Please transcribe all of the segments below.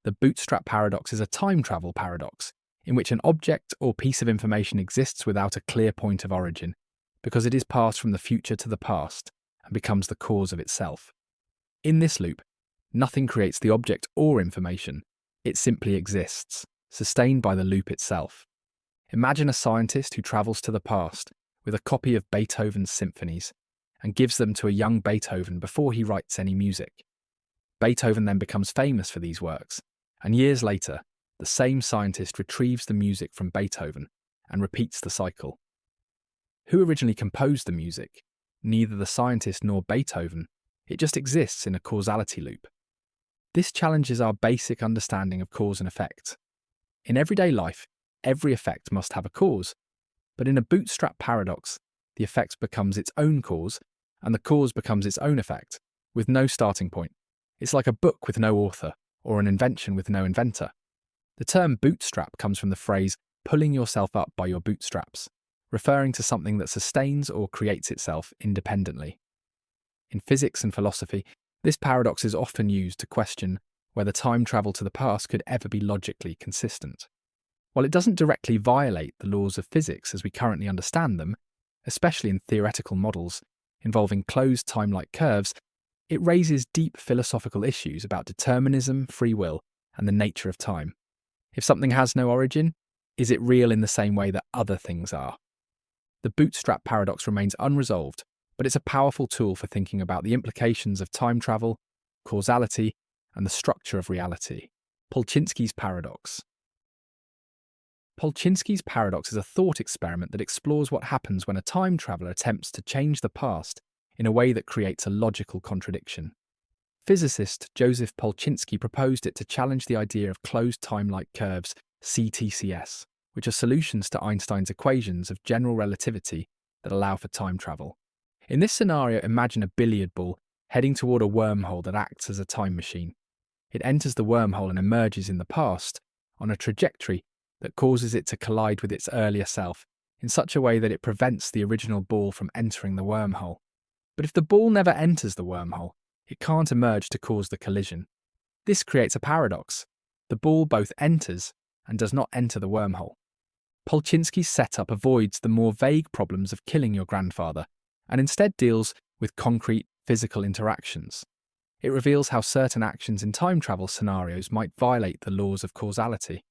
The Bootstrap Paradox is a time travel paradox, in which an object or piece of information exists without a clear point of origin, because it is passed from the future to the past and becomes the cause of itself. In this loop, nothing creates the object or information, it simply exists, sustained by the loop itself. Imagine a scientist who travels to the past with a copy of Beethoven's symphonies and gives them to a young Beethoven before he writes any music. Beethoven then becomes famous for these works, and years later, the same scientist retrieves the music from Beethoven and repeats the cycle. Who originally composed the music? Neither the scientist nor Beethoven. It just exists in a causality loop. This challenges our basic understanding of cause and effect. In everyday life, every effect must have a cause, but in a bootstrap paradox, the effect becomes its own cause, and the cause becomes its own effect, with no starting point. It's like a book with no author, or an invention with no inventor. The term bootstrap comes from the phrase pulling yourself up by your bootstraps, referring to something that sustains or creates itself independently. In physics and philosophy, this paradox is often used to question whether time travel to the past could ever be logically consistent. While it doesn't directly violate the laws of physics as we currently understand them, especially in theoretical models involving closed time-like curves, it raises deep philosophical issues about determinism, free will, and the nature of time. If something has no origin, is it real in the same way that other things are? The bootstrap paradox remains unresolved, but it's a powerful tool for thinking about the implications of time travel, causality, and the structure of reality. Polchinski's paradox. Polchinski's paradox is a thought experiment that explores what happens when a time traveller attempts to change the past in a way that creates a logical contradiction. Physicist Joseph Polchinski proposed it to challenge the idea of closed time-like curves, CTCS, which are solutions to Einstein's equations of general relativity that allow for time travel. In this scenario, imagine a billiard ball heading toward a wormhole that acts as a time machine. It enters the wormhole and emerges in the past on a trajectory that causes it to collide with its earlier self in such a way that it prevents the original ball from entering the wormhole. But if the ball never enters the wormhole, it can't emerge to cause the collision. This creates a paradox. The ball both enters and does not enter the wormhole. Polchinski's setup avoids the more vague problems of killing your grandfather and instead deals with concrete physical interactions. It reveals how certain actions in time travel scenarios might violate the laws of causality.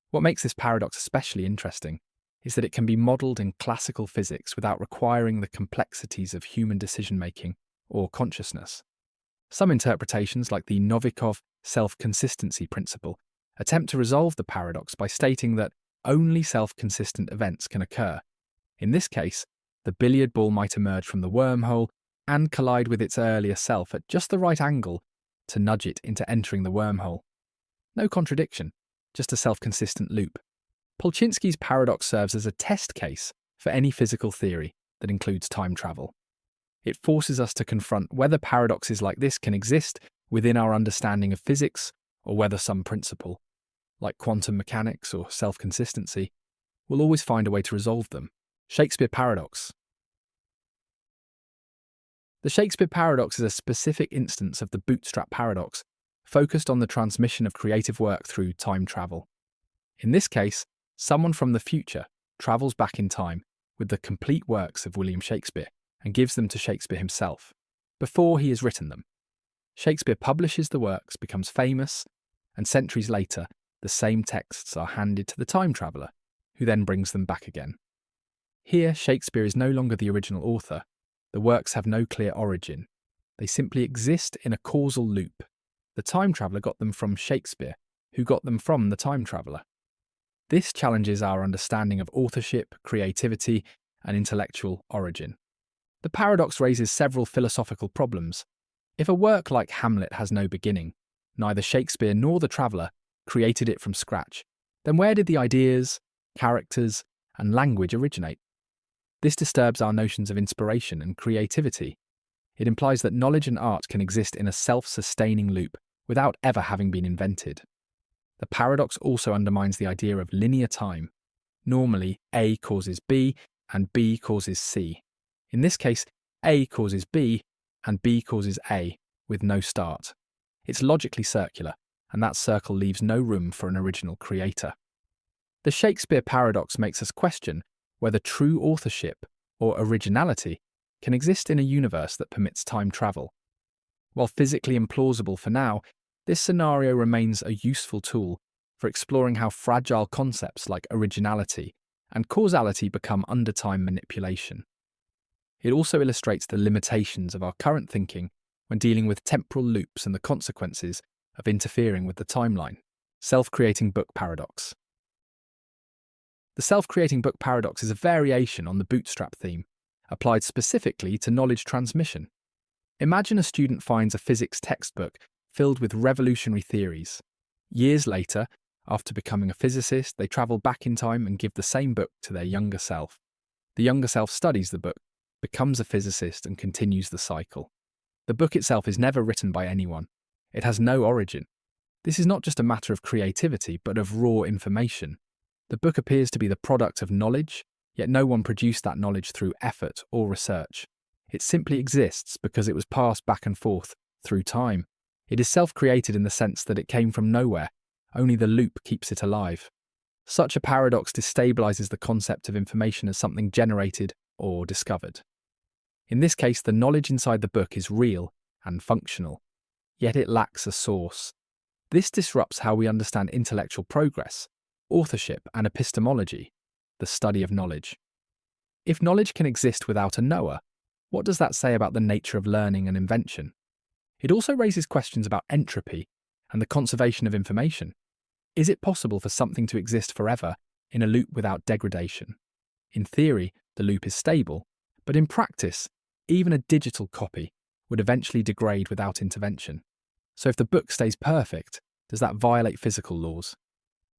What makes this paradox especially interesting is that it can be modelled in classical physics without requiring the complexities of human decision-making or consciousness. Some interpretations, like the Novikov self-consistency principle, attempt to resolve the paradox by stating that only self-consistent events can occur. In this case, the billiard ball might emerge from the wormhole and collide with its earlier self at just the right angle to nudge it into entering the wormhole. No contradiction, just a self-consistent loop. Polchinski's paradox serves as a test case for any physical theory that includes time travel. It forces us to confront whether paradoxes like this can exist within our understanding of physics, or whether some principle, like quantum mechanics or self-consistency, will always find a way to resolve them. Shakespeare Paradox. The Shakespeare Paradox is a specific instance of the Bootstrap Paradox, focused on the transmission of creative work through time travel. In this case, someone from the future travels back in time with the complete works of William Shakespeare and gives them to Shakespeare himself, before he has written them. Shakespeare publishes the works, becomes famous, and centuries later, the same texts are handed to the time traveller, who then brings them back again. Here, Shakespeare is no longer the original author. The works have no clear origin. They simply exist in a causal loop. The time traveller got them from Shakespeare, who got them from the time traveller. This challenges our understanding of authorship, creativity, and intellectual origin. The paradox raises several philosophical problems. If a work like Hamlet has no beginning, neither Shakespeare nor the traveller created it from scratch, then where did the ideas, characters, and language originate? This disturbs our notions of inspiration and creativity. It implies that knowledge and art can exist in a self-sustaining loop without ever having been invented. The paradox also undermines the idea of linear time. Normally, A causes B and B causes C. In this case, A causes B and B causes A, with no start. It's logically circular, and that circle leaves no room for an original creator. The Shakespeare Paradox makes us question whether true authorship or originality can exist in a universe that permits time travel. While physically implausible for now, this scenario remains a useful tool for exploring how fragile concepts like originality and causality become under-time manipulation. It also illustrates the limitations of our current thinking when dealing with temporal loops and the consequences of interfering with the timeline. Self-creating book paradox. The self-creating book paradox is a variation on the Bootstrap theme, applied specifically to knowledge transmission. Imagine a student finds a physics textbook filled with revolutionary theories. Years later, after becoming a physicist, they travel back in time and give the same book to their younger self. The younger self studies the book, becomes a physicist, and continues the cycle. The book itself is never written by anyone. It has no origin. This is not just a matter of creativity, but of raw information. The book appears to be the product of knowledge, yet no one produced that knowledge through effort or research. It simply exists because it was passed back and forth through time. It is self-created in the sense that it came from nowhere. Only the loop keeps it alive. Such a paradox destabilizes the concept of information as something generated or discovered. In this case, the knowledge inside the book is real and functional, yet it lacks a source. This disrupts how we understand intellectual progress, authorship, and epistemology, the study of knowledge. If knowledge can exist without a knower, what does that say about the nature of learning and invention? It also raises questions about entropy and the conservation of information. Is it possible for something to exist forever in a loop without degradation? In theory, the loop is stable, but in practice, even a digital copy would eventually degrade without intervention. So if the book stays perfect, does that violate physical laws?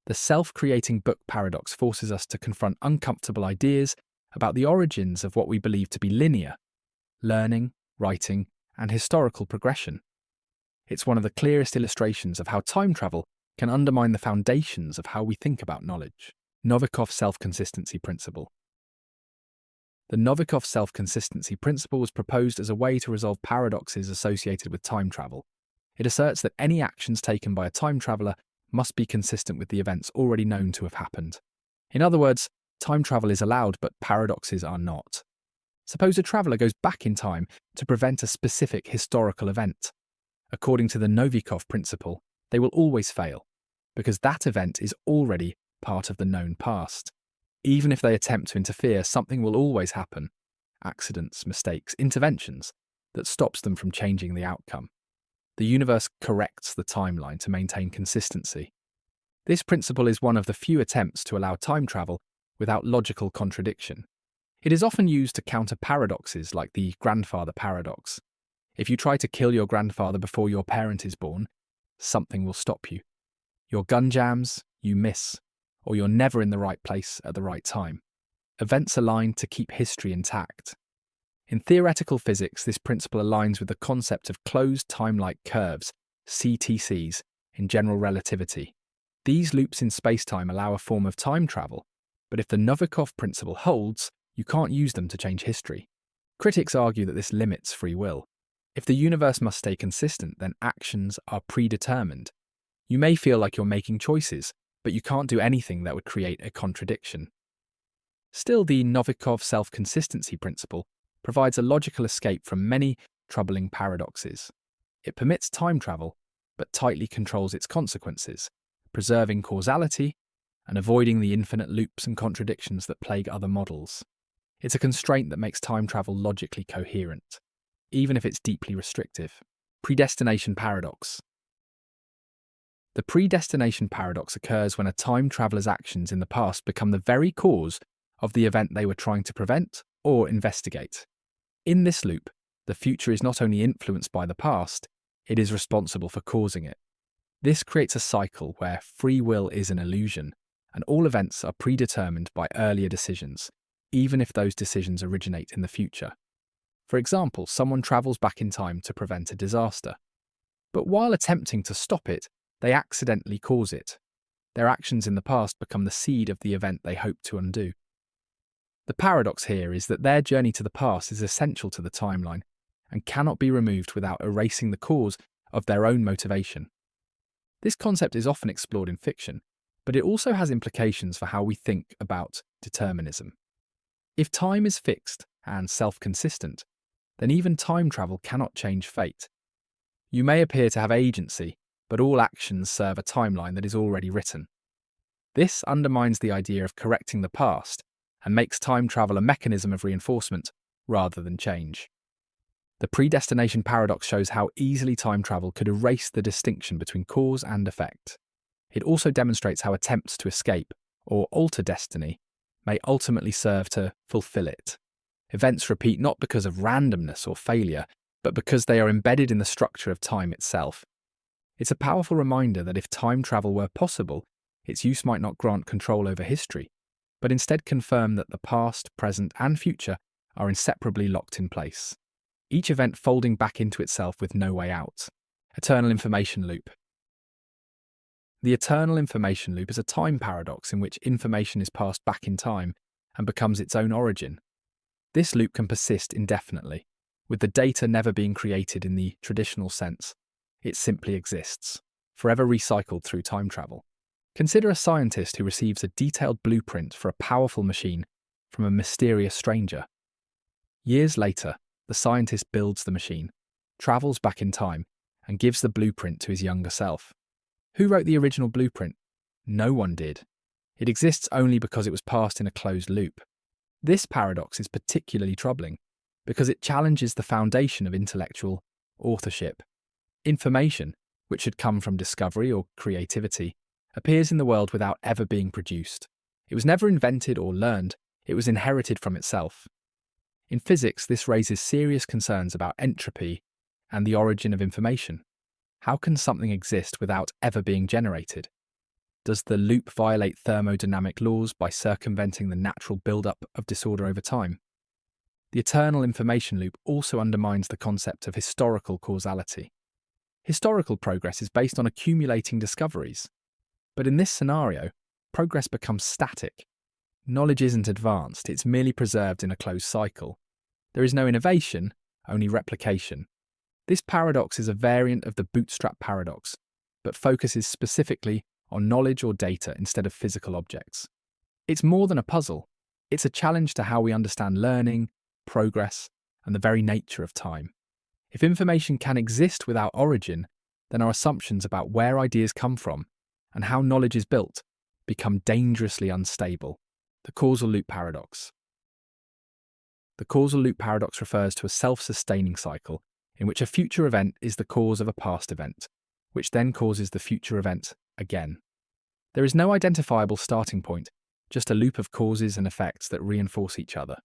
The self-creating book paradox forces us to confront uncomfortable ideas about the origins of what we believe to be linear: learning, writing, and historical progression. It's one of the clearest illustrations of how time travel can undermine the foundations of how we think about knowledge. Novikov self-consistency principle. The Novikov self-consistency principle was proposed as a way to resolve paradoxes associated with time travel. It asserts that any actions taken by a time traveler must be consistent with the events already known to have happened. In other words, time travel is allowed, but paradoxes are not. Suppose a traveler goes back in time to prevent a specific historical event. According to the Novikov principle, they will always fail, because that event is already part of the known past. Even if they attempt to interfere, something will always happen: accidents, mistakes, interventions that stops them from changing the outcome. The universe corrects the timeline to maintain consistency. This principle is one of the few attempts to allow time travel without logical contradiction. It is often used to counter paradoxes like the grandfather paradox. If you try to kill your grandfather before your parent is born, something will stop you. Your gun jams, you miss, or you're never in the right place at the right time. Events align to keep history intact. In theoretical physics, this principle aligns with the concept of closed time-like curves, CTCs, in general relativity. These loops in spacetime allow a form of time travel, but if the Novikov principle holds, you can't use them to change history. Critics argue that this limits free will. If the universe must stay consistent, then actions are predetermined. You may feel like you're making choices, but you can't do anything that would create a contradiction. Still, the Novikov self-consistency principle provides a logical escape from many troubling paradoxes. It permits time travel, but tightly controls its consequences, preserving causality and avoiding the infinite loops and contradictions that plague other models. It's a constraint that makes time travel logically coherent, even if it's deeply restrictive. Predestination Paradox. The predestination paradox occurs when a time traveler's actions in the past become the very cause of the event they were trying to prevent or investigate. In this loop, the future is not only influenced by the past, it is responsible for causing it. This creates a cycle where free will is an illusion, and all events are predetermined by earlier decisions, even if those decisions originate in the future. For example, someone travels back in time to prevent a disaster. But while attempting to stop it, they accidentally cause it. Their actions in the past become the seed of the event they hope to undo. The paradox here is that their journey to the past is essential to the timeline and cannot be removed without erasing the cause of their own motivation. This concept is often explored in fiction, but it also has implications for how we think about determinism. If time is fixed and self-consistent, then even time travel cannot change fate. You may appear to have agency, but all actions serve a timeline that is already written. This undermines the idea of correcting the past and makes time travel a mechanism of reinforcement rather than change. The Predestination Paradox shows how easily time travel could erase the distinction between cause and effect. It also demonstrates how attempts to escape or alter destiny may ultimately serve to fulfill it. Events repeat not because of randomness or failure, but because they are embedded in the structure of time itself. It's a powerful reminder that if time travel were possible, its use might not grant control over history, but instead confirm that the past, present, and future are inseparably locked in place, each event folding back into itself with no way out. Eternal information loop. The eternal information loop is a time paradox in which information is passed back in time and becomes its own origin. This loop can persist indefinitely, with the data never being created in the traditional sense. It simply exists, forever recycled through time travel. Consider a scientist who receives a detailed blueprint for a powerful machine from a mysterious stranger. Years later, the scientist builds the machine, travels back in time, and gives the blueprint to his younger self. Who wrote the original blueprint? No one did. It exists only because it was passed in a closed loop. This paradox is particularly troubling because it challenges the foundation of intellectual authorship. Information, which should come from discovery or creativity, appears in the world without ever being produced. It was never invented or learned, it was inherited from itself. In physics, this raises serious concerns about entropy and the origin of information. How can something exist without ever being generated? Does the loop violate thermodynamic laws by circumventing the natural build-up of disorder over time? The eternal information loop also undermines the concept of historical causality. Historical progress is based on accumulating discoveries. But in this scenario, progress becomes static. Knowledge isn't advanced, it's merely preserved in a closed cycle. There is no innovation, only replication. This paradox is a variant of the Bootstrap Paradox, but focuses specifically on knowledge or data instead of physical objects. It's more than a puzzle. It's a challenge to how we understand learning, progress, and the very nature of time. If information can exist without origin, then our assumptions about where ideas come from and how knowledge is built become dangerously unstable. The Causal Loop Paradox. The Causal Loop Paradox refers to a self-sustaining cycle in which a future event is the cause of a past event, which then causes the future event again. There is no identifiable starting point, just a loop of causes and effects that reinforce each other.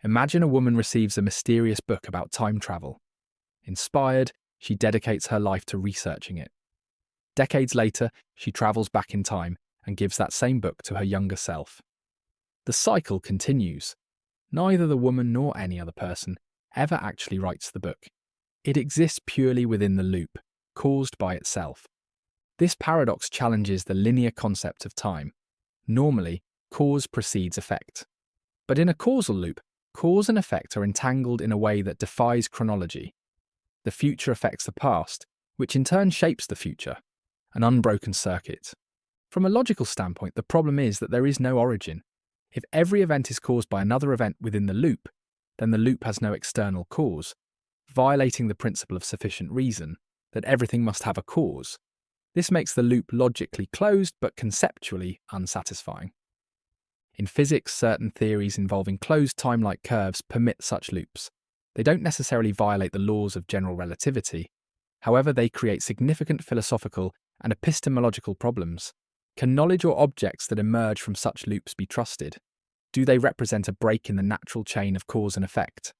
Imagine a woman receives a mysterious book about time travel. Inspired, she dedicates her life to researching it. Decades later, she travels back in time and gives that same book to her younger self. The cycle continues. Neither the woman nor any other person ever actually writes the book. It exists purely within the loop, caused by itself. This paradox challenges the linear concept of time. Normally, cause precedes effect. But in a causal loop, cause and effect are entangled in a way that defies chronology. The future affects the past, which in turn shapes the future, an unbroken circuit. From a logical standpoint, the problem is that there is no origin. If every event is caused by another event within the loop, then the loop has no external cause, violating the principle of sufficient reason, that everything must have a cause. This makes the loop logically closed but conceptually unsatisfying. In physics, certain theories involving closed timelike curves permit such loops. They don't necessarily violate the laws of general relativity. However, they create significant philosophical and epistemological problems. Can knowledge or objects that emerge from such loops be trusted? Do they represent a break in the natural chain of cause and effect?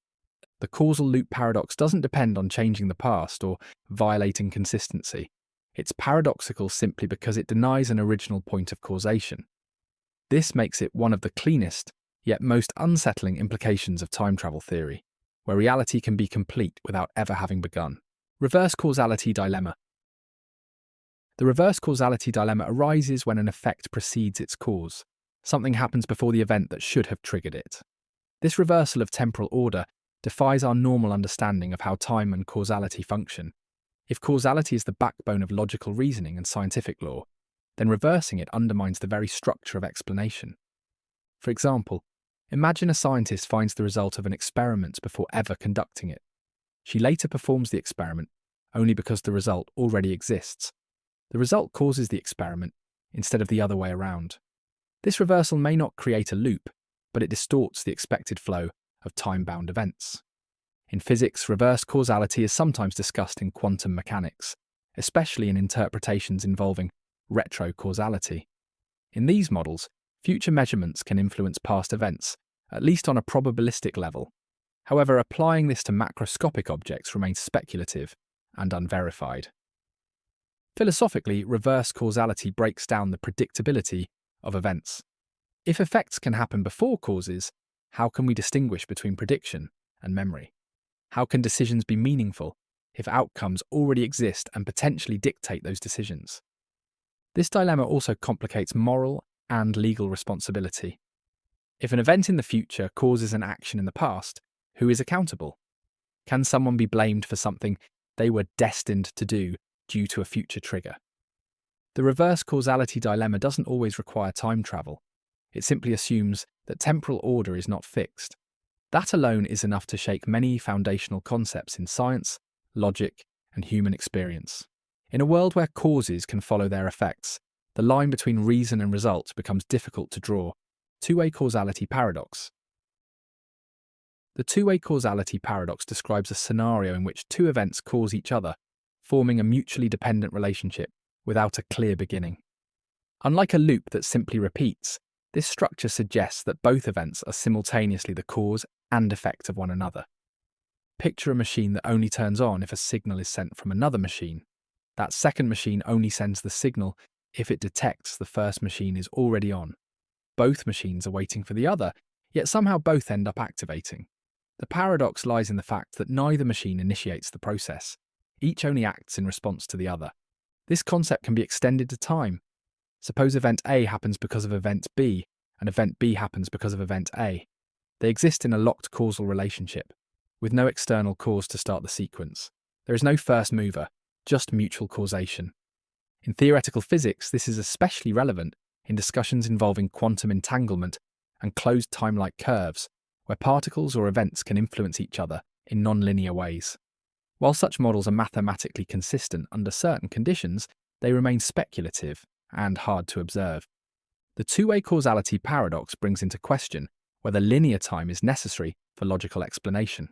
The causal loop paradox doesn't depend on changing the past or violating consistency. It's paradoxical simply because it denies an original point of causation. This makes it one of the cleanest, yet most unsettling implications of time travel theory, where reality can be complete without ever having begun. Reverse causality dilemma. The reverse causality dilemma arises when an effect precedes its cause. Something happens before the event that should have triggered it. This reversal of temporal order defies our normal understanding of how time and causality function. If causality is the backbone of logical reasoning and scientific law, then reversing it undermines the very structure of explanation. For example, imagine a scientist finds the result of an experiment before ever conducting it. She later performs the experiment only because the result already exists. The result causes the experiment instead of the other way around. This reversal may not create a loop, but it distorts the expected flow of time-bound events. In physics, reverse causality is sometimes discussed in quantum mechanics, especially in interpretations involving retrocausality. In these models, future measurements can influence past events, at least on a probabilistic level. However, applying this to macroscopic objects remains speculative and unverified. Philosophically, reverse causality breaks down the predictability of events. If effects can happen before causes, how can we distinguish between prediction and memory? How can decisions be meaningful if outcomes already exist and potentially dictate those decisions? This dilemma also complicates moral and legal responsibility. If an event in the future causes an action in the past, who is accountable? Can someone be blamed for something they were destined to do due to a future trigger? The reverse causality dilemma doesn't always require time travel. It simply assumes that temporal order is not fixed. That alone is enough to shake many foundational concepts in science, logic, and human experience. In a world where causes can follow their effects, the line between reason and result becomes difficult to draw. Two-way causality paradox. The two-way causality paradox describes a scenario in which two events cause each other, forming a mutually dependent relationship without a clear beginning. Unlike a loop that simply repeats, this structure suggests that both events are simultaneously the cause and effect of one another. Picture a machine that only turns on if a signal is sent from another machine. That second machine only sends the signal if it detects the first machine is already on. Both machines are waiting for the other, yet somehow both end up activating. The paradox lies in the fact that neither machine initiates the process. Each only acts in response to the other. This concept can be extended to time. Suppose event A happens because of event B, and event B happens because of event A. They exist in a locked causal relationship, with no external cause to start the sequence. There is no first mover, just mutual causation. In theoretical physics, this is especially relevant in discussions involving quantum entanglement and closed time-like curves, where particles or events can influence each other in non-linear ways. While such models are mathematically consistent under certain conditions, they remain speculative and hard to observe. The two-way causality paradox brings into question whether linear time is necessary for logical explanation.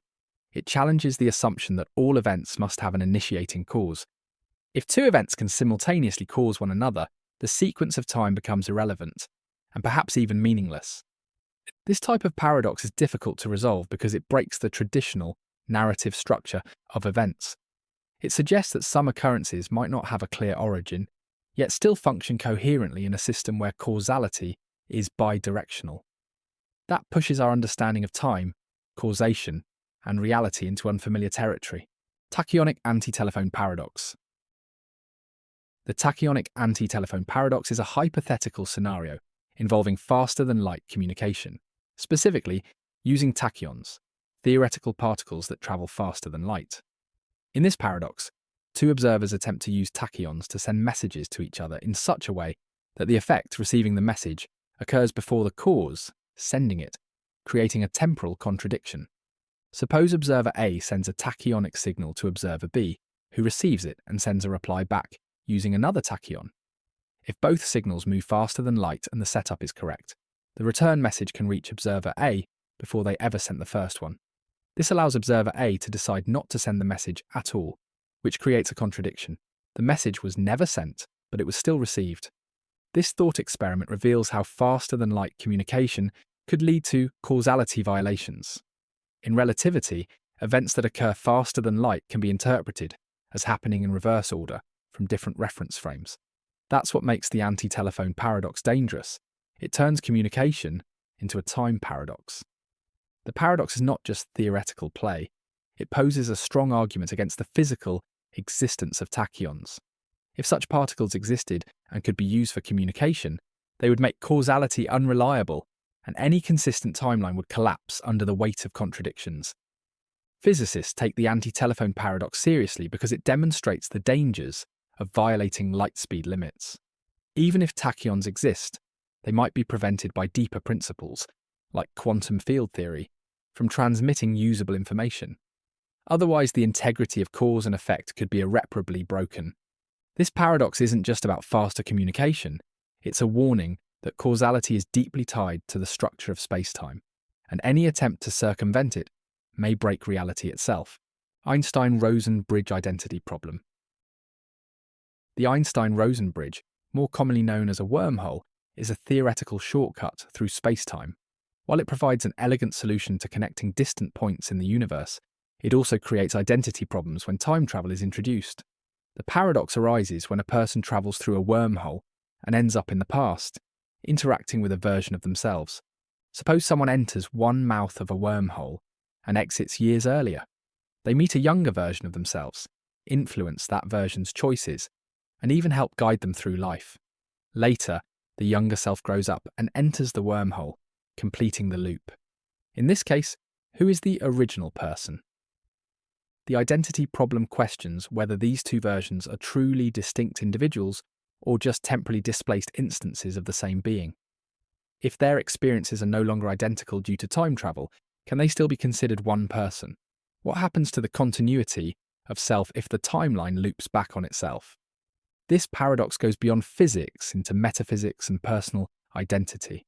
It challenges the assumption that all events must have an initiating cause. If two events can simultaneously cause one another, the sequence of time becomes irrelevant, and perhaps even meaningless. This type of paradox is difficult to resolve because it breaks the traditional narrative structure of events. It suggests that some occurrences might not have a clear origin, yet still function coherently in a system where causality is bidirectional. That pushes our understanding of time, causation, and reality into unfamiliar territory. Tachyonic Antitelephone Paradox. The tachyonic antitelephone paradox is a hypothetical scenario involving faster-than-light communication, specifically using tachyons, theoretical particles that travel faster than light. In this paradox, two observers attempt to use tachyons to send messages to each other in such a way that the effect, receiving the message, occurs before the cause, sending it, creating a temporal contradiction. Suppose observer A sends a tachyonic signal to observer B, who receives it and sends a reply back using another tachyon. If both signals move faster than light and the setup is correct, the return message can reach observer A before they ever sent the first one. This allows observer A to decide not to send the message at all, which creates a contradiction. The message was never sent, but it was still received. This thought experiment reveals how faster-than-light communication could lead to causality violations. In relativity, events that occur faster than light can be interpreted as happening in reverse order from different reference frames. That's what makes the anti-telephone paradox dangerous. It turns communication into a time paradox. The paradox is not just theoretical play. It poses a strong argument against the physical existence of tachyons. If such particles existed and could be used for communication, they would make causality unreliable, and any consistent timeline would collapse under the weight of contradictions. Physicists take the Anti-Telephone paradox seriously because it demonstrates the dangers of violating light speed limits. Even if tachyons exist, they might be prevented by deeper principles, like quantum field theory, from transmitting usable information. Otherwise, the integrity of cause and effect could be irreparably broken. This paradox isn't just about faster communication, it's a warning that causality is deeply tied to the structure of spacetime, and any attempt to circumvent it may break reality itself. Einstein-Rosen bridge identity problem. The Einstein-Rosen bridge, more commonly known as a wormhole, is a theoretical shortcut through spacetime. While it provides an elegant solution to connecting distant points in the universe, it also creates identity problems when time travel is introduced. The paradox arises when a person travels through a wormhole and ends up in the past, interacting with a version of themselves. Suppose someone enters one mouth of a wormhole and exits years earlier. They meet a younger version of themselves, influence that version's choices, and even help guide them through life. Later, the younger self grows up and enters the wormhole, completing the loop. In this case, who is the original person? The identity problem questions whether these two versions are truly distinct individuals or just temporally displaced instances of the same being. If their experiences are no longer identical due to time travel, can they still be considered one person? What happens to the continuity of self if the timeline loops back on itself? This paradox goes beyond physics into metaphysics and personal identity.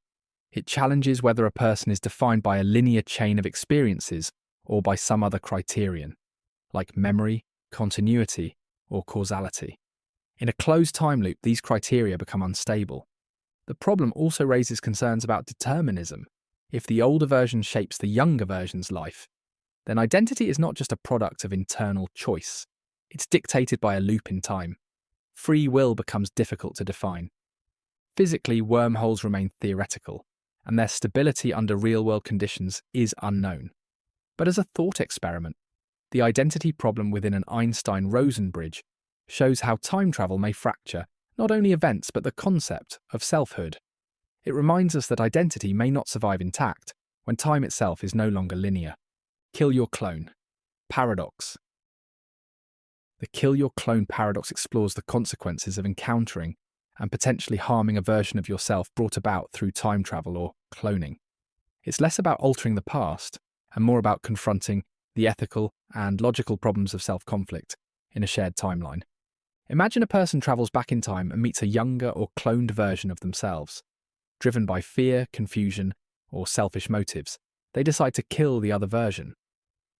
It challenges whether a person is defined by a linear chain of experiences or by some other criterion, like memory, continuity, or causality. In a closed time loop, these criteria become unstable. The problem also raises concerns about determinism. If the older version shapes the younger version's life, then identity is not just a product of internal choice. It's dictated by a loop in time. Free will becomes difficult to define. Physically, wormholes remain theoretical, and their stability under real-world conditions is unknown. But as a thought experiment, the identity problem within an Einstein-Rosen bridge shows how time travel may fracture not only events but the concept of selfhood. It reminds us that identity may not survive intact when time itself is no longer linear. Kill your clone. Paradox. The kill your clone paradox explores the consequences of encountering and potentially harming a version of yourself brought about through time travel or cloning. It's less about altering the past and more about confronting the ethical and logical problems of self-conflict in a shared timeline. Imagine a person travels back in time and meets a younger or cloned version of themselves. Driven by fear, confusion, or selfish motives, they decide to kill the other version.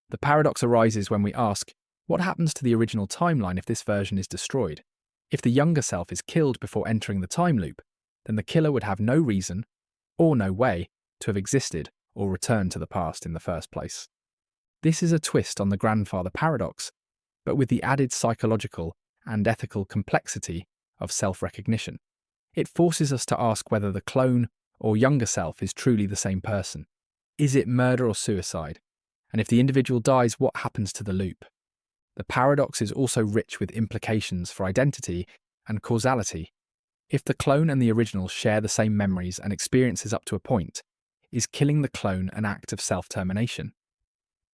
The paradox arises when we ask, what happens to the original timeline if this version is destroyed? If the younger self is killed before entering the time loop, then the killer would have no reason, or no way, to have existed or returned to the past in the first place. This is a twist on the grandfather paradox, but with the added psychological and ethical complexity of self-recognition. It forces us to ask whether the clone or younger self is truly the same person. Is it murder or suicide? And if the individual dies, what happens to the loop? The paradox is also rich with implications for identity and causality. If the clone and the original share the same memories and experiences up to a point, is killing the clone an act of self-termination?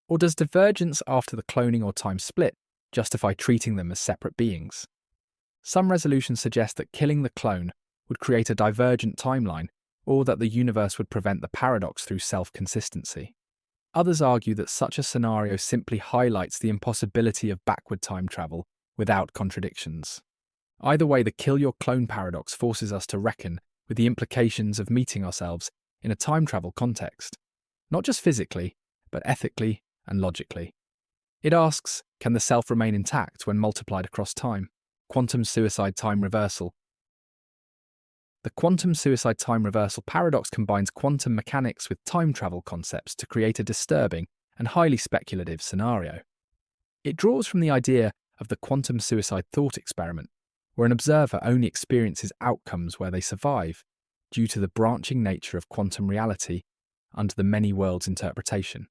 Or does divergence after the cloning or time split justify treating them as separate beings? Some resolutions suggest that killing the clone would create a divergent timeline, or that the universe would prevent the paradox through self-consistency. Others argue that such a scenario simply highlights the impossibility of backward time travel without contradictions. Either way, the kill your clone paradox forces us to reckon with the implications of meeting ourselves in a time travel context, not just physically, but ethically and logically. It asks, can the self remain intact when multiplied across time? Quantum suicide time reversal. The quantum suicide time reversal paradox combines quantum mechanics with time travel concepts to create a disturbing and highly speculative scenario. It draws from the idea of the quantum suicide thought experiment, where an observer only experiences outcomes where they survive, due to the branching nature of quantum reality under the many worlds interpretation.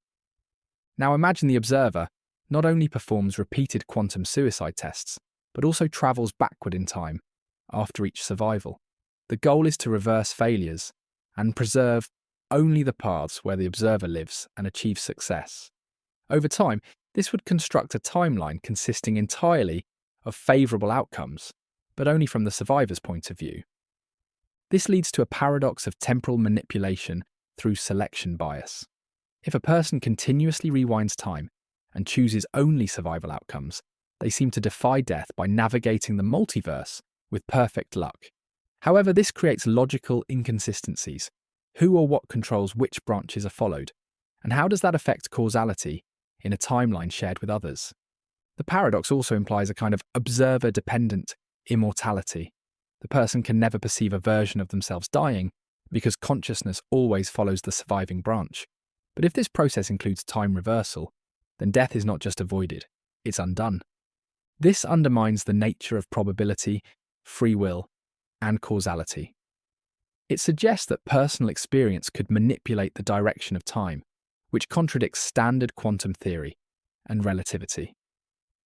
Now imagine the observer not only performs repeated quantum suicide tests, but also travels backward in time after each survival. The goal is to reverse failures and preserve only the paths where the observer lives and achieves success. Over time, this would construct a timeline consisting entirely of favourable outcomes, but only from the survivor's point of view. This leads to a paradox of temporal manipulation through selection bias. If a person continuously rewinds time and chooses only survival outcomes, they seem to defy death by navigating the multiverse with perfect luck. However, this creates logical inconsistencies. Who or what controls which branches are followed? And how does that affect causality in a timeline shared with others? The paradox also implies a kind of observer-dependent immortality. The person can never perceive a version of themselves dying because consciousness always follows the surviving branch. But if this process includes time reversal, then death is not just avoided, it's undone. This undermines the nature of probability, free will, and causality. It suggests that personal experience could manipulate the direction of time, which contradicts standard quantum theory and relativity.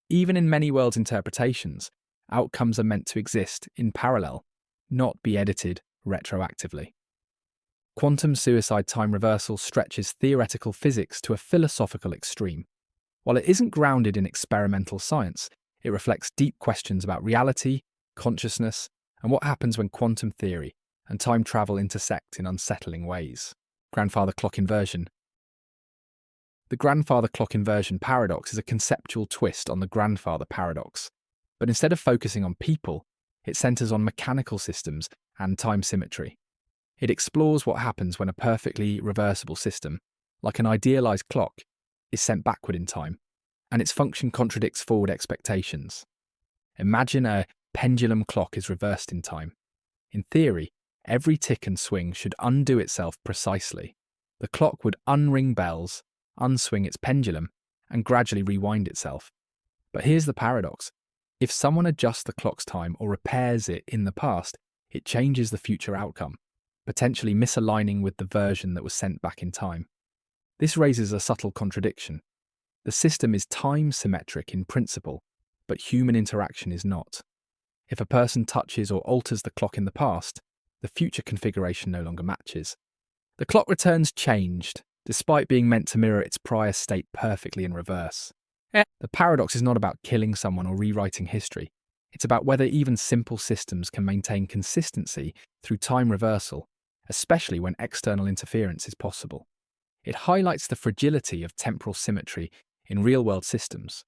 Even in many worlds interpretations, outcomes are meant to exist in parallel, not be edited retroactively. Quantum suicide time reversal stretches theoretical physics to a philosophical extreme. While it isn't grounded in experimental science, it reflects deep questions about reality, consciousness, and what happens when quantum theory and time travel intersect in unsettling ways. Grandfather clock inversion. The grandfather clock inversion paradox is a conceptual twist on the grandfather paradox, but instead of focusing on people, it centers on mechanical systems and time symmetry. It explores what happens when a perfectly reversible system, like an idealized clock, is sent backward in time, and its function contradicts forward expectations. Imagine a pendulum clock is reversed in time. In theory, every tick and swing should undo itself precisely. The clock would unring bells, unswing its pendulum, and gradually rewind itself. But here's the paradox. If someone adjusts the clock's time or repairs it in the past, it changes the future outcome, potentially misaligning with the version that was sent back in time. This raises a subtle contradiction. The system is time symmetric in principle, but human interaction is not. If a person touches or alters the clock in the past, the future configuration no longer matches. The clock returns changed, despite being meant to mirror its prior state perfectly in reverse. The paradox is not about killing someone or rewriting history. It's about whether even simple systems can maintain consistency through time reversal, especially when external interference is possible. It highlights the fragility of temporal symmetry in real-world systems,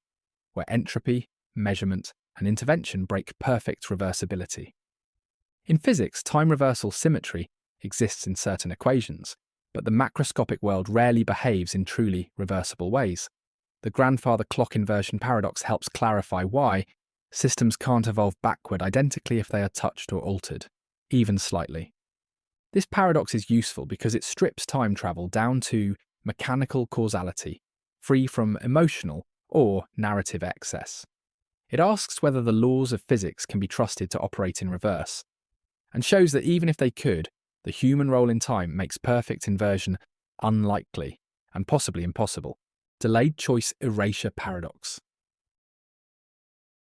where entropy, measurement, and intervention break perfect reversibility. In physics, time reversal symmetry exists in certain equations, but the macroscopic world rarely behaves in truly reversible ways. The grandfather clock inversion paradox helps clarify why systems can't evolve backward identically if they are touched or altered, even slightly. This paradox is useful because it strips time travel down to mechanical causality, free from emotional or narrative excess. It asks whether the laws of physics can be trusted to operate in reverse, and shows that even if they could, the human role in time makes perfect inversion unlikely and possibly impossible. Delayed choice erasure paradox.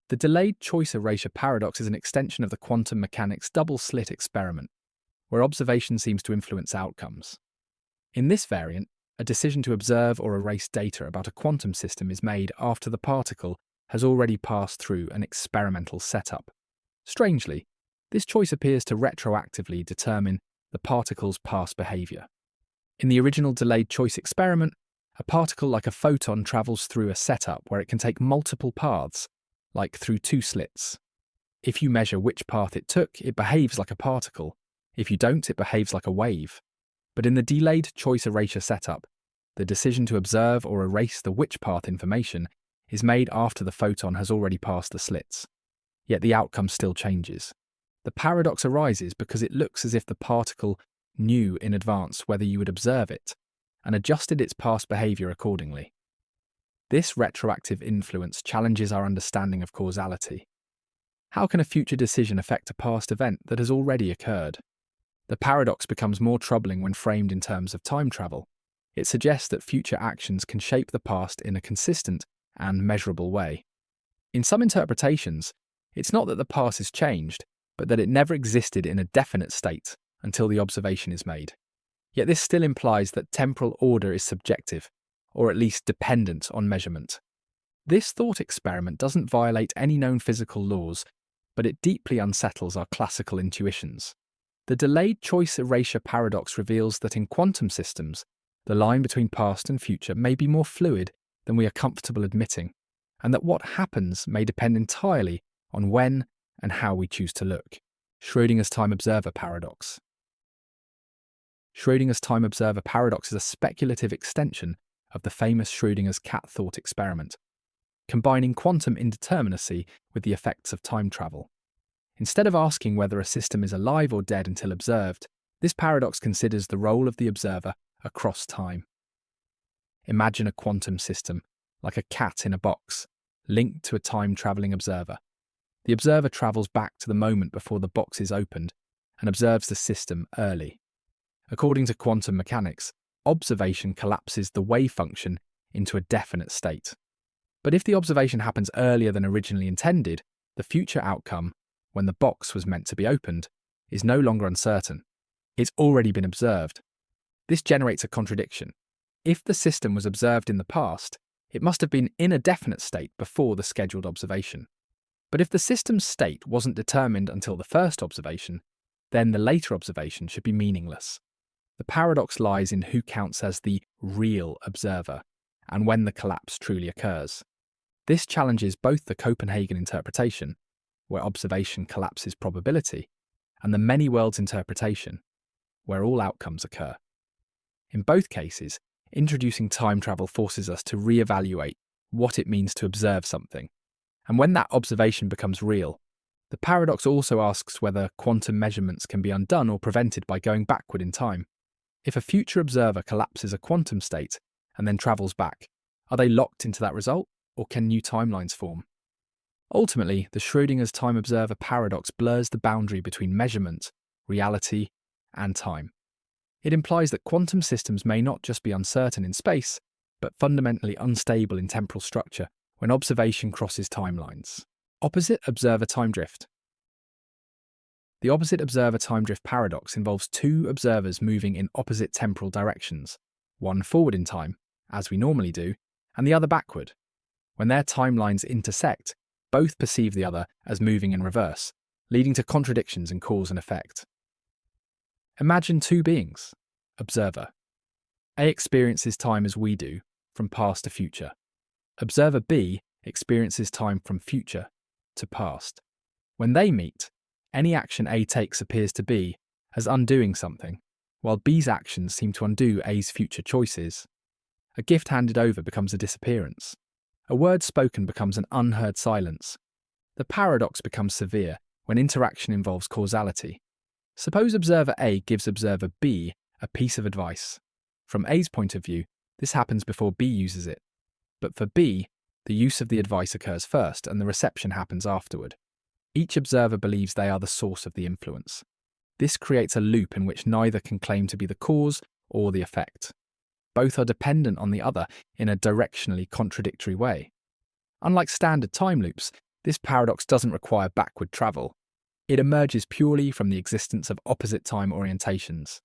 The delayed choice erasure paradox is an extension of the quantum mechanics double-slit experiment, where observation seems to influence outcomes. In this variant, a decision to observe or erase data about a quantum system is made after the particle has already passed through an experimental setup. Strangely, this choice appears to retroactively determine the particle's past behavior. In the original delayed choice experiment, a particle like a photon travels through a setup where it can take multiple paths, like through two slits. If you measure which path it took, it behaves like a particle. If you don't, it behaves like a wave. But in the delayed choice erasure setup, the decision to observe or erase the which path information is made after the photon has already passed the slits. Yet the outcome still changes. The paradox arises because it looks as if the particle knew in advance whether you would observe it, and adjusted its past behavior accordingly. This retroactive influence challenges our understanding of causality. How can a future decision affect a past event that has already occurred? The paradox becomes more troubling when framed in terms of time travel. It suggests that future actions can shape the past in a consistent and measurable way. In some interpretations, it's not that the past is changed, but that it never existed in a definite state until the observation is made. Yet this still implies that temporal order is subjective, or at least dependent on measurement. This thought experiment doesn't violate any known physical laws, but it deeply unsettles our classical intuitions. The delayed choice erasure paradox reveals that in quantum systems, the line between past and future may be more fluid than we are comfortable admitting, and that what happens may depend entirely on when and how we choose to look. Schrödinger's time observer paradox. Schrödinger's time observer paradox is a speculative extension of the famous Schrödinger's cat thought experiment, combining quantum indeterminacy with the effects of time travel. Instead of asking whether a system is alive or dead until observed, this paradox considers the role of the observer across time. Imagine a quantum system, like a cat in a box, linked to a time-travelling observer. The observer travels back to the moment before the box is opened and observes the system early. According to quantum mechanics, observation collapses the wave function into a definite state. But if the observation happens earlier than originally intended, the future outcome, when the box was meant to be opened, is no longer uncertain. It's already been observed. This generates a contradiction. If the system was observed in the past, it must have been in a definite state before the scheduled observation. But if the system's state wasn't determined until the first observation, then the later observation should be meaningless. The paradox lies in who counts as the real observer and when the collapse truly occurs. This challenges both the Copenhagen interpretation, where observation collapses probability, and the many worlds interpretation, where all outcomes occur. In both cases, introducing time travel forces us to re-evaluate what it means to observe something. And when that observation becomes real, the paradox also asks whether quantum measurements can be undone or prevented by going backward in time. If a future observer collapses a quantum state and then travels back, are they locked into that result, or can new timelines form? Ultimately, the Schrödinger's time observer paradox blurs the boundary between measurement, reality, and time. It implies that quantum systems may not just be uncertain in space, but fundamentally unstable in temporal structure when observation crosses timelines. Opposite observer time drift. The opposite observer time drift paradox involves two observers moving in opposite temporal directions, one forward in time, as we normally do, and the other backward. When their timelines intersect, both perceive the other as moving in reverse, leading to contradictions in cause and effect. Imagine two beings. Observer. A experiences time as we do, from past to future. Observer B experiences time from future to past. When they meet, any action A takes appears to B as undoing something, while B's actions seem to undo A's future choices. A gift handed over becomes a disappearance. A word spoken becomes an unheard silence. The paradox becomes severe when interaction involves causality. Suppose observer A gives observer B a piece of advice. From A's point of view, this happens before B uses it. But for B, the use of the advice occurs first and the reception happens afterward. Each observer believes they are the source of the influence. This creates a loop in which neither can claim to be the cause or the effect. Both are dependent on the other in a directionally contradictory way. Unlike standard time loops, this paradox doesn't require backward travel. It emerges purely from the existence of opposite time orientations.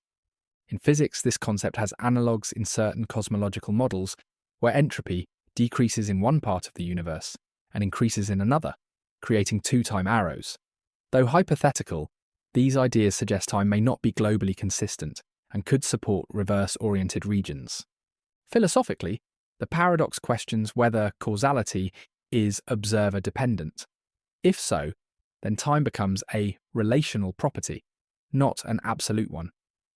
In physics, this concept has analogues in certain cosmological models where entropy decreases in one part of the universe and increases in another, creating two time arrows. Though hypothetical, these ideas suggest time may not be globally consistent and could support reverse-oriented regions. Philosophically, the paradox questions whether causality is observer-dependent. If so, then time becomes a relational property, not an absolute one.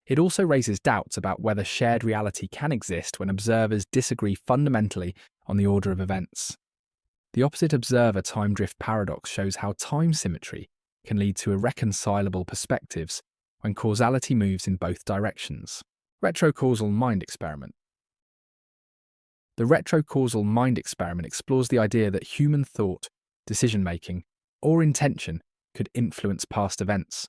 It also raises doubts about whether shared reality can exist when observers disagree fundamentally on the order of events. The opposite observer time drift paradox shows how time symmetry can lead to irreconcilable perspectives when causality moves in both directions. Retrocausal mind experiment. The retrocausal mind experiment explores the idea that human thought, decision-making, or intention could influence past events.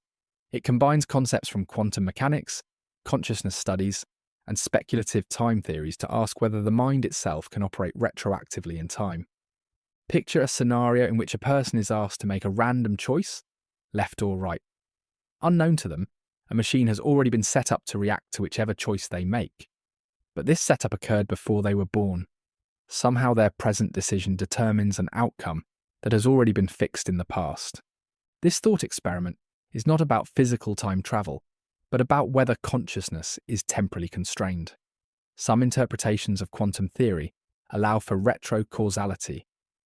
It combines concepts from quantum mechanics, consciousness studies, and speculative time theories to ask whether the mind itself can operate retroactively in time. Picture a scenario in which a person is asked to make a random choice, left or right. Unknown to them, a machine has already been set up to react to whichever choice they make. But this setup occurred before they were born. Somehow their present decision determines an outcome that has already been fixed in the past. This thought experiment is not about physical time travel, but about whether consciousness is temporally constrained. Some interpretations of quantum theory allow for retrocausality,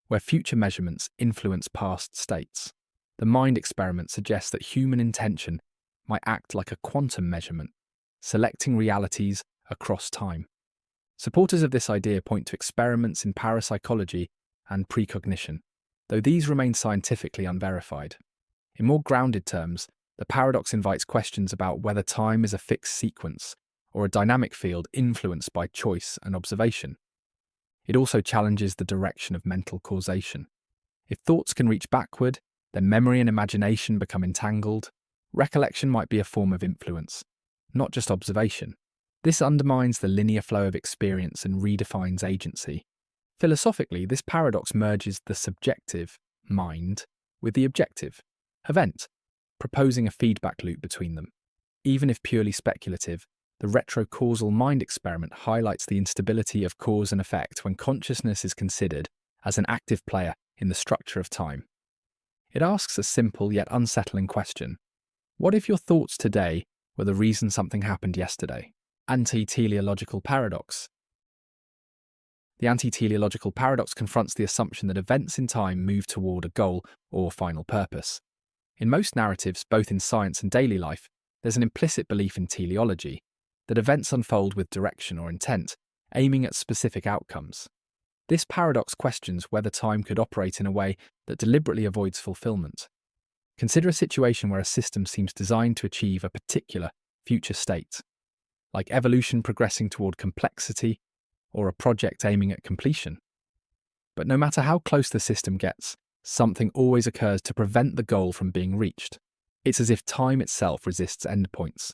where future measurements influence past states. The mind experiment suggests that human intention might act like a quantum measurement, selecting realities across time. Supporters of this idea point to experiments in parapsychology and precognition, though these remain scientifically unverified. In more grounded terms, the paradox invites questions about whether time is a fixed sequence or a dynamic field influenced by choice and observation. It also challenges the direction of mental causation. If thoughts can reach backward, then memory and imagination become entangled. Recollection might be a form of influence, not just observation. This undermines the linear flow of experience and redefines agency. Philosophically, this paradox merges the subjective, mind, with the objective, event, proposing a feedback loop between them. Even if purely speculative, the retrocausal mind experiment highlights the instability of cause and effect when consciousness is considered as an active player in the structure of time. It asks a simple yet unsettling question. What if your thoughts today were the reason something happened yesterday? Anti-Teleological Paradox. The Anti-Teleological Paradox confronts the assumption that events in time move toward a goal or final purpose. In most narratives, both in science and daily life, there's an implicit belief in teleology, that events unfold with direction or intent, aiming at specific outcomes. This paradox questions whether time could operate in a way that deliberately avoids fulfillment. Consider a situation where a system seems designed to achieve a particular future state, like evolution progressing toward complexity or a project aiming at completion. But no matter how close the system gets, something always occurs to prevent the goal from being reached. It's as if time itself resists endpoints.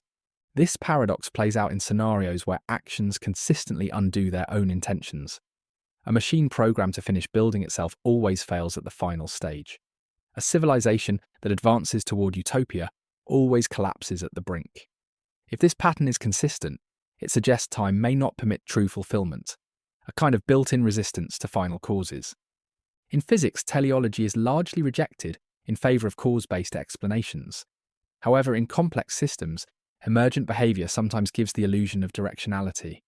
This paradox plays out in scenarios where actions consistently undo their own intentions. A machine programmed to finish building itself always fails at the final stage. A civilization that advances toward utopia always collapses at the brink. If this pattern is consistent, it suggests time may not permit true fulfillment, a kind of built-in resistance to final causes. In physics, teleology is largely rejected in favor of cause-based explanations. However, in complex systems, emergent behavior sometimes gives the illusion of directionality.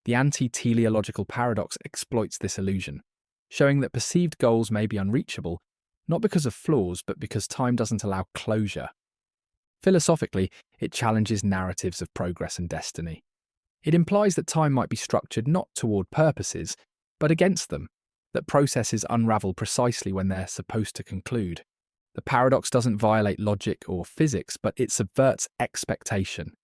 The anti-teleological paradox exploits this illusion, showing that perceived goals may be unreachable, not because of flaws, but because time doesn't allow closure. Philosophically, it challenges narratives of progress and destiny. It implies that time might be structured not toward purposes, but against them, that processes unravel precisely when they're supposed to conclude. The paradox doesn't violate logic or physics, but it subverts expectation.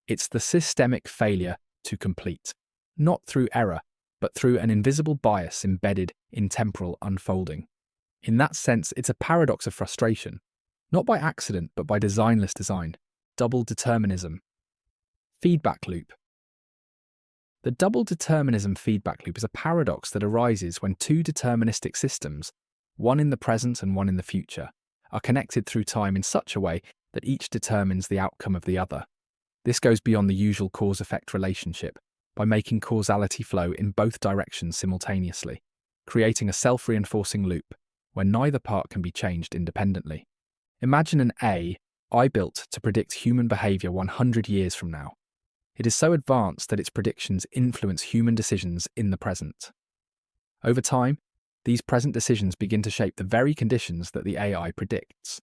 It's the systemic failure to complete, not through error, but through an invisible bias embedded in temporal unfolding. In that sense, it's a paradox of frustration, not by accident, but by designless design. Double determinism. Feedback loop. The double determinism feedback loop is a paradox that arises when two deterministic systems, one in the present and one in the future, are connected through time in such a way that each determines the outcome of the other. This goes beyond the usual cause-effect relationship by making causality flow in both directions simultaneously, creating a self-reinforcing loop where neither part can be changed independently. Imagine an AI built to predict human behavior 100 years from now. It is so advanced that its predictions influence human decisions in the present. Over time, these present decisions begin to shape the very conditions that the AI predicts.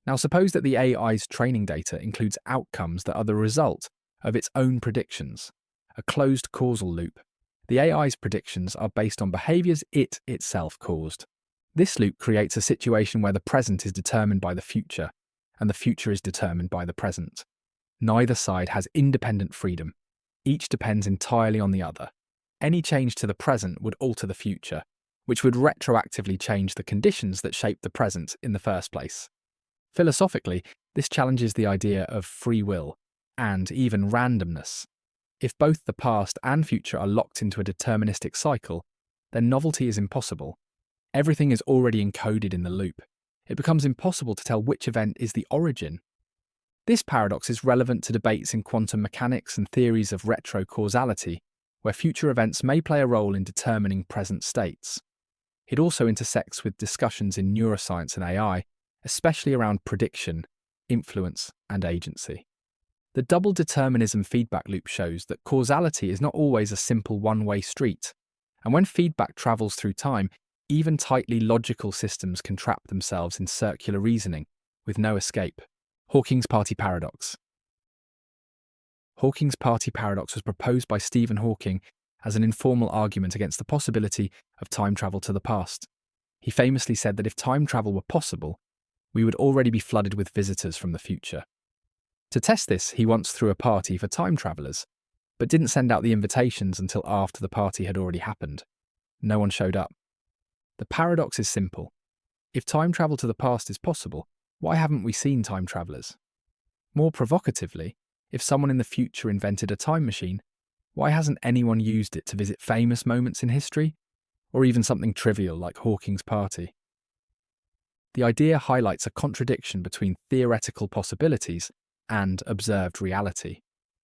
Now suppose that the AI's training data includes outcomes that are the result of its own predictions, a closed causal loop. The AI's predictions are based on behaviors it itself caused. This loop creates a situation where the present is determined by the future, and the future is determined by the present. Neither side has independent freedom. Each depends entirely on the other. Any change to the present would alter the future, which would retroactively change the conditions that shaped the present in the first place. Philosophically, this challenges the idea of free will and even randomness. If both the past and future are locked into a deterministic cycle, then novelty is impossible. Everything is already encoded in the loop. It becomes impossible to tell which event is the origin. This paradox is relevant to debates in quantum mechanics and theories of retrocausality, where future events may play a role in determining present states. It also intersects with discussions in neuroscience and AI, especially around prediction, influence, and agency. The double determinism feedback loop shows that causality is not always a simple one-way street, and when feedback travels through time, even tightly logical systems can trap themselves in circular reasoning, with no escape. Hawking's Party Paradox. Hawking's Party Paradox was proposed by Stephen Hawking as an informal argument against the possibility of time travel to the past. He famously said that if time travel were possible, we would already be flooded with visitors from the future. To test this, he once threw a party for time travelers, but didn't send out the invitations until after the party had already happened. No one showed up. The paradox is simple. If time travel to the past is possible, why haven't we seen time travelers? More provocatively, if someone in the future invented a time machine, why hasn't anyone used it to visit famous moments in history, or even something trivial like Hawking's party? The idea highlights a contradiction between theoretical possibilities and observed reality.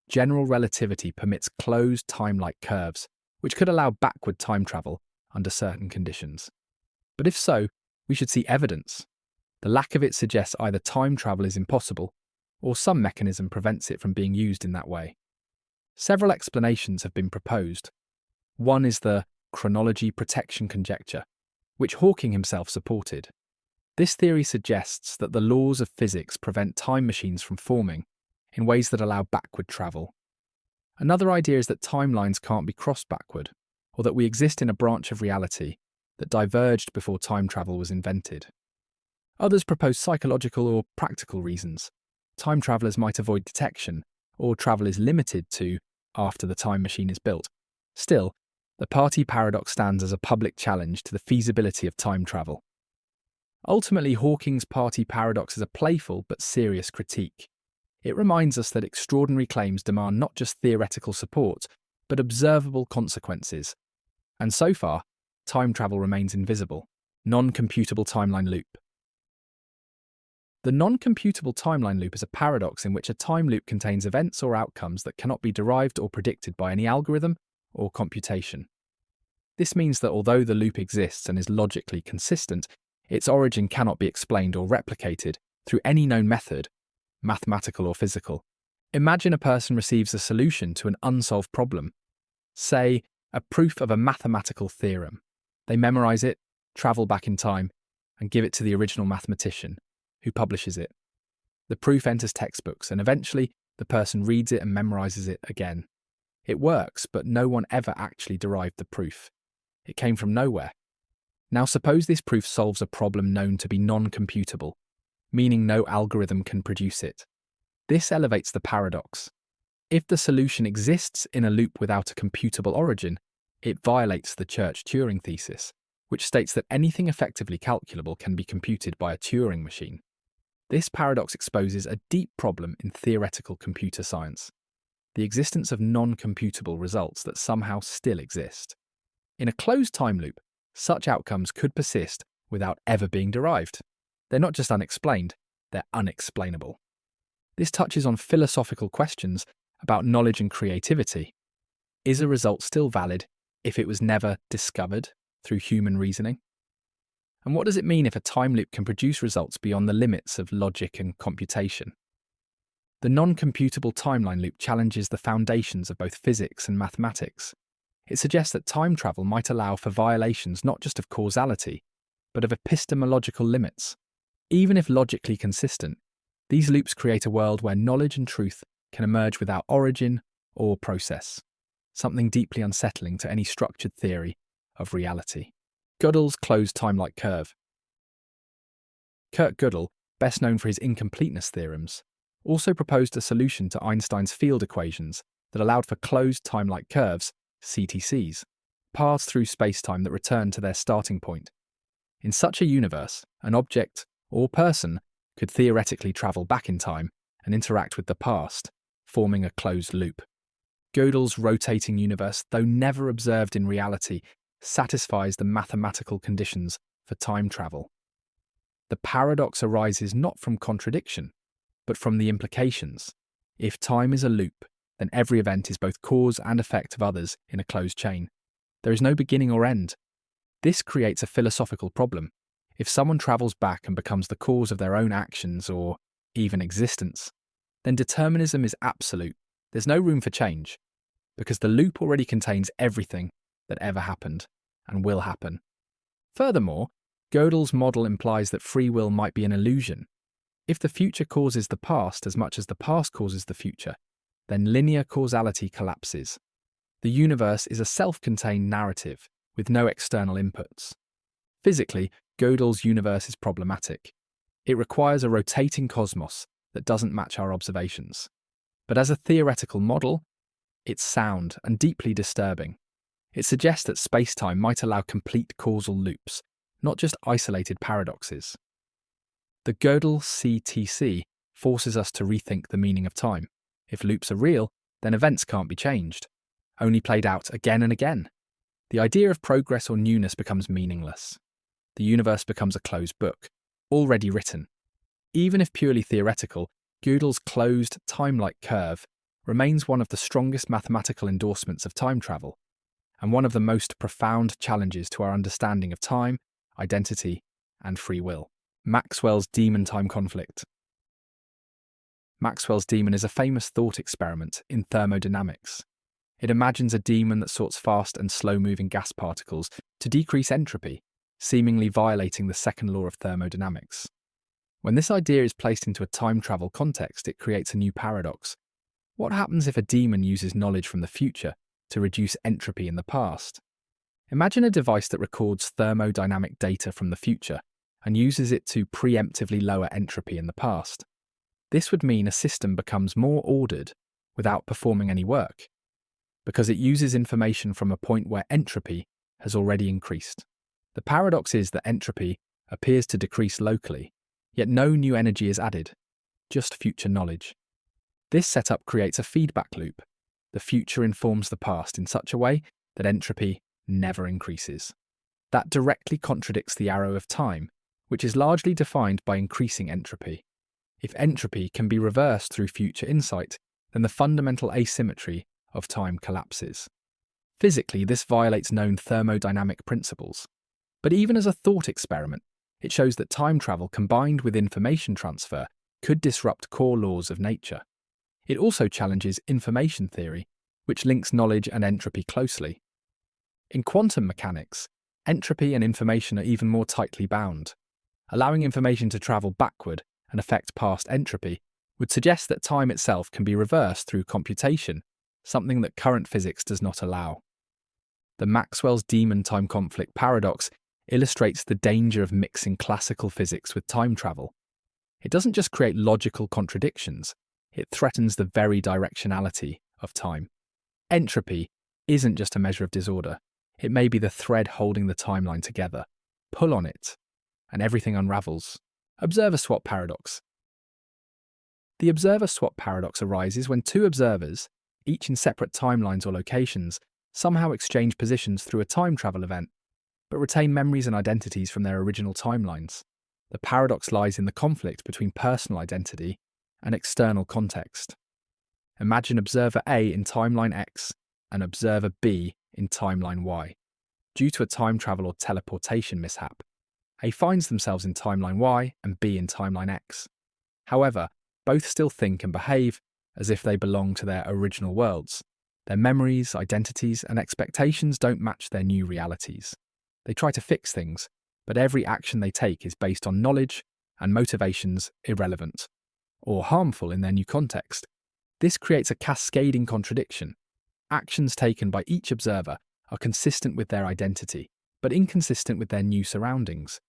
General relativity permits closed time-like curves, which could allow backward time travel under certain conditions. But if so, we should see evidence. The lack of it suggests either time travel is impossible, or some mechanism prevents it from being used in that way. Several explanations have been proposed. One is the chronology protection conjecture, which Hawking himself supported. This theory suggests that the laws of physics prevent time machines from forming in ways that allow backward travel. Another idea is that timelines can't be crossed backward, or that we exist in a branch of reality that diverged before time travel was invented. Others propose psychological or practical reasons. Time travelers might avoid detection, or travel is limited to after the time machine is built. Still, the Party Paradox stands as a public challenge to the feasibility of time travel. Ultimately, Hawking's Party Paradox is a playful but serious critique. It reminds us that extraordinary claims demand not just theoretical support, but observable consequences. And so far, time travel remains invisible. Non-Computable timeline loop. The non-computable timeline loop is a paradox in which a time loop contains events or outcomes that cannot be derived or predicted by any algorithm or computation. This means that although the loop exists and is logically consistent, its origin cannot be explained or replicated through any known method, mathematical or physical. Imagine a person receives a solution to an unsolved problem, say, a proof of a mathematical theorem. They memorize it, travel back in time, and give it to the original mathematician, who publishes it. The proof enters textbooks, and eventually the person reads it and memorizes it again. It works, but no one ever actually derived the proof. It came from nowhere. Now suppose this proof solves a problem known to be non-computable, meaning no algorithm can produce it. This elevates the paradox. If the solution exists in a loop without a computable origin, it violates the Church-Turing thesis, which states that anything effectively calculable can be computed by a Turing machine. This paradox exposes a deep problem in theoretical computer science: the existence of non-computable results that somehow still exist. In a closed time loop, such outcomes could persist without ever being derived. They're not just unexplained, they're unexplainable. This touches on philosophical questions about knowledge and creativity. Is a result still valid if it was never discovered through human reasoning? And what does it mean if a time loop can produce results beyond the limits of logic and computation? The non-computable timeline loop challenges the foundations of both physics and mathematics. It suggests that time travel might allow for violations not just of causality, but of epistemological limits. Even if logically consistent, these loops create a world where knowledge and truth can emerge without origin or process, something deeply unsettling to any structured theory of reality. Gödel's closed time-like curve. Kurt Gödel, best known for his incompleteness theorems, also proposed a solution to Einstein's field equations that allowed for closed time-like curves, CTCs, paths through spacetime that return to their starting point. In such a universe, an object or person could theoretically travel back in time and interact with the past, forming a closed loop. Gödel's rotating universe, though never observed in reality, satisfies the mathematical conditions for time travel. The paradox arises not from contradiction, but from the implications. If time is a loop, then every event is both cause and effect of others in a closed chain. There is no beginning or end. This creates a philosophical problem. If someone travels back and becomes the cause of their own actions or even existence, then determinism is absolute. There's no room for change, because the loop already contains everything that ever happened and will happen. Furthermore, Gödel's model implies that free will might be an illusion. If the future causes the past as much as the past causes the future, then linear causality collapses. The universe is a self-contained narrative with no external inputs. Physically, Gödel's universe is problematic. It requires a rotating cosmos that doesn't match our observations. But as a theoretical model, it's sound and deeply disturbing. It suggests that space-time might allow complete causal loops, not just isolated paradoxes. The Gödel CTC forces us to rethink the meaning of time. If loops are real, then events can't be changed, only played out again and again. The idea of progress or newness becomes meaningless. The universe becomes a closed book, already written. Even if purely theoretical, Gödel's closed, time-like curve remains one of the strongest mathematical endorsements of time travel, and one of the most profound challenges to our understanding of time, identity, and free will. Maxwell's demon-time conflict. Maxwell's demon is a famous thought experiment in thermodynamics. It imagines a demon that sorts fast and slow-moving gas particles to decrease entropy, seemingly violating the second law of thermodynamics. When this idea is placed into a time travel context, it creates a new paradox. What happens if a demon uses knowledge from the future to reduce entropy in the past? Imagine a device that records thermodynamic data from the future and uses it to preemptively lower entropy in the past. This would mean a system becomes more ordered without performing any work, because it uses information from a point where entropy has already increased. The paradox is that entropy appears to decrease locally, yet no new energy is added, just future knowledge. This setup creates a feedback loop. The future informs the past in such a way that entropy never increases. That directly contradicts the arrow of time, which is largely defined by increasing entropy. If entropy can be reversed through future insight, then the fundamental asymmetry of time collapses. Physically, this violates known thermodynamic principles. But even as a thought experiment, it shows that time travel combined with information transfer could disrupt core laws of nature. It also challenges information theory, which links knowledge and entropy closely. In quantum mechanics, entropy and information are even more tightly bound. Allowing information to travel backward and affect past entropy would suggest that time itself can be reversed through computation, something that current physics does not allow. The Maxwell's demon-time conflict paradox illustrates the danger of mixing classical physics with time travel. It doesn't just create logical contradictions, it threatens the very directionality of time. Entropy isn't just a measure of disorder, it may be the thread holding the timeline together. Pull on it, and everything unravels. Observer swap paradox. The observer swap paradox arises when two observers, each in separate timelines or locations, somehow exchange positions through a time travel event, but retain memories and identities from their original timelines. The paradox lies in the conflict between personal identity and external context. Imagine observer A in timeline X and observer B in timeline Y. Due to a time travel or teleportation mishap, A finds themselves in timeline Y and B in timeline X. However, both still think and behave as if they belong to their original worlds. Their memories, identities, and expectations don't match their new realities. They try to fix things, but every action they take is based on knowledge and motivations irrelevant or harmful in their new context. This creates a cascading contradiction. Actions taken by each observer are consistent with their identity, but inconsistent with their new surroundings.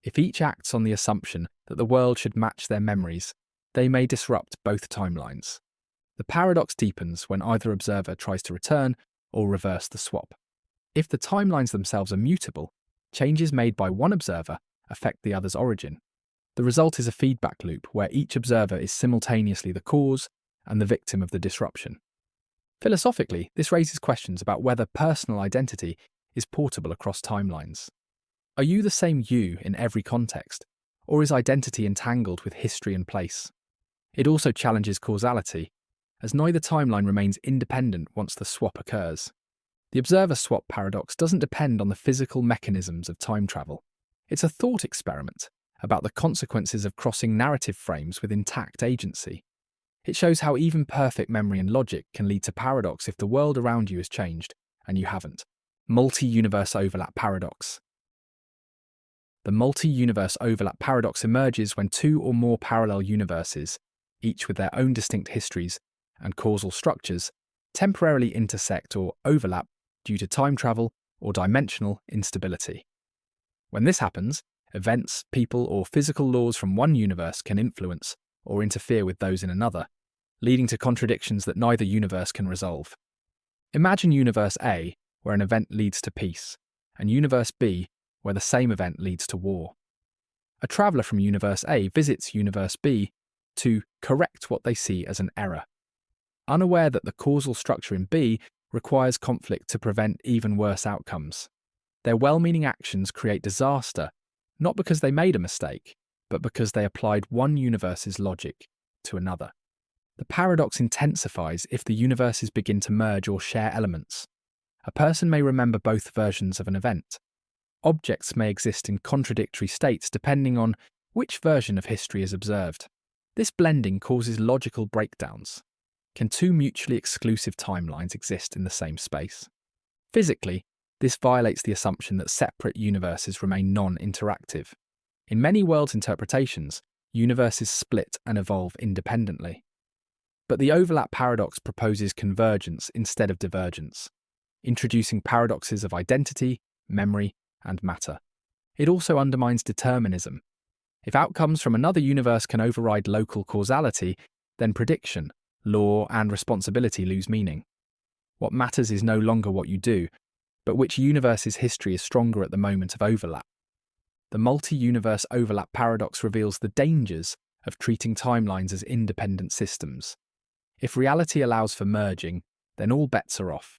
If each acts on the assumption that the world should match their memories, they may disrupt both timelines. The paradox deepens when either observer tries to return or reverse the swap. If the timelines themselves are mutable, changes made by one observer affect the other's origin. The result is a feedback loop where each observer is simultaneously the cause and the victim of the disruption. Philosophically, this raises questions about whether personal identity is portable across timelines. Are you the same you in every context, or is identity entangled with history and place? It also challenges causality. as neither timeline remains independent once the swap occurs. The observer swap paradox doesn't depend on the physical mechanisms of time travel. It's a thought experiment about the consequences of crossing narrative frames with intact agency. It shows how even perfect memory and logic can lead to paradox if the world around you has changed and you haven't. Multi-universe overlap paradox. The multi-universe overlap paradox emerges when two or more parallel universes, each with their own distinct histories and causal structures, temporarily intersect or overlap due to time travel or dimensional instability. When this happens, events, people, or physical laws from one universe can influence or interfere with those in another, leading to contradictions that neither universe can resolve. Imagine Universe A, where an event leads to peace, and Universe B, where the same event leads to war. A traveller from Universe A visits Universe B to correct what they see as an error, unaware that the causal structure in B requires conflict to prevent even worse outcomes. Their well-meaning actions create disaster, not because they made a mistake, but because they applied one universe's logic to another. The paradox intensifies if the universes begin to merge or share elements. A person may remember both versions of an event. Objects may exist in contradictory states depending on which version of history is observed. This blending causes logical breakdowns. Can two mutually exclusive timelines exist in the same space? Physically, this violates the assumption that separate universes remain non-interactive. In many worlds interpretations, universes split and evolve independently. But the overlap paradox proposes convergence instead of divergence, introducing paradoxes of identity, memory, and matter. It also undermines determinism. If outcomes from another universe can override local causality, then prediction, law, and responsibility lose meaning. What matters is no longer what you do, but which universe's history is stronger at the moment of overlap. The multi-universe overlap paradox reveals the dangers of treating timelines as independent systems. If reality allows for merging, then all bets are off.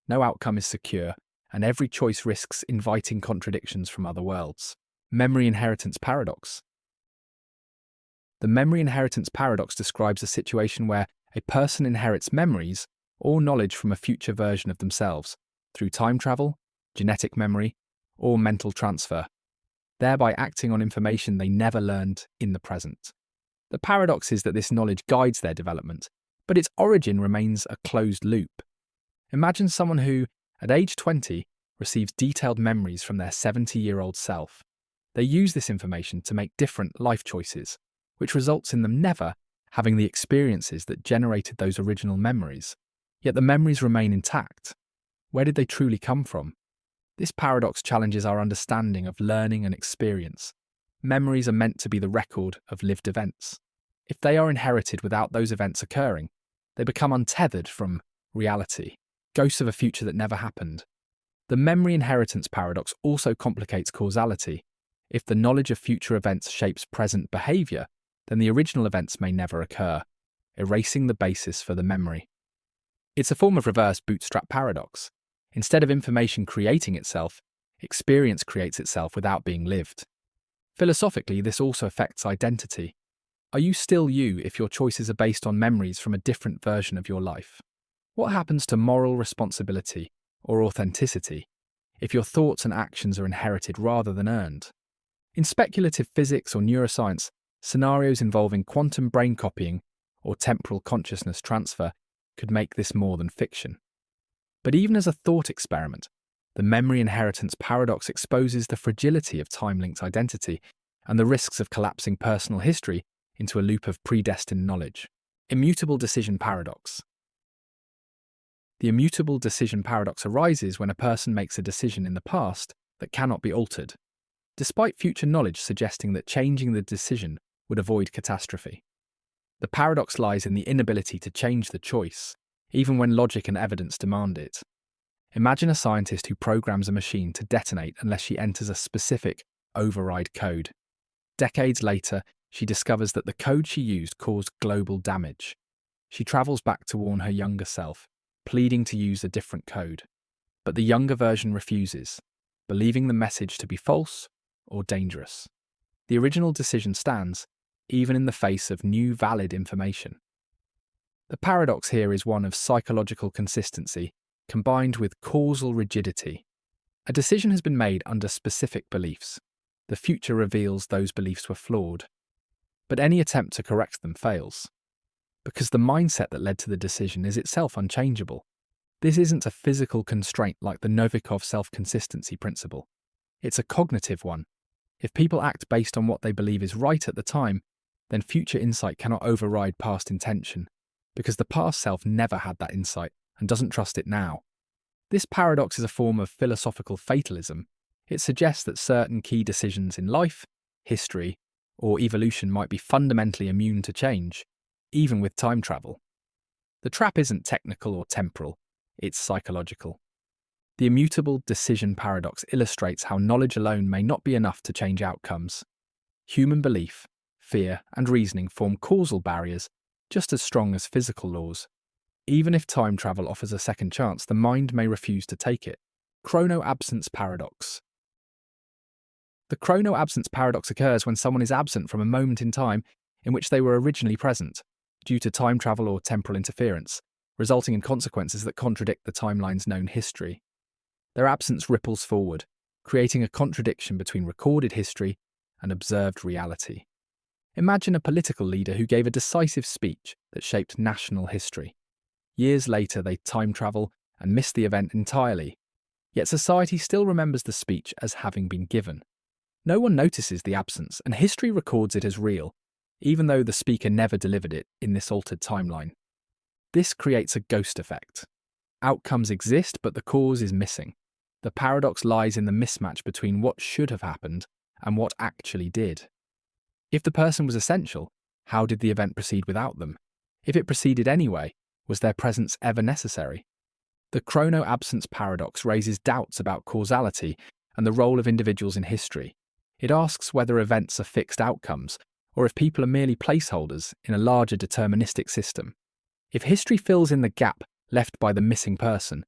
No outcome is secure, and every choice risks inviting contradictions from other worlds. Memory inheritance paradox. The memory inheritance paradox describes a situation where a person inherits memories or knowledge from a future version of themselves through time travel, genetic memory, or mental transfer, thereby acting on information they never learned in the present. The paradox is that this knowledge guides their development, but its origin remains a closed loop. Imagine someone who, at age 20, receives detailed memories from their 70-year-old self. They use this information to make different life choices, which results in them never having the experiences that generated those original memories. Yet the memories remain intact. Where did they truly come from? This paradox challenges our understanding of learning and experience. Memories are meant to be the record of lived events. If they are inherited without those events occurring, they become untethered from reality, ghosts of a future that never happened. The memory inheritance paradox also complicates causality. If the knowledge of future events shapes present behaviour, then the original events may never occur, erasing the basis for the memory. It's a form of reverse Bootstrap Paradox. Instead of information creating itself, experience creates itself without being lived. Philosophically, this also affects identity. Are you still you if your choices are based on memories from a different version of your life? What happens to moral responsibility or authenticity if your thoughts and actions are inherited rather than earned? In speculative physics or neuroscience, scenarios involving quantum brain copying or temporal consciousness transfer could make this more than fiction. But even as a thought experiment, the memory inheritance paradox exposes the fragility of time-linked identity and the risks of collapsing personal history into a loop of predestined knowledge. Immutable decision paradox. The immutable decision paradox arises when a person makes a decision in the past that cannot be altered, despite future knowledge suggesting that changing the decision would avoid catastrophe. The paradox lies in the inability to change the choice, even when logic and evidence demand it. Imagine a scientist who programs a machine to detonate unless she enters a specific override code. Decades later, she discovers that the code she used caused global damage. She travels back to warn her younger self, pleading to use a different code. But the younger version refuses, believing the message to be false or dangerous. The original decision stands, even in the face of new valid information. The paradox here is one of psychological consistency combined with causal rigidity. A decision has been made under specific beliefs. The future reveals those beliefs were flawed. But any attempt to correct them fails, because the mindset that led to the decision is itself unchangeable. This isn't a physical constraint like the Novikov self-consistency principle. It's a cognitive one. If people act based on what they believe is right at the time, then future insight cannot override past intention, because the past self never had that insight and doesn't trust it now. This paradox is a form of philosophical fatalism. It suggests that certain key decisions in life, history, or evolution might be fundamentally immune to change, even with time travel. The trap isn't technical or temporal, it's psychological. The immutable decision paradox illustrates how knowledge alone may not be enough to change outcomes. Human belief, fear, and reasoning form causal barriers just as strong as physical laws. Even if time travel offers a second chance, the mind may refuse to take it. Chrono-absence paradox. The chrono-absence paradox occurs when someone is absent from a moment in time in which they were originally present, due to time travel or temporal interference, resulting in consequences that contradict the timeline's known history. Their absence ripples forward, creating a contradiction between recorded history and observed reality. Imagine a political leader who gave a decisive speech that shaped national history. Years later, they time travel and miss the event entirely, yet society still remembers the speech as having been given. No one notices the absence, and history records it as real, even though the speaker never delivered it in this altered timeline. This creates a ghost effect. Outcomes exist, but the cause is missing. The paradox lies in the mismatch between what should have happened and what actually did. If the person was essential, how did the event proceed without them? If it proceeded anyway, was their presence ever necessary? The chrono-absence paradox raises doubts about causality and the role of individuals in history. It asks whether events are fixed outcomes, or if people are merely placeholders in a larger deterministic system. If history fills in the gap left by the missing person,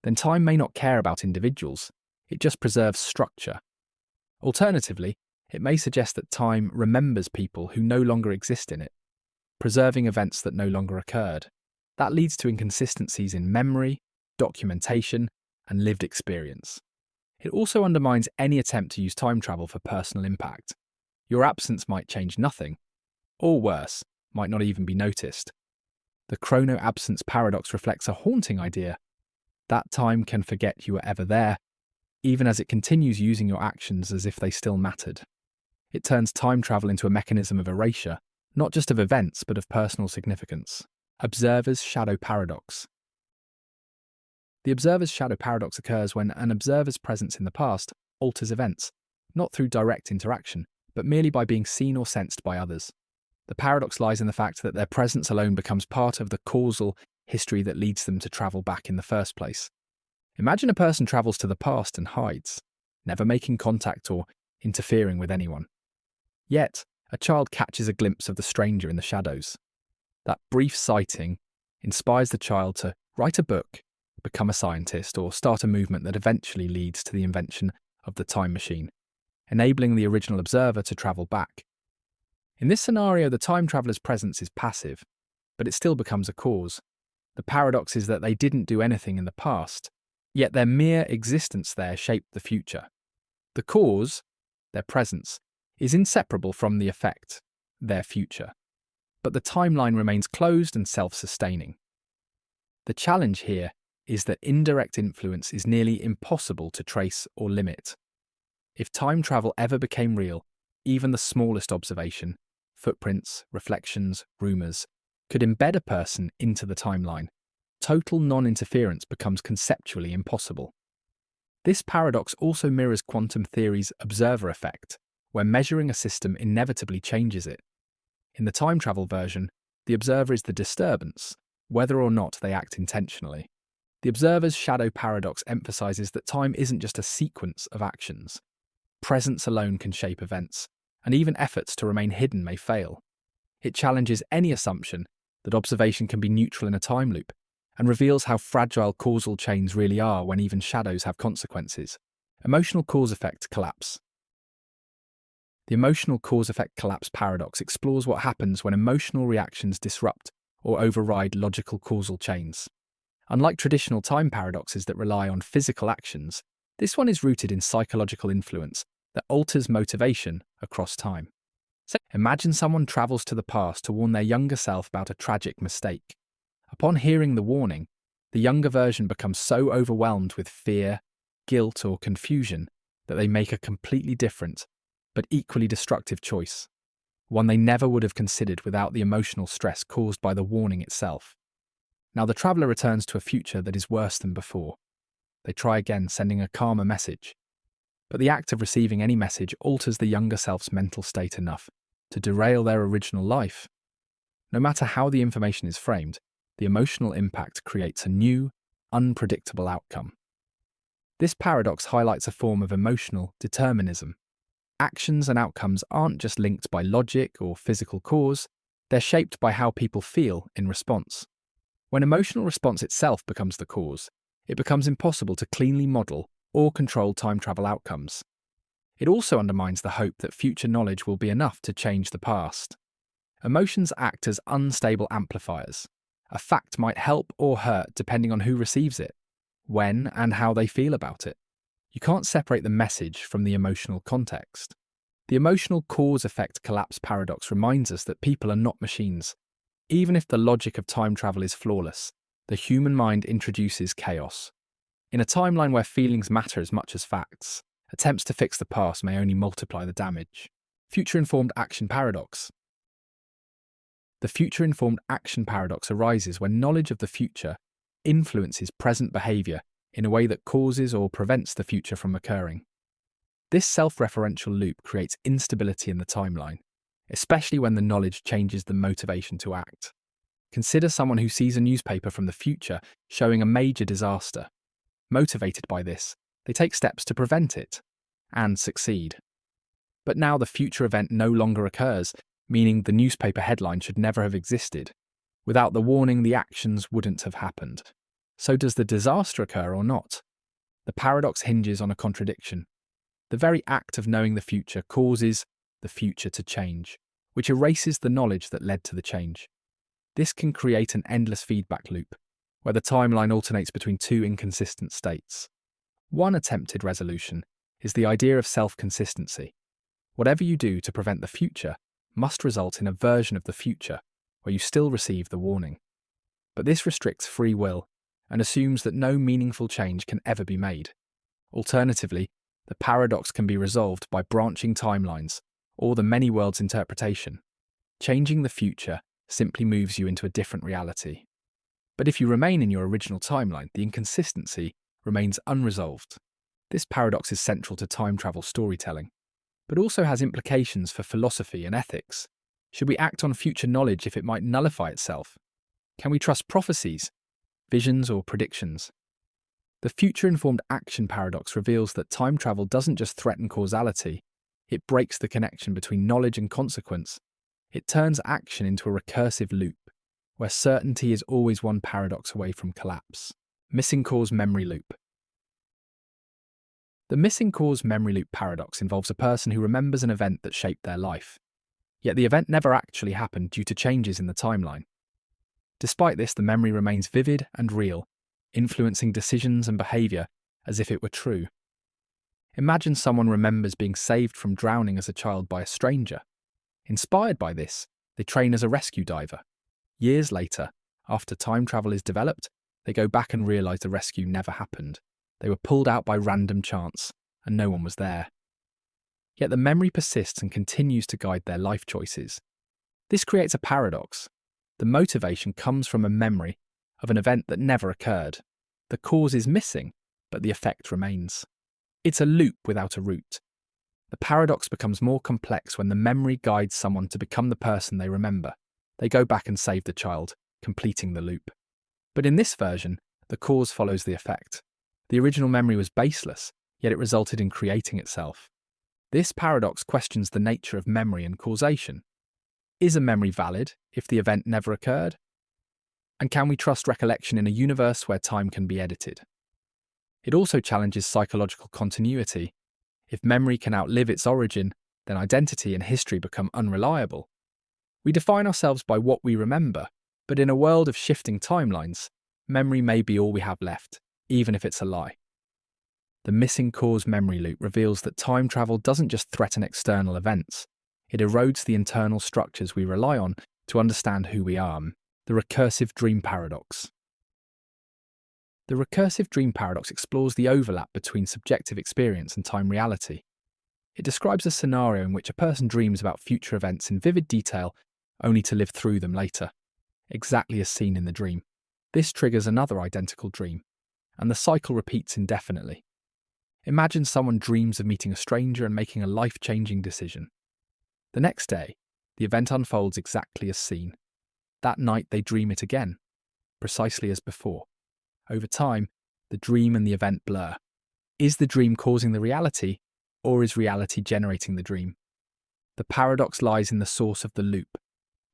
then time may not care about individuals, it just preserves structure. Alternatively, it may suggest that time remembers people who no longer exist in it, preserving events that no longer occurred. That leads to inconsistencies in memory, documentation, and lived experience. It also undermines any attempt to use time travel for personal impact. Your absence might change nothing, or worse, might not even be noticed. The chrono-absence paradox reflects a haunting idea. That time can forget you were ever there, even as it continues using your actions as if they still mattered. It turns time travel into a mechanism of erasure, not just of events, but of personal significance. Observer's shadow paradox. The observer's shadow paradox occurs when an observer's presence in the past alters events, not through direct interaction, but merely by being seen or sensed by others. The paradox lies in the fact that their presence alone becomes part of the causal history that leads them to travel back in the first place. Imagine a person travels to the past and hides, never making contact or interfering with anyone. Yet, a child catches a glimpse of the stranger in the shadows. That brief sighting inspires the child to write a book, become a scientist, or start a movement that eventually leads to the invention of the time machine, enabling the original observer to travel back. In this scenario, the time traveler's presence is passive, but it still becomes a cause. The paradox is that they didn't do anything in the past, yet their mere existence there shaped the future. The cause, their presence, is inseparable from the effect, their future. But the timeline remains closed and self-sustaining. The challenge here is that indirect influence is nearly impossible to trace or limit. If time travel ever became real, even the smallest observation, footprints, reflections, rumours, could embed a person into the timeline. Total non-interference becomes conceptually impossible. This paradox also mirrors quantum theory's observer effect, where measuring a system inevitably changes it. In the time travel version, the observer is the disturbance, whether or not they act intentionally. The observer's shadow paradox emphasizes that time isn't just a sequence of actions. Presence alone can shape events, and even efforts to remain hidden may fail. It challenges any assumption that observation can be neutral in a time loop, and reveals how fragile causal chains really are when even shadows have consequences. Emotional cause-effect collapse. The emotional cause-effect collapse paradox explores what happens when emotional reactions disrupt or override logical causal chains. Unlike traditional time paradoxes that rely on physical actions, this one is rooted in psychological influence that alters motivation across time. So imagine someone travels to the past to warn their younger self about a tragic mistake. Upon hearing the warning, the younger version becomes so overwhelmed with fear, guilt, or confusion that they make a completely different, but equally destructive choice, one they never would have considered without the emotional stress caused by the warning itself. Now the traveller returns to a future that is worse than before. They try again, sending a calmer message. But the act of receiving any message alters the younger self's mental state enough to derail their original life. No matter how the information is framed, the emotional impact creates a new, unpredictable outcome. This paradox highlights a form of emotional determinism. Actions and outcomes aren't just linked by logic or physical cause, they're shaped by how people feel in response. When emotional response itself becomes the cause, it becomes impossible to cleanly model or control time travel outcomes. It also undermines the hope that future knowledge will be enough to change the past. Emotions act as unstable amplifiers. A fact might help or hurt depending on who receives it, when and how they feel about it. You can't separate the message from the emotional context. The emotional cause-effect collapse paradox reminds us that people are not machines. Even if the logic of time travel is flawless, the human mind introduces chaos. In a timeline where feelings matter as much as facts, attempts to fix the past may only multiply the damage. Future-informed action paradox. The future-informed action paradox arises when knowledge of the future influences present behaviour in a way that causes or prevents the future from occurring. This self-referential loop creates instability in the timeline, especially when the knowledge changes the motivation to act. Consider someone who sees a newspaper from the future showing a major disaster. Motivated by this, they take steps to prevent it, and succeed. But now the future event no longer occurs, meaning the newspaper headline should never have existed. Without the warning, the actions wouldn't have happened. So does the disaster occur or not? The paradox hinges on a contradiction. The very act of knowing the future causes the future to change, which erases the knowledge that led to the change. This can create an endless feedback loop, where the timeline alternates between two inconsistent states. One attempted resolution is the idea of self-consistency. Whatever you do to prevent the future must result in a version of the future where you still receive the warning. But this restricts free will and assumes that no meaningful change can ever be made. Alternatively, the paradox can be resolved by branching timelines or the many worlds interpretation. Changing the future simply moves you into a different reality. But if you remain in your original timeline, the inconsistency remains unresolved. This paradox is central to time travel storytelling, but also has implications for philosophy and ethics. Should we act on future knowledge if it might nullify itself? Can we trust prophecies, visions, or predictions? The future-informed action paradox reveals that time travel doesn't just threaten causality, it breaks the connection between knowledge and consequence. It turns action into a recursive loop, where certainty is always one paradox away from collapse. Missing cause memory loop. The missing cause memory loop paradox involves a person who remembers an event that shaped their life, yet the event never actually happened due to changes in the timeline. Despite this, the memory remains vivid and real, influencing decisions and behaviour as if it were true. Imagine someone remembers being saved from drowning as a child by a stranger. Inspired by this, they train as a rescue diver. Years later, after time travel is developed, they go back and realise the rescue never happened. They were pulled out by random chance, and no one was there. Yet the memory persists and continues to guide their life choices. This creates a paradox. The motivation comes from a memory of an event that never occurred. The cause is missing, but the effect remains. It's a loop without a root. The paradox becomes more complex when the memory guides someone to become the person they remember. They go back and save the child, completing the loop. But in this version, the cause follows the effect. The original memory was baseless, yet it resulted in creating itself. This paradox questions the nature of memory and causation. Is a memory valid if the event never occurred? And can we trust recollection in a universe where time can be edited? It also challenges psychological continuity. If memory can outlive its origin, then identity and history become unreliable. We define ourselves by what we remember, But in a world of shifting timelines, memory may be all we have left, even if it's a lie. The missing cause memory loop reveals that time travel doesn't just threaten external events, it erodes the internal structures we rely on to understand who we are. The recursive dream paradox. The recursive dream paradox explores the overlap between subjective experience and time reality. It describes a scenario in which a person dreams about future events in vivid detail, only to live through them later, exactly as seen in the dream. This triggers another identical dream, and the cycle repeats indefinitely. Imagine someone dreams of meeting a stranger and making a life-changing decision. The next day, the event unfolds exactly as seen. That night they dream it again, precisely as before. Over time, the dream and the event blur. Is the dream causing the reality, or is reality generating the dream? The paradox lies in the source of the loop.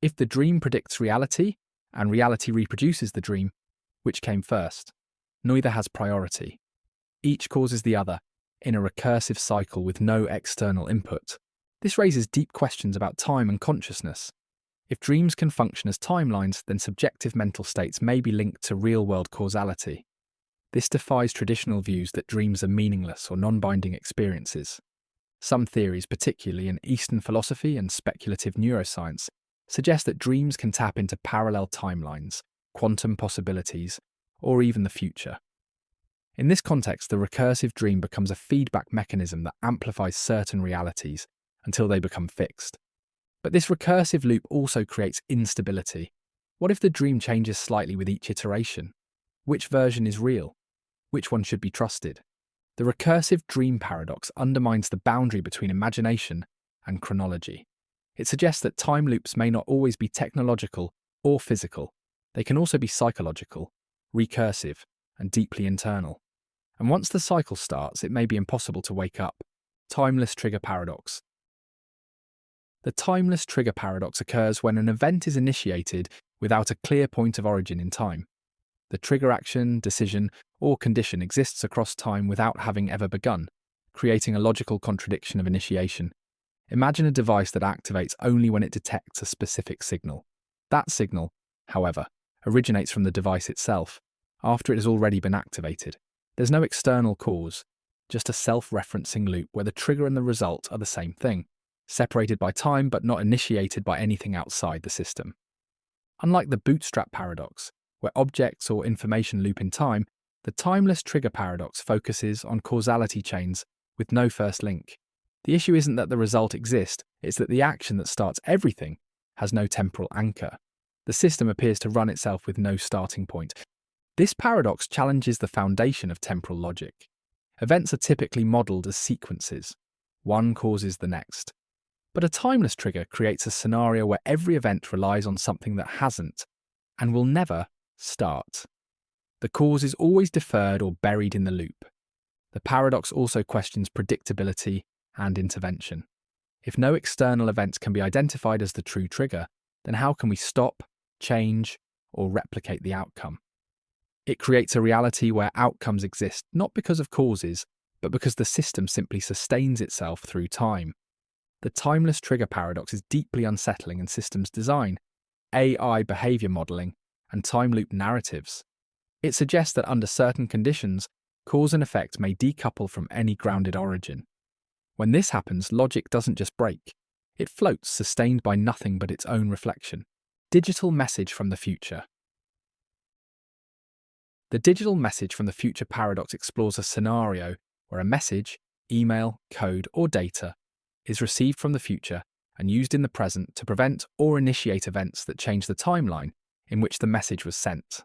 If the dream predicts reality, and reality reproduces the dream, which came first? Neither has priority. Each causes the other, in a recursive cycle with no external input. This raises deep questions about time and consciousness. If dreams can function as timelines, then subjective mental states may be linked to real-world causality. This defies traditional views that dreams are meaningless or non-binding experiences. Some theories, particularly in Eastern philosophy and speculative neuroscience, suggest that dreams can tap into parallel timelines, quantum possibilities, or even the future. In this context, the recursive dream becomes a feedback mechanism that amplifies certain realities until they become fixed. But this recursive loop also creates instability. What if the dream changes slightly with each iteration? Which version is real? Which one should be trusted? The recursive dream paradox undermines the boundary between imagination and chronology. It suggests that time loops may not always be technological or physical. They can also be psychological, recursive, and deeply internal. And once the cycle starts, it may be impossible to wake up. Timeless trigger paradox. The timeless trigger paradox occurs when an event is initiated without a clear point of origin in time. The trigger action, decision, or condition exists across time without having ever begun, creating a logical contradiction of initiation. Imagine a device that activates only when it detects a specific signal. That signal, however, originates from the device itself, after it has already been activated. There's no external cause, just a self-referencing loop where the trigger and the result are the same thing, separated by time but not initiated by anything outside the system. Unlike the Bootstrap Paradox, where objects or information loop in time, the timeless trigger paradox focuses on causality chains with no first link. The issue isn't that the result exists, it's that the action that starts everything has no temporal anchor. The system appears to run itself with no starting point. This paradox challenges the foundation of temporal logic. Events are typically modelled as sequences. One causes the next. But a timeless trigger creates a scenario where every event relies on something that hasn't, and will never, start. The cause is always deferred or buried in the loop. The paradox also questions predictability and intervention. If no external event can be identified as the true trigger, then how can we stop, change, or replicate the outcome? It creates a reality where outcomes exist not because of causes, but because the system simply sustains itself through time. The timeless trigger paradox is deeply unsettling in systems design, AI behavior modeling, and time loop narratives. It suggests that under certain conditions, cause and effect may decouple from any grounded origin. When this happens, logic doesn't just break. It floats, sustained by nothing but its own reflection. Digital message from the future. The digital message from the future paradox explores a scenario where a message, email, code, or data is received from the future and used in the present to prevent or initiate events that change the timeline in which the message was sent.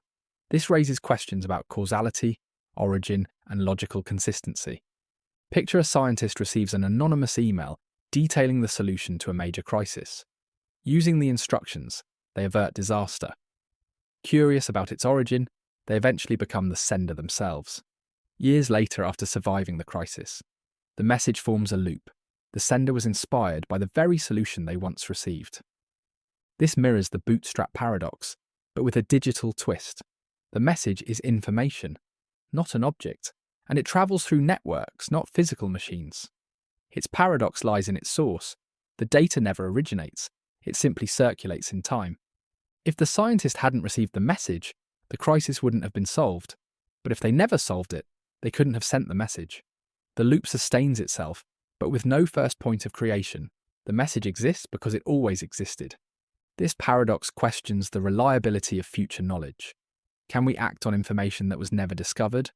This raises questions about causality, origin, and logical consistency. Picture a scientist receives an anonymous email detailing the solution to a major crisis. Using the instructions, they avert disaster. Curious about its origin, they eventually become the sender themselves. Years later, after surviving the crisis, the message forms a loop. The sender was inspired by the very solution they once received. This mirrors the Bootstrap Paradox, but with a digital twist. The message is information, not an object, and it travels through networks, not physical machines. Its paradox lies in its source. The data never originates, it simply circulates in time. If the scientist hadn't received the message, the crisis wouldn't have been solved. But if they never solved it, they couldn't have sent the message. The loop sustains itself, but with no first point of creation. The message exists because it always existed. This paradox questions the reliability of future knowledge. Can we act on information that was never discovered,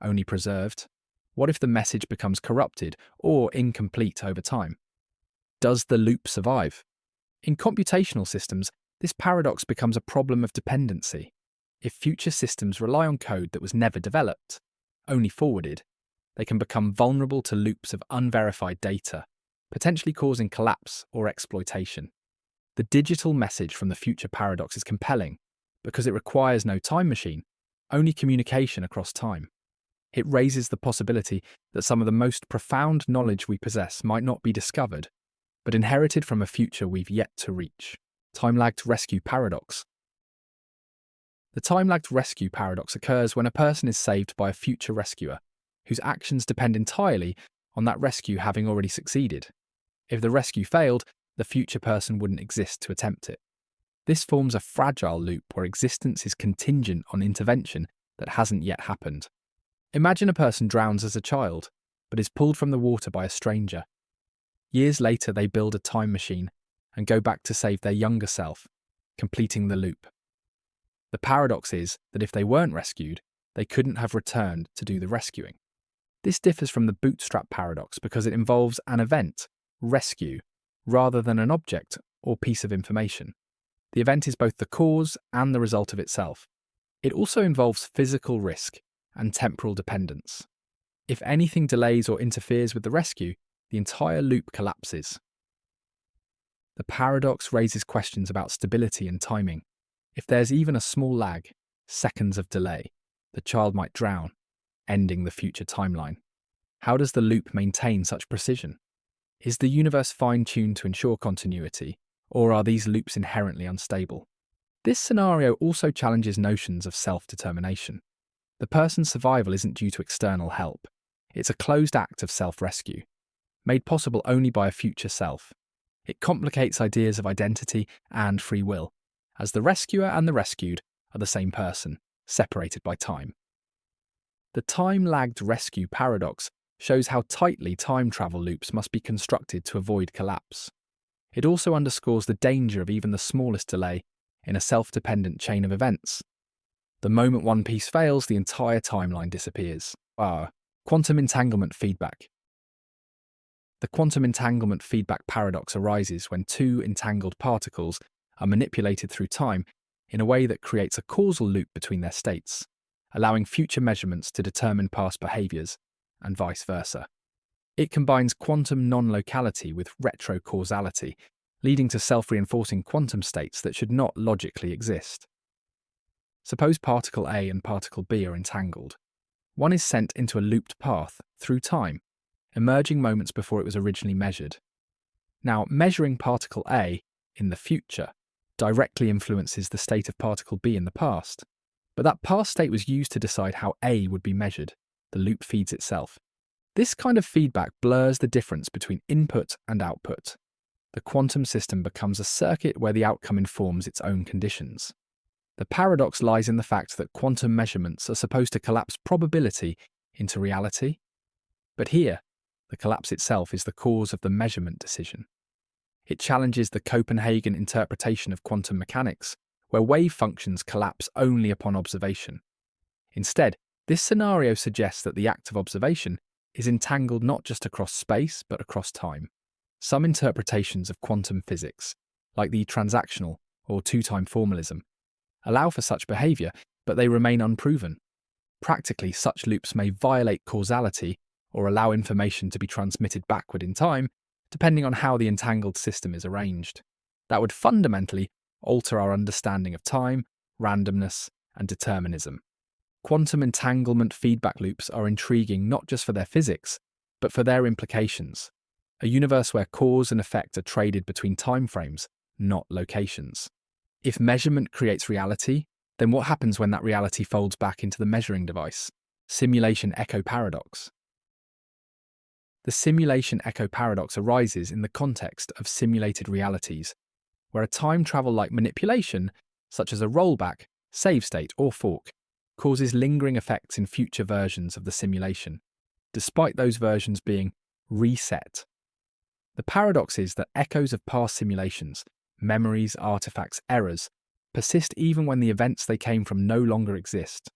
only preserved? What if the message becomes corrupted or incomplete over time? Does the loop survive? In computational systems, this paradox becomes a problem of dependency. If future systems rely on code that was never developed, only forwarded, they can become vulnerable to loops of unverified data, potentially causing collapse or exploitation. The digital message from the future paradox is compelling because it requires no time machine, only communication across time. It raises the possibility that some of the most profound knowledge we possess might not be discovered, but inherited from a future we've yet to reach. Time-lagged rescue paradox. The time-lagged rescue paradox occurs when a person is saved by a future rescuer, whose actions depend entirely on that rescue having already succeeded. If the rescue failed, the future person wouldn't exist to attempt it. This forms a fragile loop where existence is contingent on intervention that hasn't yet happened. Imagine a person drowns as a child, but is pulled from the water by a stranger. Years later, they build a time machine and go back to save their younger self, completing the loop. The paradox is that if they weren't rescued, they couldn't have returned to do the rescuing. This differs from the Bootstrap Paradox because it involves an event, rescue, rather than an object or piece of information. The event is both the cause and the result of itself. It also involves physical risk and temporal dependence. If anything delays or interferes with the rescue, the entire loop collapses. The paradox raises questions about stability and timing. If there's even a small lag, seconds of delay, the child might drown, ending the future timeline. How does the loop maintain such precision? Is the universe fine-tuned to ensure continuity, or are these loops inherently unstable? This scenario also challenges notions of self-determination. The person's survival isn't due to external help. It's a closed act of self-rescue, made possible only by a future self. It complicates ideas of identity and free will, as the rescuer and the rescued are the same person, separated by time. The time-lagged rescue paradox shows how tightly time travel loops must be constructed to avoid collapse. It also underscores the danger of even the smallest delay in a self-dependent chain of events. The moment one piece fails, the entire timeline disappears. Quantum entanglement feedback. The quantum entanglement feedback paradox arises when two entangled particles are manipulated through time in a way that creates a causal loop between their states, allowing future measurements to determine past behaviors, and vice versa. It combines quantum non-locality with retrocausality, leading to self-reinforcing quantum states that should not logically exist. Suppose particle A and particle B are entangled. One is sent into a looped path through time, emerging moments before it was originally measured. Now, measuring particle A in the future directly influences the state of particle B in the past, but that past state was used to decide how A would be measured. The loop feeds itself. This kind of feedback blurs the difference between input and output. The quantum system becomes a circuit where the outcome informs its own conditions. The paradox lies in the fact that quantum measurements are supposed to collapse probability into reality. But here, the collapse itself is the cause of the measurement decision. It challenges the Copenhagen interpretation of quantum mechanics, where wave functions collapse only upon observation. Instead, this scenario suggests that the act of observation is entangled not just across space, but across time. Some interpretations of quantum physics, like the transactional or two-time formalism, allow for such behavior, but they remain unproven. Practically, such loops may violate causality or allow information to be transmitted backward in time, depending on how the entangled system is arranged. That would fundamentally alter our understanding of time, randomness, and determinism. Quantum entanglement feedback loops are intriguing not just for their physics, but for their implications. A universe where cause and effect are traded between timeframes, not locations. If measurement creates reality, then what happens when that reality folds back into the measuring device? Simulation echo paradox. The simulation echo paradox arises in the context of simulated realities, where a time travel-like manipulation, such as a rollback, save state, or fork, causes lingering effects in future versions of the simulation, despite those versions being reset. The paradox is that echoes of past simulations, memories, artifacts, errors, persist even when the events they came from no longer exist.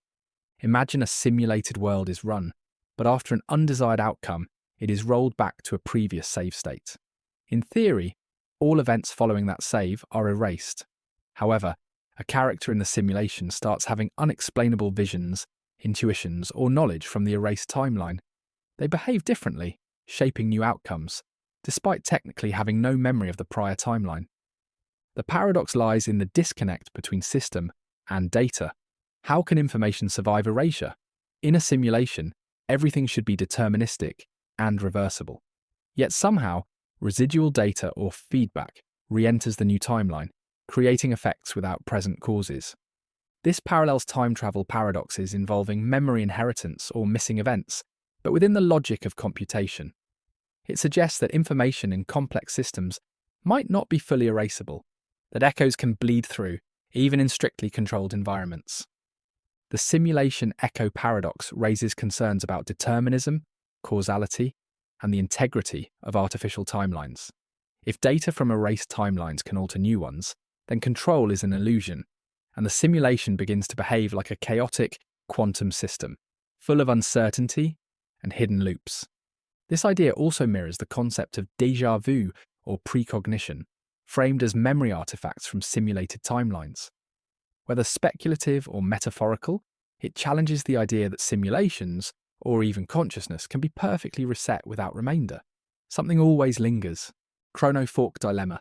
Imagine a simulated world is run, but after an undesired outcome, it is rolled back to a previous save state. In theory, all events following that save are erased. However, a character in the simulation starts having unexplainable visions, intuitions, or knowledge from the erased timeline. They behave differently, shaping new outcomes, despite technically having no memory of the prior timeline. The paradox lies in the disconnect between system and data. How can information survive erasure? In a simulation, everything should be deterministic and reversible. Yet somehow, residual data or feedback re-enters the new timeline, creating effects without present causes. This parallels time travel paradoxes involving memory inheritance or missing events, but within the logic of computation. It suggests that information in complex systems might not be fully erasable, that echoes can bleed through, even in strictly controlled environments. The simulation echo paradox raises concerns about determinism, causality, and the integrity of artificial timelines. If data from erased timelines can alter new ones, then control is an illusion, and the simulation begins to behave like a chaotic quantum system, full of uncertainty and hidden loops. This idea also mirrors the concept of déjà vu or precognition, framed as memory artifacts from simulated timelines. Whether speculative or metaphorical, it challenges the idea that simulations, or even consciousness, can be perfectly reset without remainder. Something always lingers. Chronofork dilemma.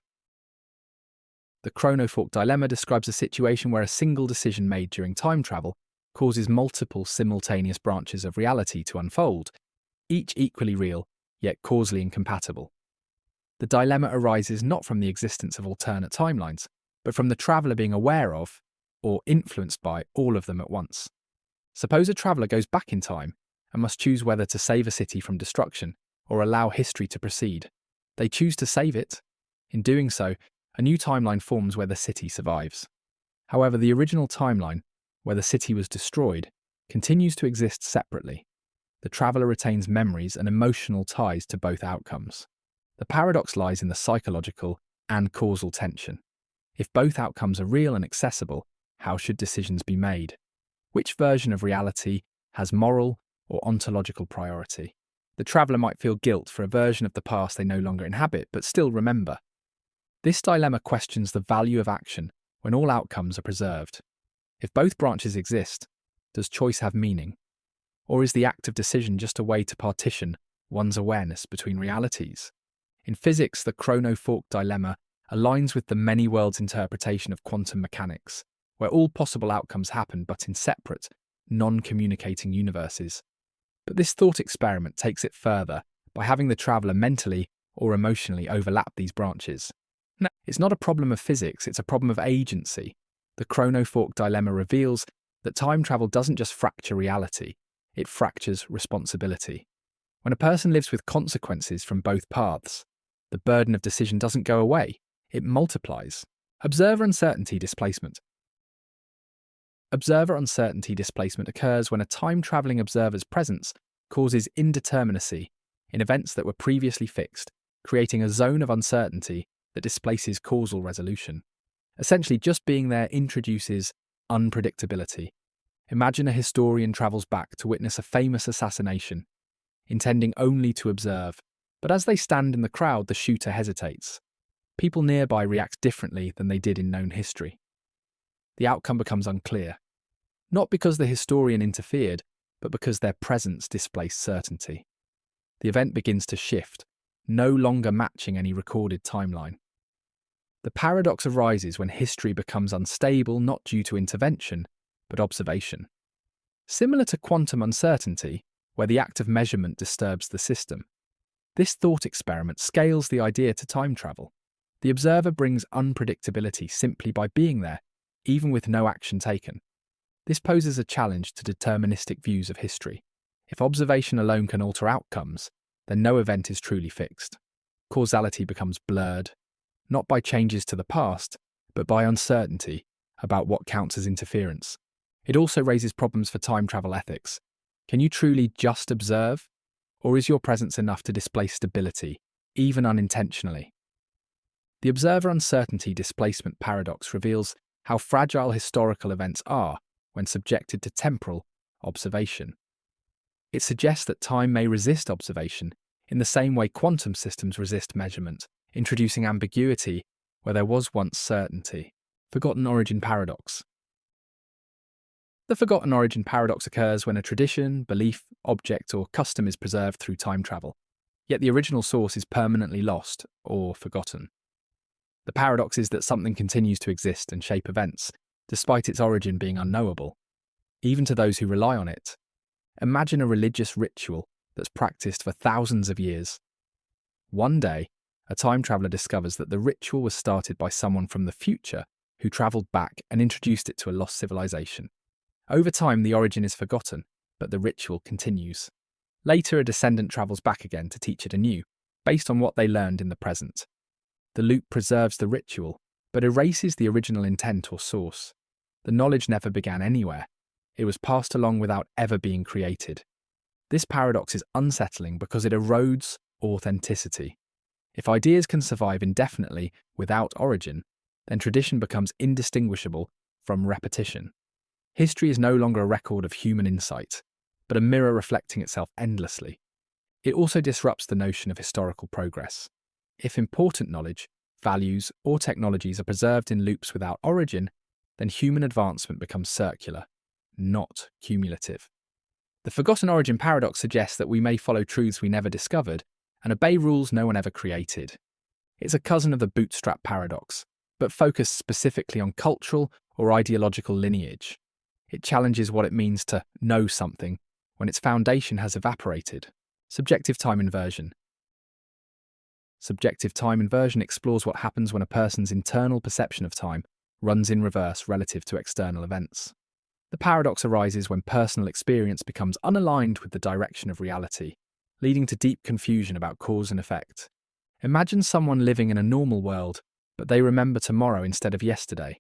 The chronofork dilemma describes a situation where a single decision made during time travel causes multiple simultaneous branches of reality to unfold, each equally real, yet causally incompatible. The dilemma arises not from the existence of alternate timelines, but from the traveller being aware of, or influenced by, all of them at once. Suppose a traveller goes back in time and must choose whether to save a city from destruction or allow history to proceed. They choose to save it. In doing so, a new timeline forms where the city survives. However, the original timeline, where the city was destroyed, continues to exist separately. The traveller retains memories and emotional ties to both outcomes. The paradox lies in the psychological and causal tension. If both outcomes are real and accessible, how should decisions be made? Which version of reality has moral or ontological priority? The traveller might feel guilt for a version of the past they no longer inhabit, but still remember. This dilemma questions the value of action when all outcomes are preserved. If both branches exist, does choice have meaning? Or is the act of decision just a way to partition one's awareness between realities? In physics, the chronofork dilemma aligns with the many worlds interpretation of quantum mechanics, where all possible outcomes happen but in separate, non-communicating universes. But this thought experiment takes it further by having the traveller mentally or emotionally overlap these branches. No, it's not a problem of physics, it's a problem of agency. The chronofork dilemma reveals that time travel doesn't just fracture reality, it fractures responsibility. When a person lives with consequences from both paths, the burden of decision doesn't go away, it multiplies. Observer uncertainty displacement. Observer uncertainty displacement occurs when a time-travelling observer's presence causes indeterminacy in events that were previously fixed, creating a zone of uncertainty that displaces causal resolution. Essentially, just being there introduces unpredictability. Imagine a historian travels back to witness a famous assassination, intending only to observe, but as they stand in the crowd, the shooter hesitates. People nearby react differently than they did in known history. The outcome becomes unclear, not because the historian interfered, but because their presence displaced certainty. The event begins to shift, no longer matching any recorded timeline. The paradox arises when history becomes unstable not due to intervention, but observation. Similar to quantum uncertainty, where the act of measurement disturbs the system, this thought experiment scales the idea to time travel. The observer brings unpredictability simply by being there, even with no action taken. This poses a challenge to deterministic views of history. If observation alone can alter outcomes, then no event is truly fixed. Causality becomes blurred, not by changes to the past, but by uncertainty about what counts as interference. It also raises problems for time travel ethics. Can you truly just observe? Or is your presence enough to displace stability, even unintentionally? The observer uncertainty displacement paradox reveals how fragile historical events are when subjected to temporal observation. It suggests that time may resist observation in the same way quantum systems resist measurement, introducing ambiguity where there was once certainty. Forgotten origin paradox. The forgotten origin paradox occurs when a tradition, belief, object, or custom is preserved through time travel, yet the original source is permanently lost or forgotten. The paradox is that something continues to exist and shape events, despite its origin being unknowable, even to those who rely on it. Imagine a religious ritual that's practiced for thousands of years. One day, a time traveler discovers that the ritual was started by someone from the future who travelled back and introduced it to a lost civilization. Over time, the origin is forgotten, but the ritual continues. Later, a descendant travels back again to teach it anew, based on what they learned in the present. The loop preserves the ritual, but erases the original intent or source. The knowledge never began anywhere. It was passed along without ever being created. This paradox is unsettling because it erodes authenticity. If ideas can survive indefinitely without origin, then tradition becomes indistinguishable from repetition. History is no longer a record of human insight, but a mirror reflecting itself endlessly. It also disrupts the notion of historical progress. If important knowledge, values, or technologies are preserved in loops without origin, then human advancement becomes circular, not cumulative. The forgotten origin paradox suggests that we may follow truths we never discovered and obey rules no one ever created. It's a cousin of the Bootstrap Paradox, but focused specifically on cultural or ideological lineage. It challenges what it means to know something when its foundation has evaporated. Subjective time inversion. Subjective time inversion explores what happens when a person's internal perception of time runs in reverse relative to external events. The paradox arises when personal experience becomes unaligned with the direction of reality, leading to deep confusion about cause and effect. Imagine someone living in a normal world, but they remember tomorrow instead of yesterday.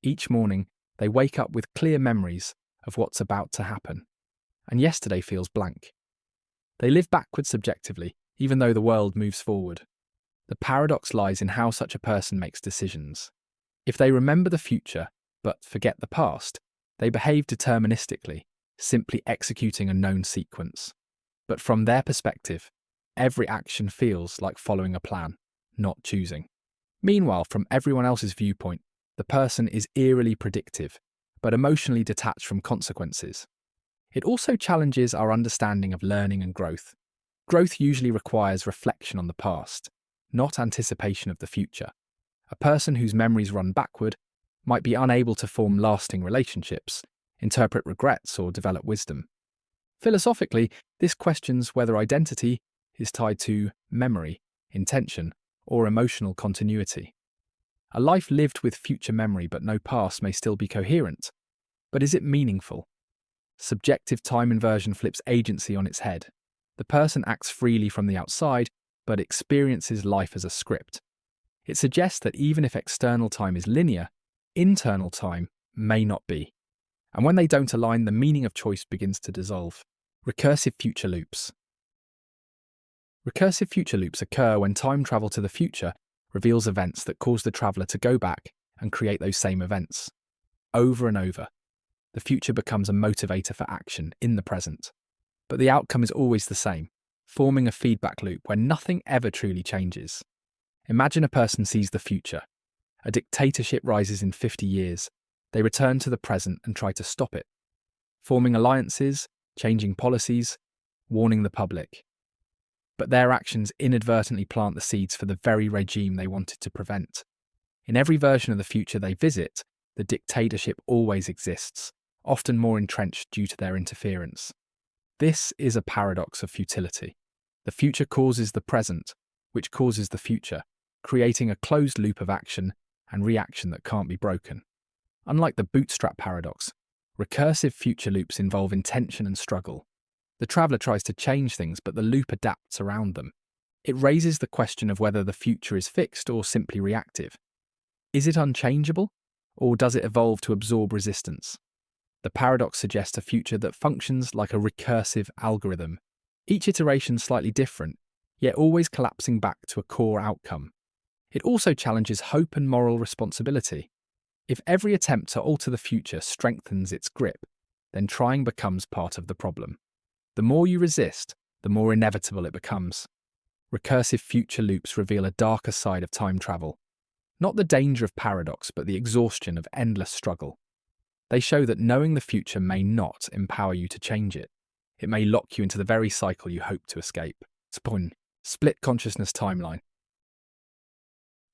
Each morning, they wake up with clear memories of what's about to happen, and yesterday feels blank. They live backwards subjectively, even though the world moves forward. The paradox lies in how such a person makes decisions. If they remember the future, but forget the past, they behave deterministically, simply executing a known sequence. But from their perspective, every action feels like following a plan, not choosing. Meanwhile, from everyone else's viewpoint, the person is eerily predictive, but emotionally detached from consequences. It also challenges our understanding of learning and growth. Growth usually requires reflection on the past, not anticipation of the future. A person whose memories run backward might be unable to form lasting relationships, interpret regrets, or develop wisdom. Philosophically, this questions whether identity is tied to memory, intention, or emotional continuity. A life lived with future memory but no past may still be coherent, but is it meaningful? Subjective time inversion flips agency on its head. The person acts freely from the outside, but experiences life as a script. It suggests that even if external time is linear, internal time may not be. And when they don't align, the meaning of choice begins to dissolve. Recursive future loops. Recursive future loops occur when time travel to the future reveals events that cause the traveller to go back and create those same events. Over and over, the future becomes a motivator for action in the present. But the outcome is always the same, forming a feedback loop where nothing ever truly changes. Imagine a person sees the future. A dictatorship rises in 50 years. They return to the present and try to stop it, forming alliances, changing policies, warning the public. But their actions inadvertently plant the seeds for the very regime they wanted to prevent. In every version of the future they visit, the dictatorship always exists, often more entrenched due to their interference. This is a paradox of futility. The future causes the present, which causes the future, creating a closed loop of action and reaction that can't be broken. Unlike the Bootstrap Paradox, recursive future loops involve intention and struggle. The traveller tries to change things, but the loop adapts around them. It raises the question of whether the future is fixed or simply reactive. Is it unchangeable, or does it evolve to absorb resistance? The paradox suggests a future that functions like a recursive algorithm, each iteration slightly different, yet always collapsing back to a core outcome. It also challenges hope and moral responsibility. If every attempt to alter the future strengthens its grip, then trying becomes part of the problem. The more you resist, the more inevitable it becomes. Recursive future loops reveal a darker side of time travel. Not the danger of paradox, but the exhaustion of endless struggle. They show that knowing the future may not empower you to change it. It may lock you into the very cycle you hope to escape. Split consciousness timeline.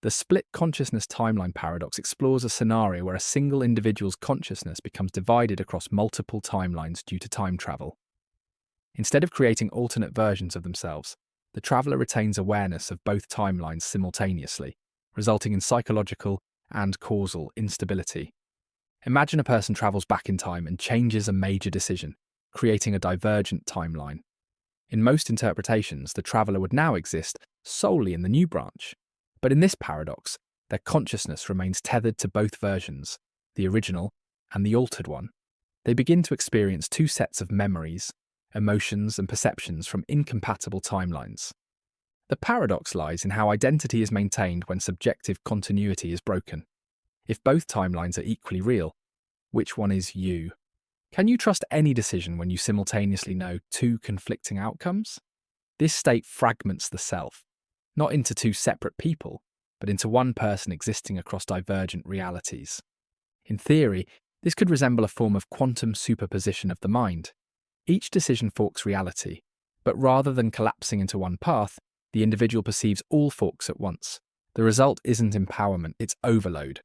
The split consciousness timeline paradox explores a scenario where a single individual's consciousness becomes divided across multiple timelines due to time travel. Instead of creating alternate versions of themselves, the traveller retains awareness of both timelines simultaneously, resulting in psychological and causal instability. Imagine a person travels back in time and changes a major decision, creating a divergent timeline. In most interpretations, the traveller would now exist solely in the new branch. But in this paradox, their consciousness remains tethered to both versions, the original and the altered one. They begin to experience two sets of memories, emotions, and perceptions from incompatible timelines. The paradox lies in how identity is maintained when subjective continuity is broken. If both timelines are equally real, which one is you? Can you trust any decision when you simultaneously know two conflicting outcomes? This state fragments the self, not into two separate people, but into one person existing across divergent realities. In theory, this could resemble a form of quantum superposition of the mind. Each decision forks reality, but rather than collapsing into one path, the individual perceives all forks at once. The result isn't empowerment, it's overload.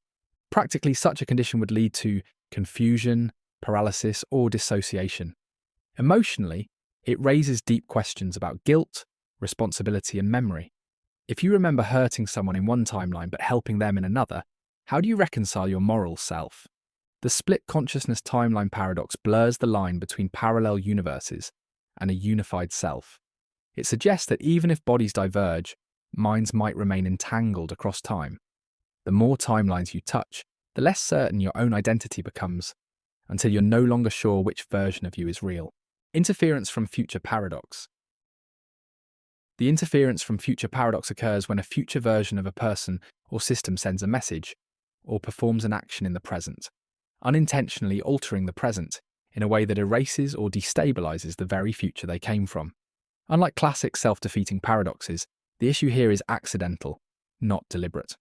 Practically, such a condition would lead to confusion, paralysis, or dissociation. Emotionally, it raises deep questions about guilt, responsibility, and memory. If you remember hurting someone in one timeline but helping them in another, how do you reconcile your moral self? The split consciousness timeline paradox blurs the line between parallel universes and a unified self. It suggests that even if bodies diverge, minds might remain entangled across time. The more timelines you touch, the less certain your own identity becomes, until you're no longer sure which version of you is real. Interference from future paradox. The interference from future paradox occurs when a future version of a person or system sends a message or performs an action in the present, unintentionally altering the present in a way that erases or destabilizes the very future they came from. Unlike classic self-defeating paradoxes, the issue here is accidental, not deliberate.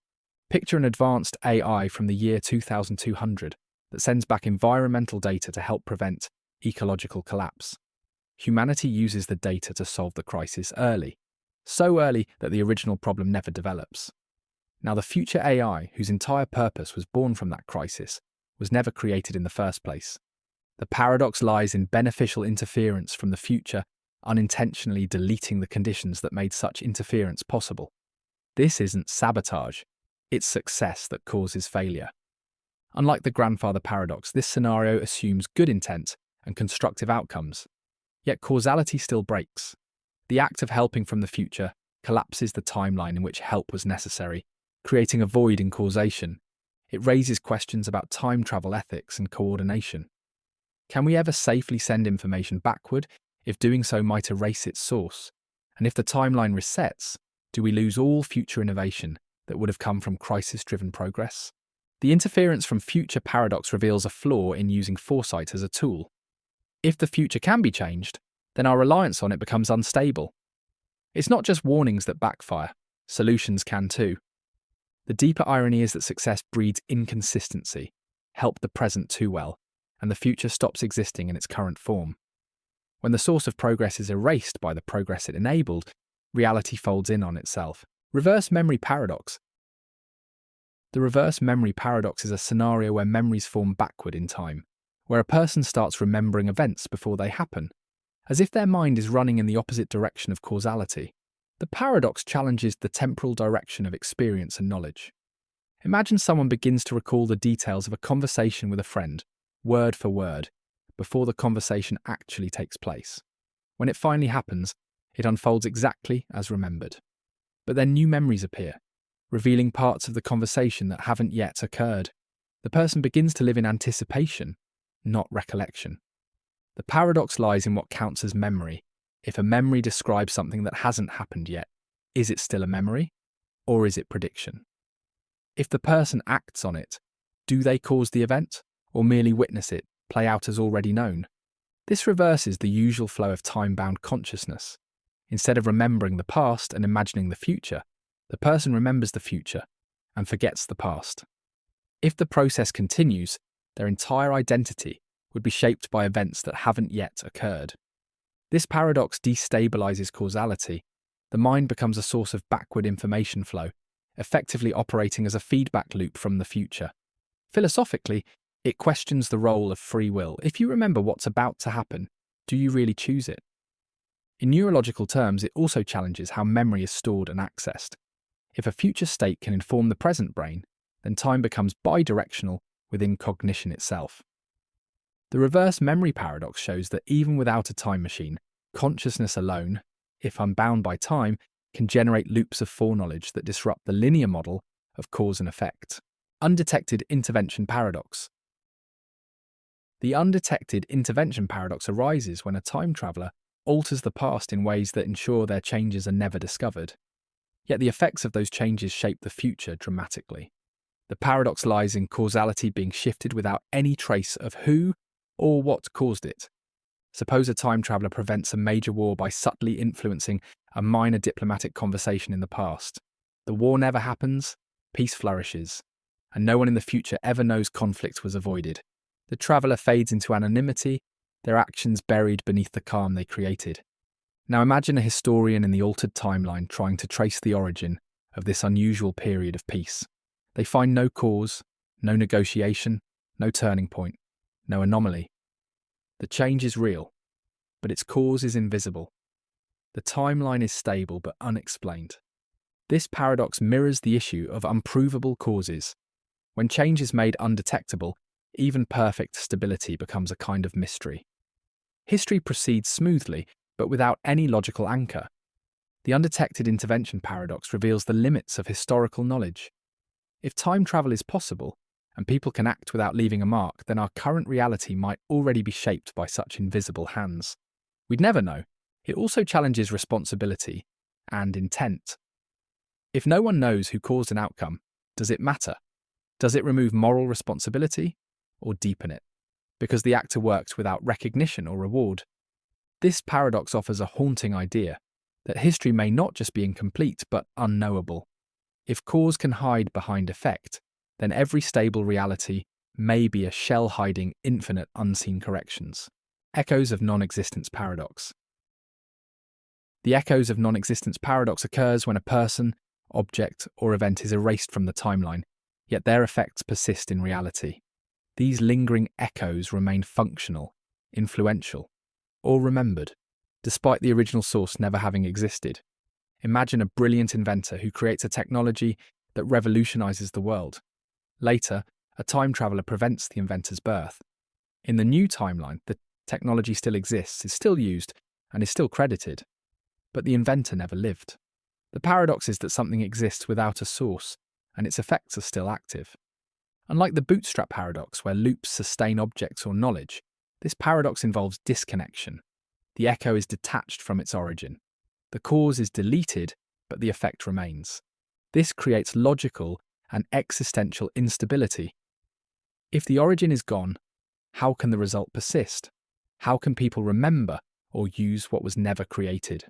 Picture an advanced AI from the year 2200 that sends back environmental data to help prevent ecological collapse. Humanity uses the data to solve the crisis early, so early that the original problem never develops. Now, the future AI, whose entire purpose was born from that crisis, was never created in the first place. The paradox lies in beneficial interference from the future, unintentionally deleting the conditions that made such interference possible. This isn't sabotage, it's success that causes failure. Unlike the grandfather paradox, this scenario assumes good intent and constructive outcomes, yet causality still breaks. The act of helping from the future collapses the timeline in which help was necessary, creating a void in causation. It raises questions about time travel ethics and coordination. Can we ever safely send information backward if doing so might erase its source? And if the timeline resets, do we lose all future innovation that would have come from crisis-driven progress? The interference from future paradox reveals a flaw in using foresight as a tool. If the future can be changed, then our reliance on it becomes unstable. It's not just warnings that backfire, solutions can too. The deeper irony is that success breeds inconsistency, help the present too well, and the future stops existing in its current form. When the source of progress is erased by the progress it enabled, reality folds in on itself. Reverse memory paradox. The reverse memory paradox is a scenario where memories form backward in time, where a person starts remembering events before they happen, as if their mind is running in the opposite direction of causality. The paradox challenges the temporal direction of experience and knowledge. Imagine someone begins to recall the details of a conversation with a friend, word for word, before the conversation actually takes place. When it finally happens, it unfolds exactly as remembered. But then new memories appear, revealing parts of the conversation that haven't yet occurred. The person begins to live in anticipation, not recollection. The paradox lies in what counts as memory. If a memory describes something that hasn't happened yet, is it still a memory, or is it prediction? If the person acts on it, do they cause the event, or merely witness it play out as already known? This reverses the usual flow of time-bound consciousness. Instead of remembering the past and imagining the future, the person remembers the future and forgets the past. If the process continues, their entire identity would be shaped by events that haven't yet occurred. This paradox destabilizes causality. The mind becomes a source of backward information flow, effectively operating as a feedback loop from the future. Philosophically, it questions the role of free will. If you remember what's about to happen, do you really choose it? In neurological terms, it also challenges how memory is stored and accessed. If a future state can inform the present brain, then time becomes bidirectional within cognition itself. The reverse memory paradox shows that even without a time machine, consciousness alone, if unbound by time, can generate loops of foreknowledge that disrupt the linear model of cause and effect. Undetected intervention paradox. The undetected intervention paradox arises when a time traveller alters the past in ways that ensure their changes are never discovered. Yet the effects of those changes shape the future dramatically. The paradox lies in causality being shifted without any trace of who or what caused it. Suppose a time traveller prevents a major war by subtly influencing a minor diplomatic conversation in the past. The war never happens, peace flourishes, and no one in the future ever knows conflict was avoided. The traveller fades into anonymity, their actions buried beneath the calm they created. Now imagine a historian in the altered timeline trying to trace the origin of this unusual period of peace. They find no cause, no negotiation, no turning point, no anomaly. The change is real, but its cause is invisible. The timeline is stable but unexplained. This paradox mirrors the issue of unprovable causes. When change is made undetectable, even perfect stability becomes a kind of mystery. History proceeds smoothly, but without any logical anchor. The undetected intervention paradox reveals the limits of historical knowledge. If time travel is possible, and people can act without leaving a mark, then our current reality might already be shaped by such invisible hands. We'd never know. It also challenges responsibility and intent. If no one knows who caused an outcome, does it matter? Does it remove moral responsibility or deepen it? Because the actor worked without recognition or reward. This paradox offers a haunting idea that history may not just be incomplete but unknowable. If cause can hide behind effect, then every stable reality may be a shell hiding infinite unseen corrections. Echoes of non-existence paradox. The echoes of non-existence paradox occurs when a person, object, or event is erased from the timeline, yet their effects persist in reality. These lingering echoes remain functional, influential, or remembered, despite the original source never having existed. Imagine a brilliant inventor who creates a technology that revolutionizes the world. Later, a time traveller prevents the inventor's birth. In the new timeline, the technology still exists, is still used, and is still credited. But the inventor never lived. The paradox is that something exists without a source, and its effects are still active. Unlike the Bootstrap Paradox, where loops sustain objects or knowledge, this paradox involves disconnection. The echo is detached from its origin. The cause is deleted, but the effect remains. This creates logical and existential instability. If the origin is gone, how can the result persist? How can people remember or use what was never created?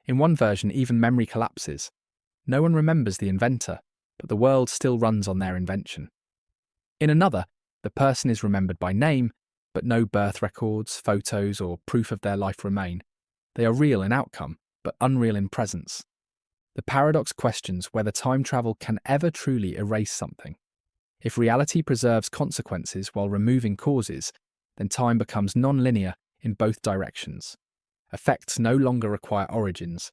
In one version, even memory collapses. No one remembers the inventor, but the world still runs on their invention. In another, the person is remembered by name, but no birth records, photos, or proof of their life remain. They are real in outcome, but unreal in presence. The paradox questions whether time travel can ever truly erase something. If reality preserves consequences while removing causes, then time becomes non-linear in both directions. Effects no longer require origins.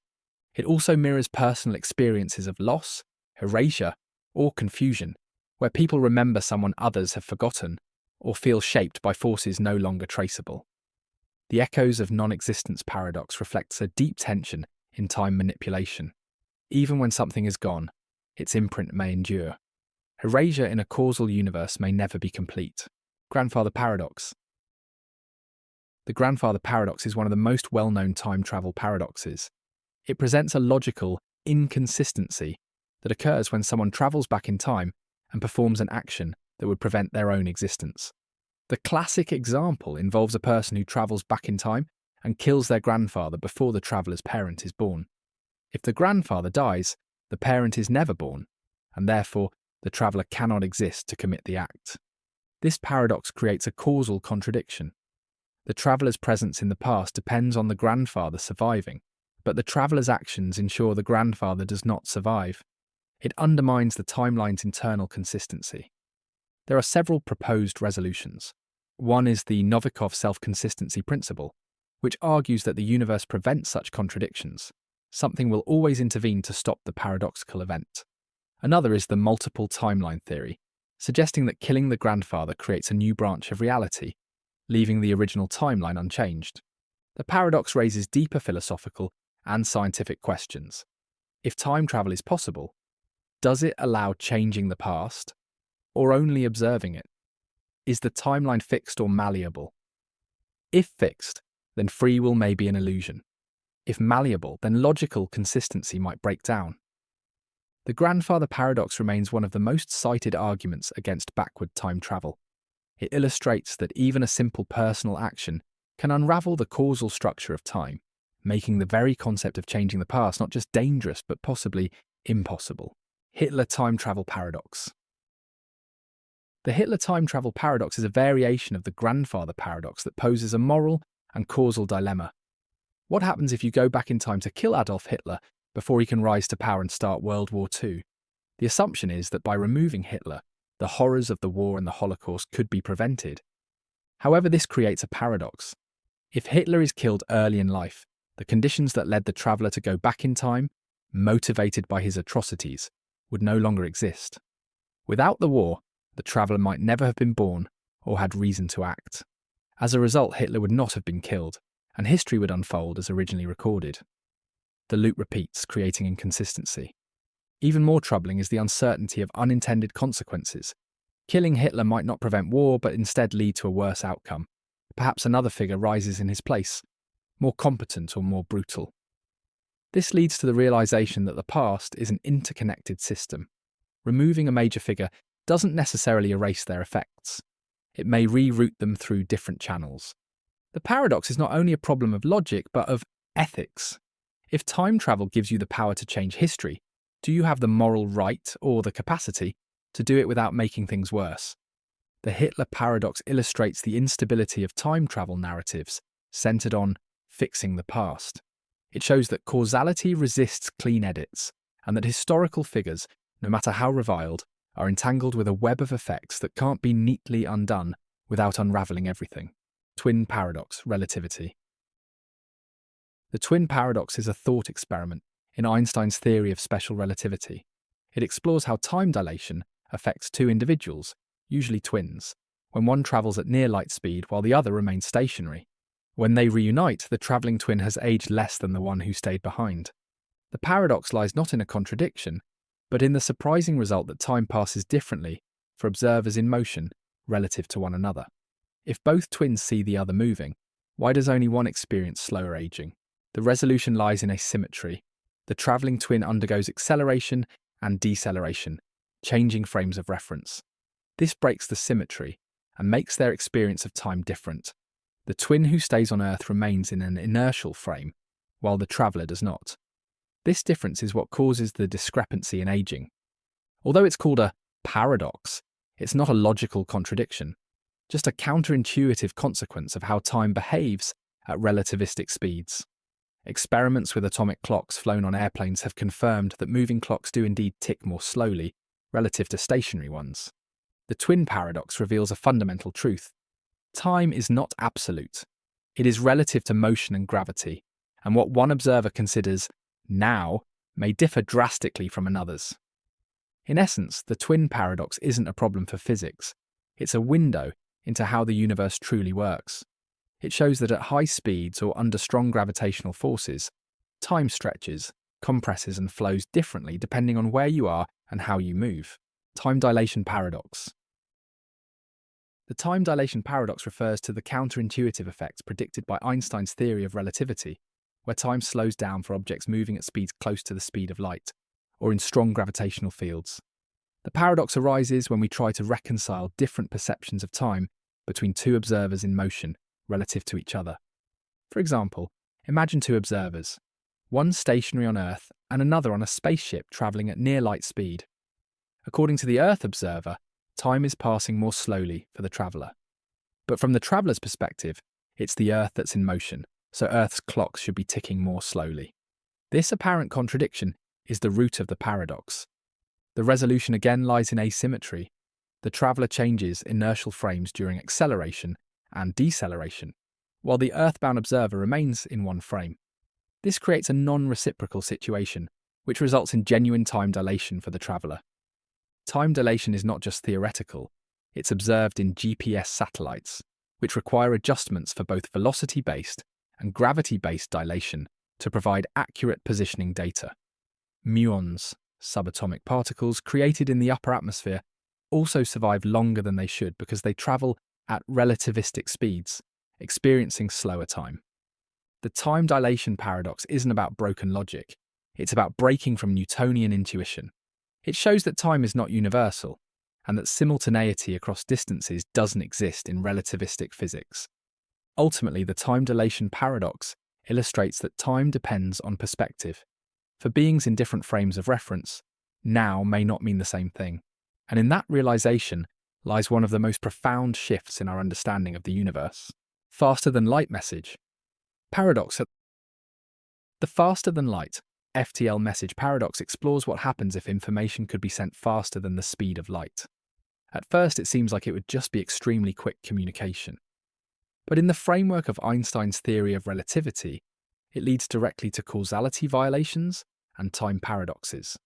It also mirrors personal experiences of loss, erasure, or confusion, where people remember someone others have forgotten, or feel shaped by forces no longer traceable. The echoes of non-existence paradox reflects a deep tension in time manipulation. Even when something is gone, its imprint may endure. Erasure in a causal universe may never be complete. Grandfather Paradox. The Grandfather Paradox is one of the most well-known time travel paradoxes. It presents a logical inconsistency that occurs when someone travels back in time and performs an action that would prevent their own existence. The classic example involves a person who travels back in time and kills their grandfather before the traveller's parent is born. If the grandfather dies, the parent is never born, and therefore the traveller cannot exist to commit the act. This paradox creates a causal contradiction. The traveller's presence in the past depends on the grandfather surviving, but the traveller's actions ensure the grandfather does not survive. It undermines the timeline's internal consistency. There are several proposed resolutions. One is the Novikov self-consistency principle, which argues that the universe prevents such contradictions. Something will always intervene to stop the paradoxical event. Another is the multiple timeline theory, suggesting that killing the grandfather creates a new branch of reality, leaving the original timeline unchanged. The paradox raises deeper philosophical and scientific questions. If time travel is possible, does it allow changing the past, or only observing it? Is the timeline fixed or malleable? If fixed, then free will may be an illusion. If malleable, then logical consistency might break down. The grandfather paradox remains one of the most cited arguments against backward time travel. It illustrates that even a simple personal action can unravel the causal structure of time, making the very concept of changing the past not just dangerous but possibly impossible. Hitler time travel paradox. The Hitler time travel paradox is a variation of the grandfather paradox that poses a moral and causal dilemma. What happens if you go back in time to kill Adolf Hitler before he can rise to power and start World War II? The assumption is that by removing Hitler, the horrors of the war and the Holocaust could be prevented. However, this creates a paradox. If Hitler is killed early in life, the conditions that led the traveller to go back in time, motivated by his atrocities, would no longer exist. Without the war, the traveller might never have been born or had reason to act. As a result, Hitler would not have been killed, and history would unfold as originally recorded. The loop repeats, creating inconsistency. Even more troubling is the uncertainty of unintended consequences. Killing Hitler might not prevent war, but instead lead to a worse outcome. Perhaps another figure rises in his place, more competent or more brutal. This leads to the realization that the past is an interconnected system. Removing a major figure doesn't necessarily erase their effects. It may reroute them through different channels. The paradox is not only a problem of logic, but of ethics. If time travel gives you the power to change history, do you have the moral right or the capacity to do it without making things worse? The Hitler paradox illustrates the instability of time travel narratives centered on fixing the past. It shows that causality resists clean edits, and that historical figures, no matter how reviled, are entangled with a web of effects that can't be neatly undone without unraveling everything. Twin paradox, relativity. The twin paradox is a thought experiment in Einstein's theory of special relativity. It explores how time dilation affects two individuals, usually twins, when one travels at near light speed while the other remains stationary. When they reunite, the travelling twin has aged less than the one who stayed behind. The paradox lies not in a contradiction, but in the surprising result that time passes differently for observers in motion relative to one another. If both twins see the other moving, why does only one experience slower aging? The resolution lies in asymmetry. The travelling twin undergoes acceleration and deceleration, changing frames of reference. This breaks the symmetry and makes their experience of time different. The twin who stays on Earth remains in an inertial frame, while the traveller does not. This difference is what causes the discrepancy in aging. Although it's called a paradox, it's not a logical contradiction, just a counterintuitive consequence of how time behaves at relativistic speeds. Experiments with atomic clocks flown on airplanes have confirmed that moving clocks do indeed tick more slowly relative to stationary ones. The twin paradox reveals a fundamental truth. Time is not absolute. It is relative to motion and gravity, and what one observer considers now may differ drastically from another's. In essence, the twin paradox isn't a problem for physics. It's a window into how the universe truly works. It shows that at high speeds or under strong gravitational forces, time stretches, compresses and flows differently depending on where you are and how you move. Time dilation paradox. The time dilation paradox refers to the counterintuitive effect predicted by Einstein's theory of relativity, where time slows down for objects moving at speeds close to the speed of light, or in strong gravitational fields. The paradox arises when we try to reconcile different perceptions of time between two observers in motion relative to each other. For example, imagine two observers, one stationary on Earth and another on a spaceship travelling at near light speed. According to the Earth observer, time is passing more slowly for the traveller. But from the traveller's perspective, it's the Earth that's in motion, so Earth's clocks should be ticking more slowly. This apparent contradiction is the root of the paradox. The resolution again lies in asymmetry. The traveller changes inertial frames during acceleration and deceleration, while the earthbound observer remains in one frame. This creates a non-reciprocal situation, which results in genuine time dilation for the traveller. Time dilation is not just theoretical, it's observed in GPS satellites, which require adjustments for both velocity-based and gravity-based dilation to provide accurate positioning data. Muons, subatomic particles created in the upper atmosphere, also survive longer than they should because they travel at relativistic speeds, experiencing slower time. The time dilation paradox isn't about broken logic, it's about breaking from Newtonian intuition. It shows that time is not universal, and that simultaneity across distances doesn't exist in relativistic physics. Ultimately, the time dilation paradox illustrates that time depends on perspective. For beings in different frames of reference, now may not mean the same thing, and in that realization lies one of the most profound shifts in our understanding of the universe. Faster than light message. Paradox. The faster than light FTL message paradox explores what happens if information could be sent faster than the speed of light. At first, it seems like it would just be extremely quick communication. But in the framework of Einstein's theory of relativity, it leads directly to causality violations and time paradoxes.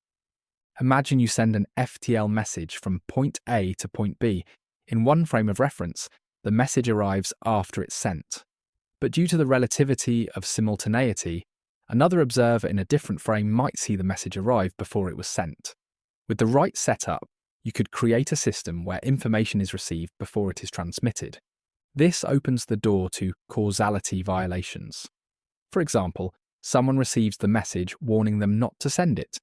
Imagine you send an FTL message from point A to point B. In one frame of reference, the message arrives after it's sent. But due to the relativity of simultaneity, another observer in a different frame might see the message arrive before it was sent. With the right setup, you could create a system where information is received before it is transmitted. This opens the door to causality violations. For example, someone receives the message warning them not to send it,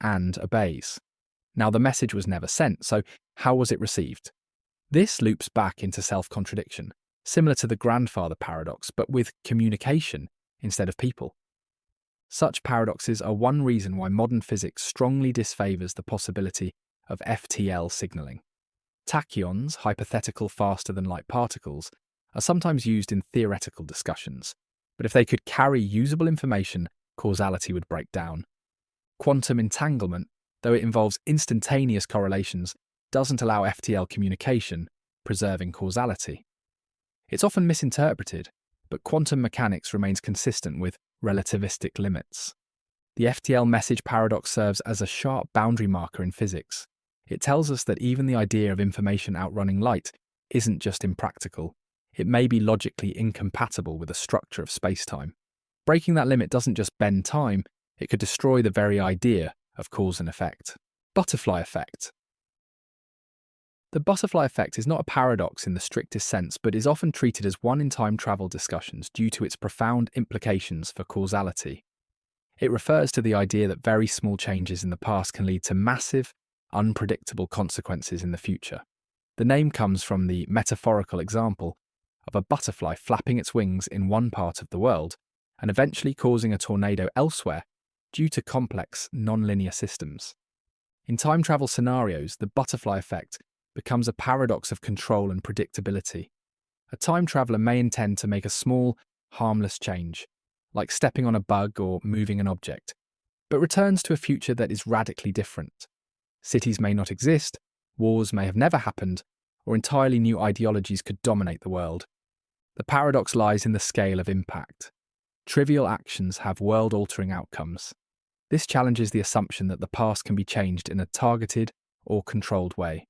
and obeys. Now, the message was never sent, so how was it received? This loops back into self-contradiction, similar to the grandfather paradox, but with communication instead of people. Such paradoxes are one reason why modern physics strongly disfavours the possibility of FTL signalling. Tachyons, hypothetical faster-than-light particles, are sometimes used in theoretical discussions, but if they could carry usable information, causality would break down. Quantum entanglement, though it involves instantaneous correlations, doesn't allow FTL communication, preserving causality. It's often misinterpreted, but quantum mechanics remains consistent with relativistic limits. The FTL message paradox serves as a sharp boundary marker in physics. It tells us that even the idea of information outrunning light isn't just impractical, it may be logically incompatible with the structure of space-time. Breaking that limit doesn't just bend time, it could destroy the very idea of cause and effect. Butterfly effect. The butterfly effect is not a paradox in the strictest sense, but is often treated as one in time travel discussions due to its profound implications for causality. It refers to the idea that very small changes in the past can lead to massive, unpredictable consequences in the future. The name comes from the metaphorical example of a butterfly flapping its wings in one part of the world and eventually causing a tornado elsewhere due to complex, non-linear systems. In time travel scenarios, the butterfly effect becomes a paradox of control and predictability. A time traveller may intend to make a small, harmless change, like stepping on a bug or moving an object, but returns to a future that is radically different. Cities may not exist, wars may have never happened, or entirely new ideologies could dominate the world. The paradox lies in the scale of impact. Trivial actions have world-altering outcomes. This challenges the assumption that the past can be changed in a targeted or controlled way.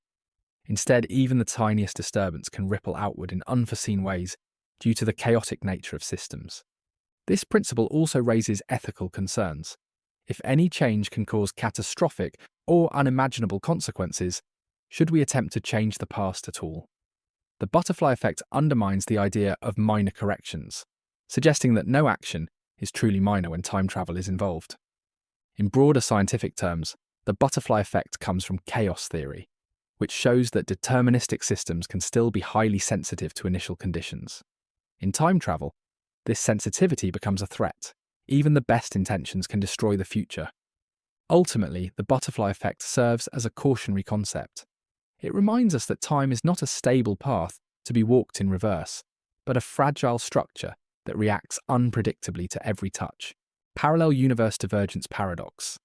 Instead, even the tiniest disturbance can ripple outward in unforeseen ways due to the chaotic nature of systems. This principle also raises ethical concerns. If any change can cause catastrophic or unimaginable consequences, should we attempt to change the past at all? The butterfly effect undermines the idea of minor corrections, suggesting that no action is truly minor when time travel is involved. In broader scientific terms, the butterfly effect comes from chaos theory, which shows that deterministic systems can still be highly sensitive to initial conditions. In time travel, this sensitivity becomes a threat. Even the best intentions can destroy the future. Ultimately, the butterfly effect serves as a cautionary concept. It reminds us that time is not a stable path to be walked in reverse, but a fragile structure that reacts unpredictably to every touch. Parallel universe divergence paradox.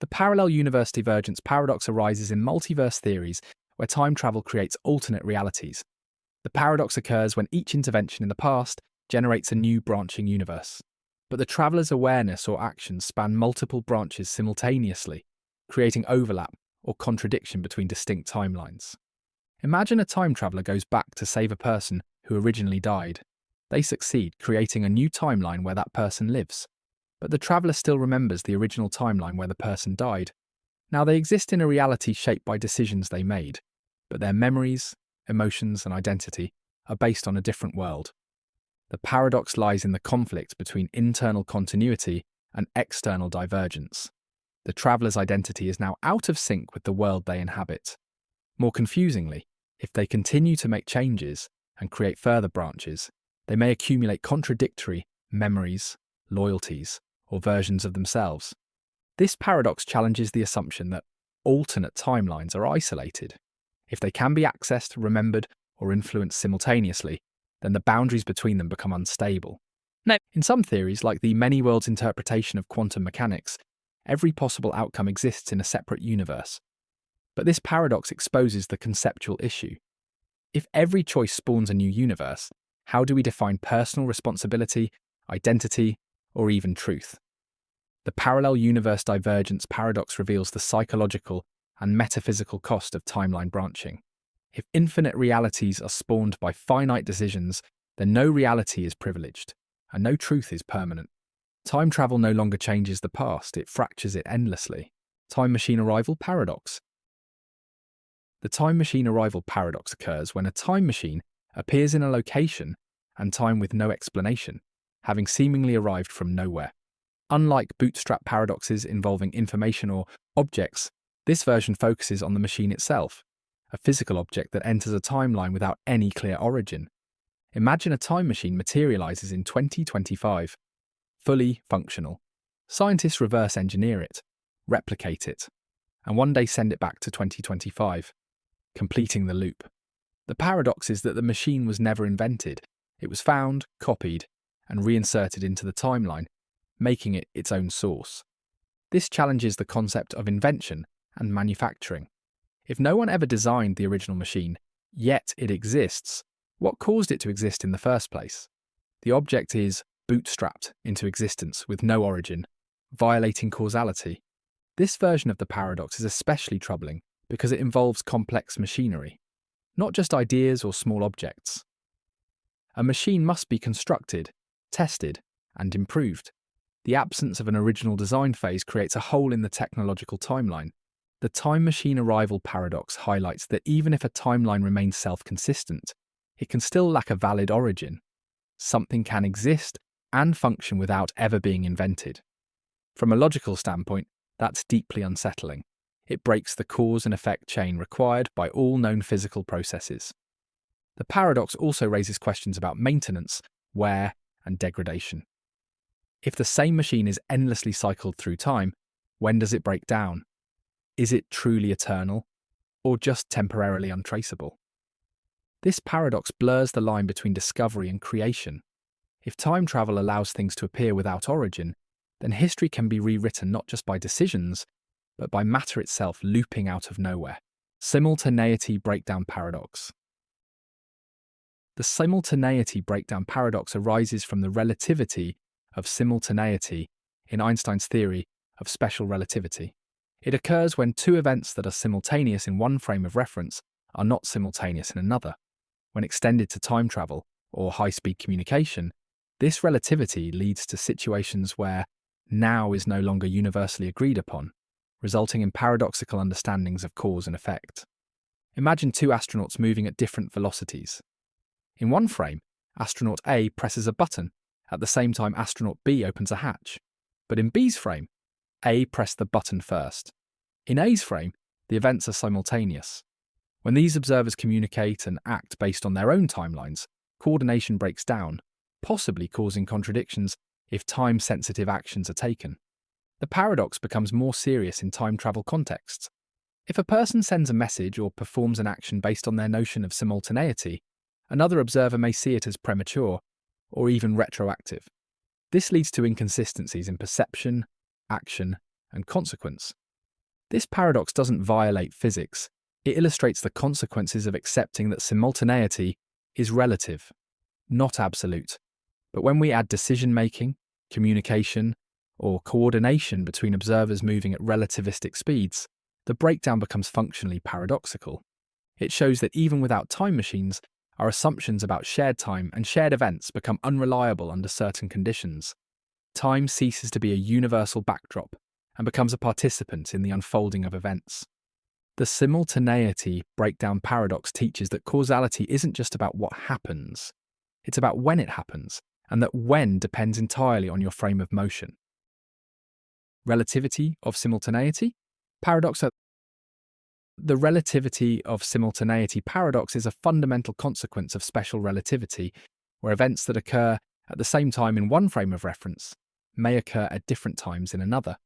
The parallel universe divergence paradox arises in multiverse theories where time travel creates alternate realities. The paradox occurs when each intervention in the past generates a new branching universe. But the traveller's awareness or actions span multiple branches simultaneously, creating overlap or contradiction between distinct timelines. Imagine a time traveller goes back to save a person who originally died. They succeed, creating a new timeline where that person lives. But the traveller still remembers the original timeline where the person died. Now they exist in a reality shaped by decisions they made, but their memories, emotions, and identity are based on a different world. The paradox lies in the conflict between internal continuity and external divergence. The traveller's identity is now out of sync with the world they inhabit. More confusingly, if they continue to make changes and create further branches, they may accumulate contradictory memories, loyalties, or versions of themselves. This paradox challenges the assumption that alternate timelines are isolated. If they can be accessed, remembered, or influenced simultaneously, then the boundaries between them become unstable. Now, in some theories, like the many worlds interpretation of quantum mechanics, every possible outcome exists in a separate universe. But this paradox exposes the conceptual issue. If every choice spawns a new universe, how do we define personal responsibility, identity, or even truth? The parallel universe divergence paradox reveals the psychological and metaphysical cost of timeline branching. If infinite realities are spawned by finite decisions, then no reality is privileged, and no truth is permanent. Time travel no longer changes the past, it fractures it endlessly. Time machine arrival paradox. The time machine arrival paradox occurs when a time machine appears in a location and time with no explanation, having seemingly arrived from nowhere. Unlike bootstrap paradoxes involving information or objects, this version focuses on the machine itself, a physical object that enters a timeline without any clear origin. Imagine a time machine materializes in 2025, fully functional. Scientists reverse engineer it, replicate it, and one day send it back to 2025, completing the loop. The paradox is that the machine was never invented. It was found, copied, and reinserted into the timeline, making it its own source. This challenges the concept of invention and manufacturing. If no one ever designed the original machine, yet it exists, what caused it to exist in the first place? The object is bootstrapped into existence with no origin, violating causality. This version of the paradox is especially troubling because it involves complex machinery, not just ideas or small objects. A machine must be constructed, tested, and improved. The absence of an original design phase creates a hole in the technological timeline. The time machine arrival paradox highlights that even if a timeline remains self-consistent, it can still lack a valid origin. Something can exist and function without ever being invented. From a logical standpoint, that's deeply unsettling. It breaks the cause and effect chain required by all known physical processes. The paradox also raises questions about maintenance, wear, and degradation. If the same machine is endlessly cycled through time, when does it break down? Is it truly eternal, or just temporarily untraceable? This paradox blurs the line between discovery and creation. If time travel allows things to appear without origin, then history can be rewritten not just by decisions, but by matter itself looping out of nowhere. Simultaneity breakdown paradox. The simultaneity breakdown paradox arises from the relativity of simultaneity in Einstein's theory of special relativity. It occurs when two events that are simultaneous in one frame of reference are not simultaneous in another. When extended to time travel or high-speed communication, this relativity leads to situations where now is no longer universally agreed upon. resulting in paradoxical understandings of cause and effect. Imagine two astronauts moving at different velocities. In one frame, astronaut A presses a button, at the same time astronaut B opens a hatch. But in B's frame, A pressed the button first. In A's frame, the events are simultaneous. When these observers communicate and act based on their own timelines, coordination breaks down, possibly causing contradictions if time-sensitive actions are taken. The paradox becomes more serious in time travel contexts. If a person sends a message or performs an action based on their notion of simultaneity, another observer may see it as premature or even retroactive. This leads to inconsistencies in perception, action, and consequence. This paradox doesn't violate physics. It illustrates the consequences of accepting that simultaneity is relative, not absolute. But when we add decision-making, communication, or coordination between observers moving at relativistic speeds, the breakdown becomes functionally paradoxical. It shows that even without time machines, our assumptions about shared time and shared events become unreliable under certain conditions. Time ceases to be a universal backdrop and becomes a participant in the unfolding of events. The simultaneity breakdown paradox teaches that causality isn't just about what happens, it's about when it happens, and that when depends entirely on your frame of motion. Relativity of simultaneity paradox. The relativity of simultaneity paradox is a fundamental consequence of special relativity, where events that occur at the same time in one frame of reference may occur at different times in another.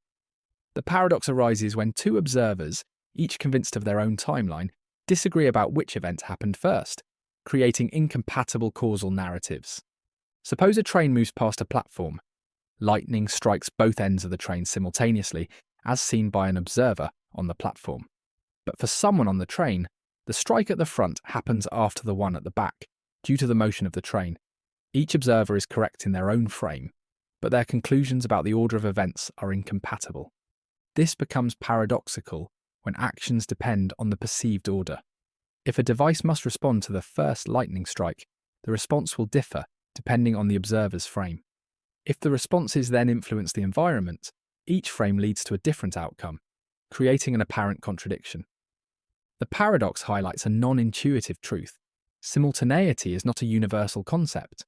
The paradox arises when two observers, each convinced of their own timeline, disagree about which event happened first, creating incompatible causal narratives. Suppose a train moves past a platform. Lightning strikes both ends of the train simultaneously, as seen by an observer on the platform. But for someone on the train, the strike at the front happens after the one at the back, due to the motion of the train. Each observer is correct in their own frame, but their conclusions about the order of events are incompatible. This becomes paradoxical when actions depend on the perceived order. If a device must respond to the first lightning strike, the response will differ depending on the observer's frame. If the responses then influence the environment, each frame leads to a different outcome, creating an apparent contradiction. The paradox highlights a non-intuitive truth. Simultaneity is not a universal concept.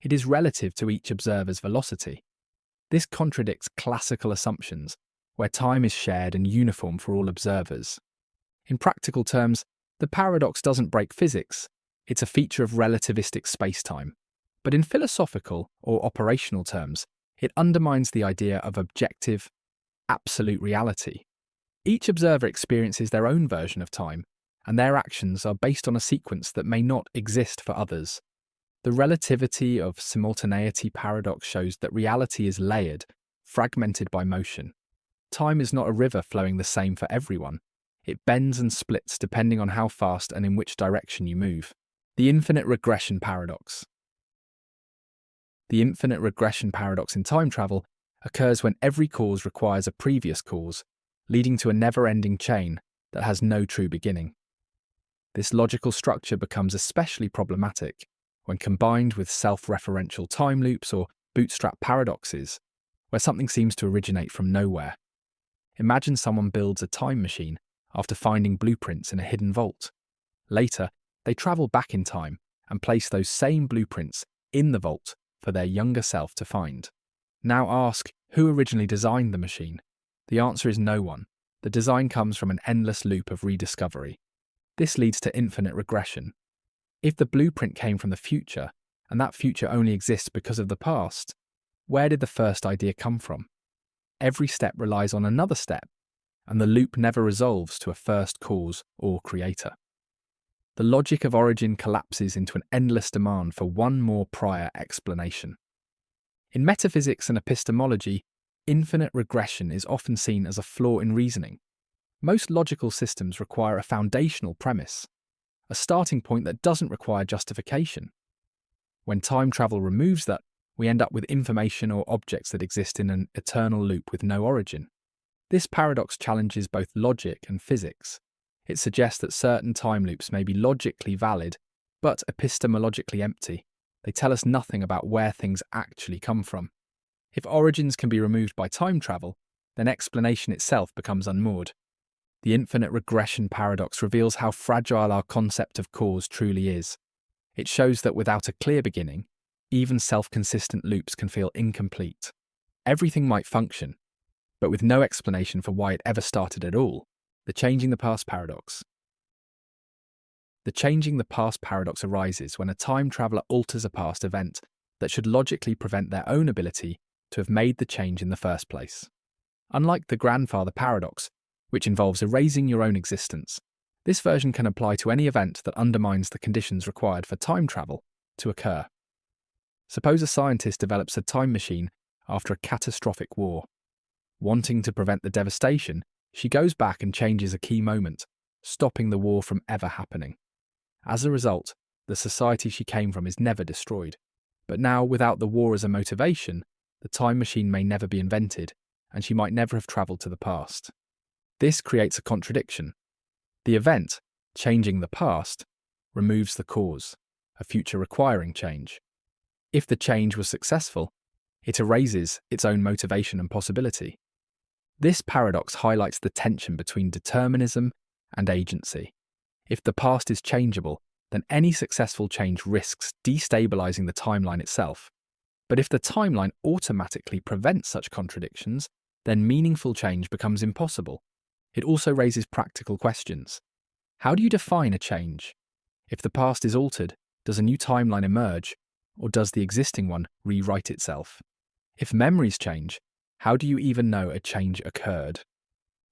It is relative to each observer's velocity. This contradicts classical assumptions, where time is shared and uniform for all observers. In practical terms, the paradox doesn't break physics. It's a feature of relativistic spacetime. But in philosophical or operational terms, it undermines the idea of objective, absolute reality. Each observer experiences their own version of time, and their actions are based on a sequence that may not exist for others. The relativity of simultaneity paradox shows that reality is layered, fragmented by motion. Time is not a river flowing the same for everyone. It bends and splits depending on how fast and in which direction you move. The infinite regression paradox. The infinite regression paradox in time travel occurs when every cause requires a previous cause, leading to a never-ending chain that has no true beginning. This logical structure becomes especially problematic when combined with self-referential time loops or bootstrap paradoxes, where something seems to originate from nowhere. Imagine someone builds a time machine after finding blueprints in a hidden vault. Later, they travel back in time and place those same blueprints in the vault for their younger self to find. Now ask, who originally designed the machine? The answer is no one. The design comes from an endless loop of rediscovery. This leads to infinite regression. If the blueprint came from the future, and that future only exists because of the past, where did the first idea come from? Every step relies on another step, and the loop never resolves to a first cause or creator. The logic of origin collapses into an endless demand for one more prior explanation. In metaphysics and epistemology, infinite regression is often seen as a flaw in reasoning. Most logical systems require a foundational premise, a starting point that doesn't require justification. When time travel removes that, we end up with information or objects that exist in an eternal loop with no origin. This paradox challenges both logic and physics. It suggests that certain time loops may be logically valid, but epistemologically empty. They tell us nothing about where things actually come from. If origins can be removed by time travel, then explanation itself becomes unmoored. The infinite regression paradox reveals how fragile our concept of cause truly is. It shows that without a clear beginning, even self-consistent loops can feel incomplete. Everything might function, but with no explanation for why it ever started at all. The changing the past paradox. The changing the past paradox arises when a time traveler alters a past event that should logically prevent their own ability to have made the change in the first place. Unlike the grandfather paradox, which involves erasing your own existence, this version can apply to any event that undermines the conditions required for time travel to occur. Suppose a scientist develops a time machine after a catastrophic war. Wanting to prevent the devastation, she goes back and changes a key moment, stopping the war from ever happening. As a result, the society she came from is never destroyed. But now, without the war as a motivation, the time machine may never be invented, and she might never have travelled to the past. This creates a contradiction. The event, changing the past, removes the cause, a future requiring change. If the change was successful, it erases its own motivation and possibility. This paradox highlights the tension between determinism and agency. If the past is changeable, then any successful change risks destabilizing the timeline itself. But if the timeline automatically prevents such contradictions, then meaningful change becomes impossible. It also raises practical questions. How do you define a change? If the past is altered, does a new timeline emerge, or does the existing one rewrite itself? If memories change, how do you even know a change occurred?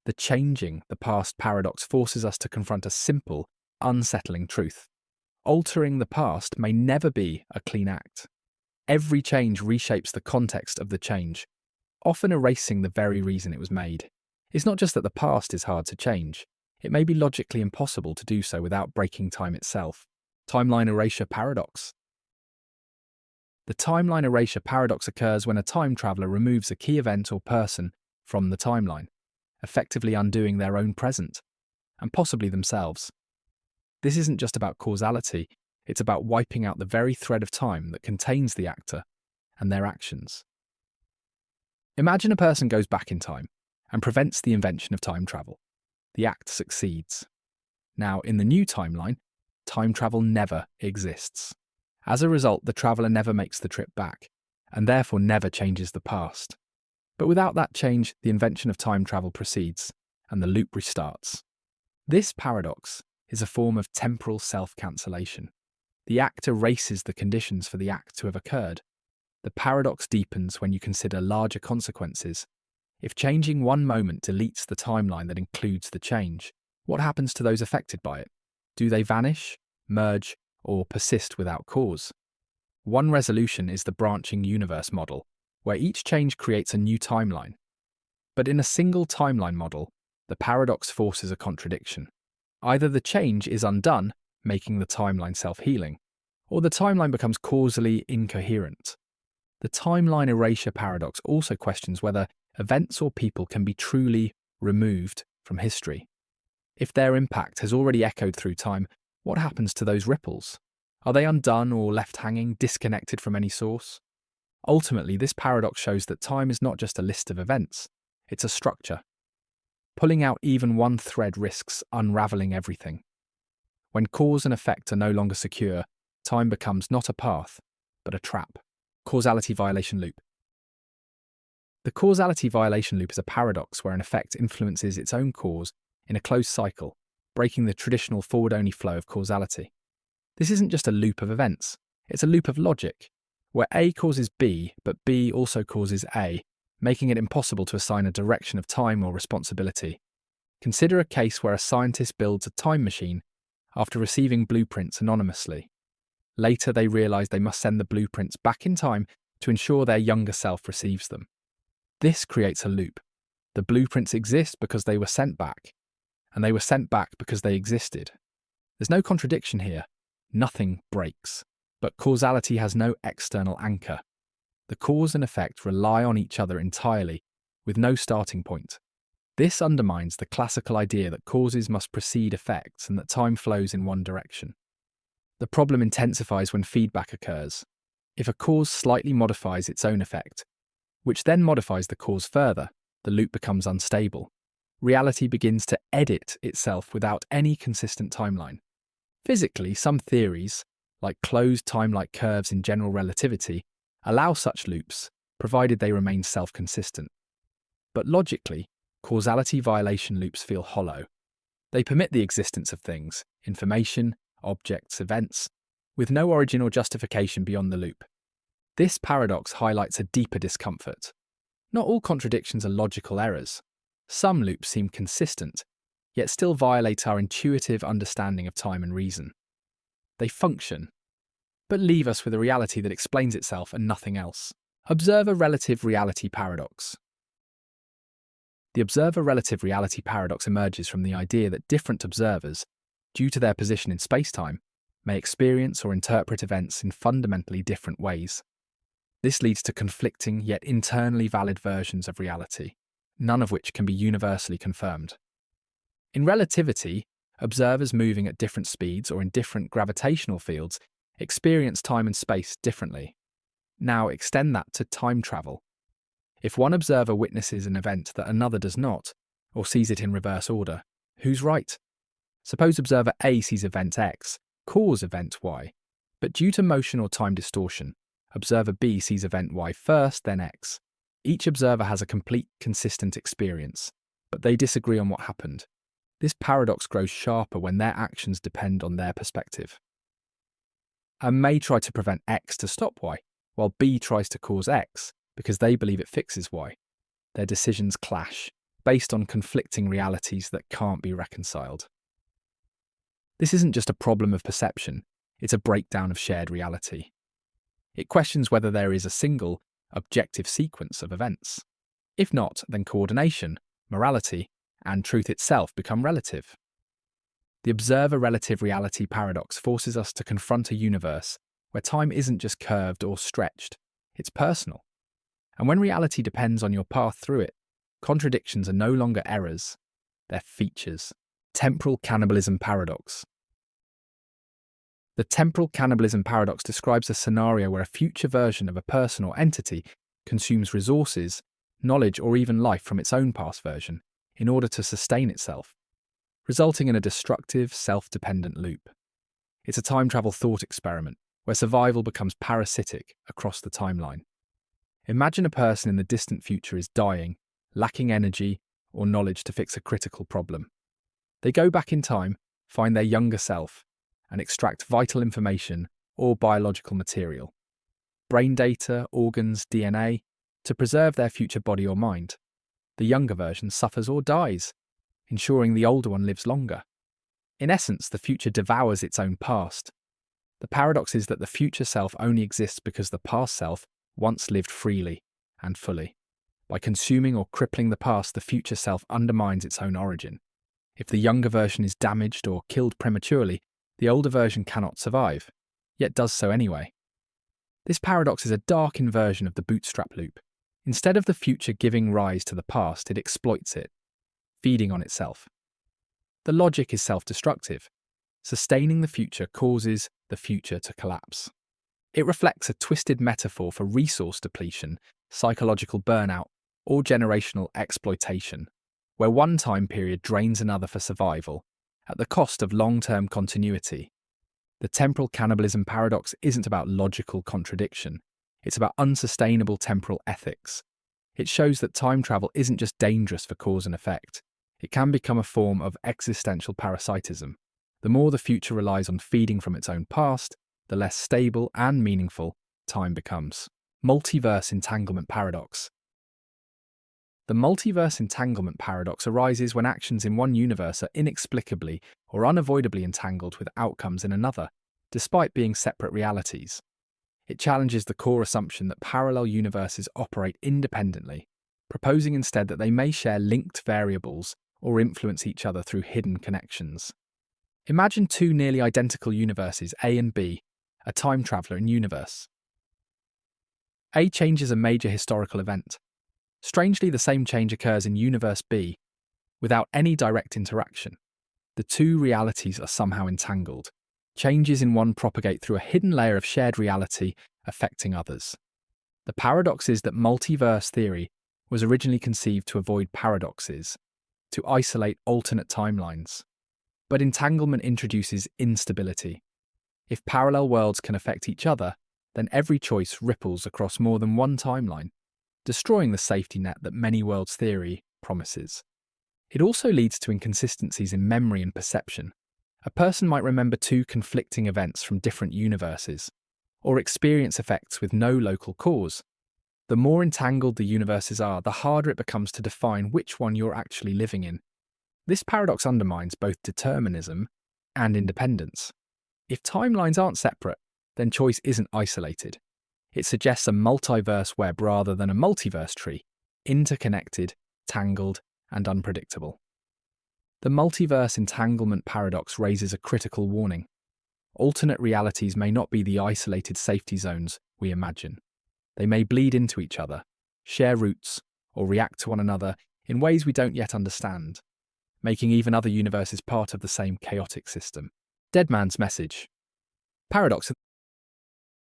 The changing the past paradox forces us to confront a simple, unsettling truth. Altering the past may never be a clean act. Every change reshapes the context of the change, often erasing the very reason it was made. It's not just that the past is hard to change. It may be logically impossible to do so without breaking time itself. Timeline erasure paradox. The timeline erasure paradox occurs when a time traveler removes a key event or person from the timeline, effectively undoing their own present, and possibly themselves. This isn't just about causality, it's about wiping out the very thread of time that contains the actor and their actions. Imagine a person goes back in time and prevents the invention of time travel. The act succeeds. Now, in the new timeline, time travel never exists. As a result, the traveller never makes the trip back, and therefore never changes the past. But without that change, the invention of time travel proceeds, and the loop restarts. This paradox is a form of temporal self-cancellation. The act erases the conditions for the act to have occurred. The paradox deepens when you consider larger consequences. If changing one moment deletes the timeline that includes the change, what happens to those affected by it? Do they vanish, merge, or persist without cause? One resolution is the branching universe model, where each change creates a new timeline. But in a single timeline model, the paradox forces a contradiction. Either the change is undone, making the timeline self-healing, or the timeline becomes causally incoherent. The timeline erasure paradox also questions whether events or people can be truly removed from history. If their impact has already echoed through time, what happens to those ripples? Are they undone or left hanging, disconnected from any source? Ultimately, this paradox shows that time is not just a list of events, it's a structure. Pulling out even one thread risks unravelling everything. When cause and effect are no longer secure, time becomes not a path, but a trap. Causality violation loop. The causality violation loop is a paradox where an effect influences its own cause in a closed cycle, breaking the traditional forward-only flow of causality. This isn't just a loop of events, it's a loop of logic, where A causes B, but B also causes A, making it impossible to assign a direction of time or responsibility. Consider a case where a scientist builds a time machine after receiving blueprints anonymously. Later, they realize they must send the blueprints back in time to ensure their younger self receives them. This creates a loop. The blueprints exist because they were sent back, and they were sent back because they existed. There's no contradiction here. Nothing breaks. But causality has no external anchor. The cause and effect rely on each other entirely, with no starting point. This undermines the classical idea that causes must precede effects and that time flows in one direction. The problem intensifies when feedback occurs. If a cause slightly modifies its own effect, which then modifies the cause further, the loop becomes unstable. Reality begins to edit itself without any consistent timeline. Physically, some theories, like closed time-like curves in general relativity, allow such loops, provided they remain self-consistent. But logically, causality violation loops feel hollow. They permit the existence of things, information, objects, events, with no origin or justification beyond the loop. This paradox highlights a deeper discomfort. Not all contradictions are logical errors. Some loops seem consistent, yet still violate our intuitive understanding of time and reason. They function, but leave us with a reality that explains itself and nothing else. Observer-relative reality paradox. The observer-relative reality paradox emerges from the idea that different observers, due to their position in spacetime, may experience or interpret events in fundamentally different ways. This leads to conflicting yet internally valid versions of reality, none of which can be universally confirmed. In relativity, observers moving at different speeds or in different gravitational fields experience time and space differently. Now extend that to time travel. If one observer witnesses an event that another does not, or sees it in reverse order, who's right? Suppose observer A sees event X, cause event Y, but due to motion or time distortion, observer B sees event Y first, then X. Each observer has a complete, consistent experience, but they disagree on what happened. This paradox grows sharper when their actions depend on their perspective. A may try to prevent X to stop Y, while B tries to cause X because they believe it fixes Y. Their decisions clash, based on conflicting realities that can't be reconciled. This isn't just a problem of perception, it's a breakdown of shared reality. It questions whether there is a single, objective sequence of events. If not, then coordination, morality, and truth itself become relative. The observer-relative reality paradox forces us to confront a universe where time isn't just curved or stretched, it's personal. And when reality depends on your path through it, contradictions are no longer errors, they're features. Temporal cannibalism paradox. The temporal cannibalism paradox describes a scenario where a future version of a person or entity consumes resources, knowledge, or even life from its own past version in order to sustain itself, resulting in a destructive, self-dependent loop. It's a time travel thought experiment where survival becomes parasitic across the timeline. Imagine a person in the distant future is dying, lacking energy or knowledge to fix a critical problem. They go back in time, find their younger self, and extract vital information or biological material, brain data, organs, DNA, to preserve their future body or mind. The younger version suffers or dies, ensuring the older one lives longer. In essence, the future devours its own past. The paradox is that the future self only exists because the past self once lived freely and fully. By consuming or crippling the past, the future self undermines its own origin. If the younger version is damaged or killed prematurely, the older version cannot survive, yet does so anyway. This paradox is a dark inversion of the bootstrap loop. Instead of the future giving rise to the past, it exploits it, feeding on itself. The logic is self-destructive. Sustaining the future causes the future to collapse. It reflects a twisted metaphor for resource depletion, psychological burnout, or generational exploitation, where one time period drains another for survival, at the cost of long-term continuity. The temporal cannibalism paradox isn't about logical contradiction, it's about unsustainable temporal ethics. It shows that time travel isn't just dangerous for cause and effect, it can become a form of existential parasitism. The more the future relies on feeding from its own past, the less stable and meaningful time becomes. Multiverse entanglement paradox. The multiverse entanglement paradox arises when actions in one universe are inexplicably or unavoidably entangled with outcomes in another, despite being separate realities. It challenges the core assumption that parallel universes operate independently, proposing instead that they may share linked variables or influence each other through hidden connections. Imagine two nearly identical universes, A and B, a time traveller in universe. A changes a major historical event. Strangely, the same change occurs in universe B, without any direct interaction. The two realities are somehow entangled. Changes in one propagate through a hidden layer of shared reality, affecting others. The paradox is that multiverse theory, was originally conceived to avoid paradoxes, to isolate alternate timelines. But entanglement introduces instability. If parallel worlds can affect each other, then every choice ripples across more than one timeline, destroying the safety net that many worlds theory promises. It also leads to inconsistencies in memory and perception. A person might remember two conflicting events from different universes, or experience effects with no local cause. The more entangled the universes are, the harder it becomes to define which one you're actually living in. This paradox undermines both determinism and independence. If timelines aren't separate, then choice isn't isolated. It suggests a multiverse web rather than a multiverse tree, interconnected, tangled, and unpredictable. The multiverse entanglement paradox raises a critical warning. Alternate realities may not be the isolated safety zones we imagine. They may bleed into each other, share roots, or react to one another in ways we don't yet understand, making even other universes part of the same chaotic system. Dead man's message paradox.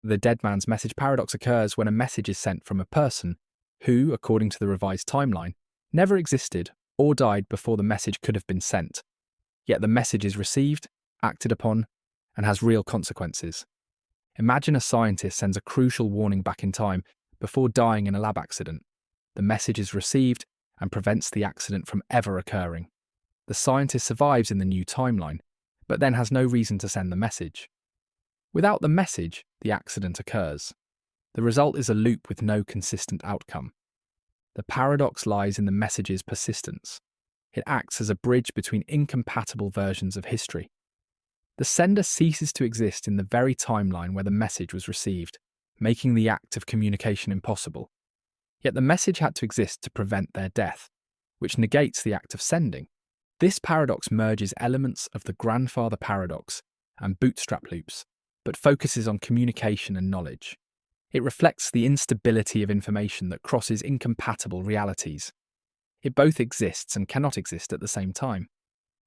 The dead man's message paradox occurs when a message is sent from a person who, according to the revised timeline, never existed or died before the message could have been sent. Yet the message is received, acted upon, and has real consequences. Imagine a scientist sends a crucial warning back in time before dying in a lab accident. The message is received and prevents the accident from ever occurring. The scientist survives in the new timeline, but then has no reason to send the message. Without the message, the accident occurs. The result is a loop with no consistent outcome. The paradox lies in the message's persistence. It acts as a bridge between incompatible versions of history. The sender ceases to exist in the very timeline where the message was received, making the act of communication impossible. Yet the message had to exist to prevent their death, which negates the act of sending. This paradox merges elements of the grandfather paradox and bootstrap loops, but focuses on communication and knowledge. It reflects the instability of information that crosses incompatible realities. It both exists and cannot exist at the same time.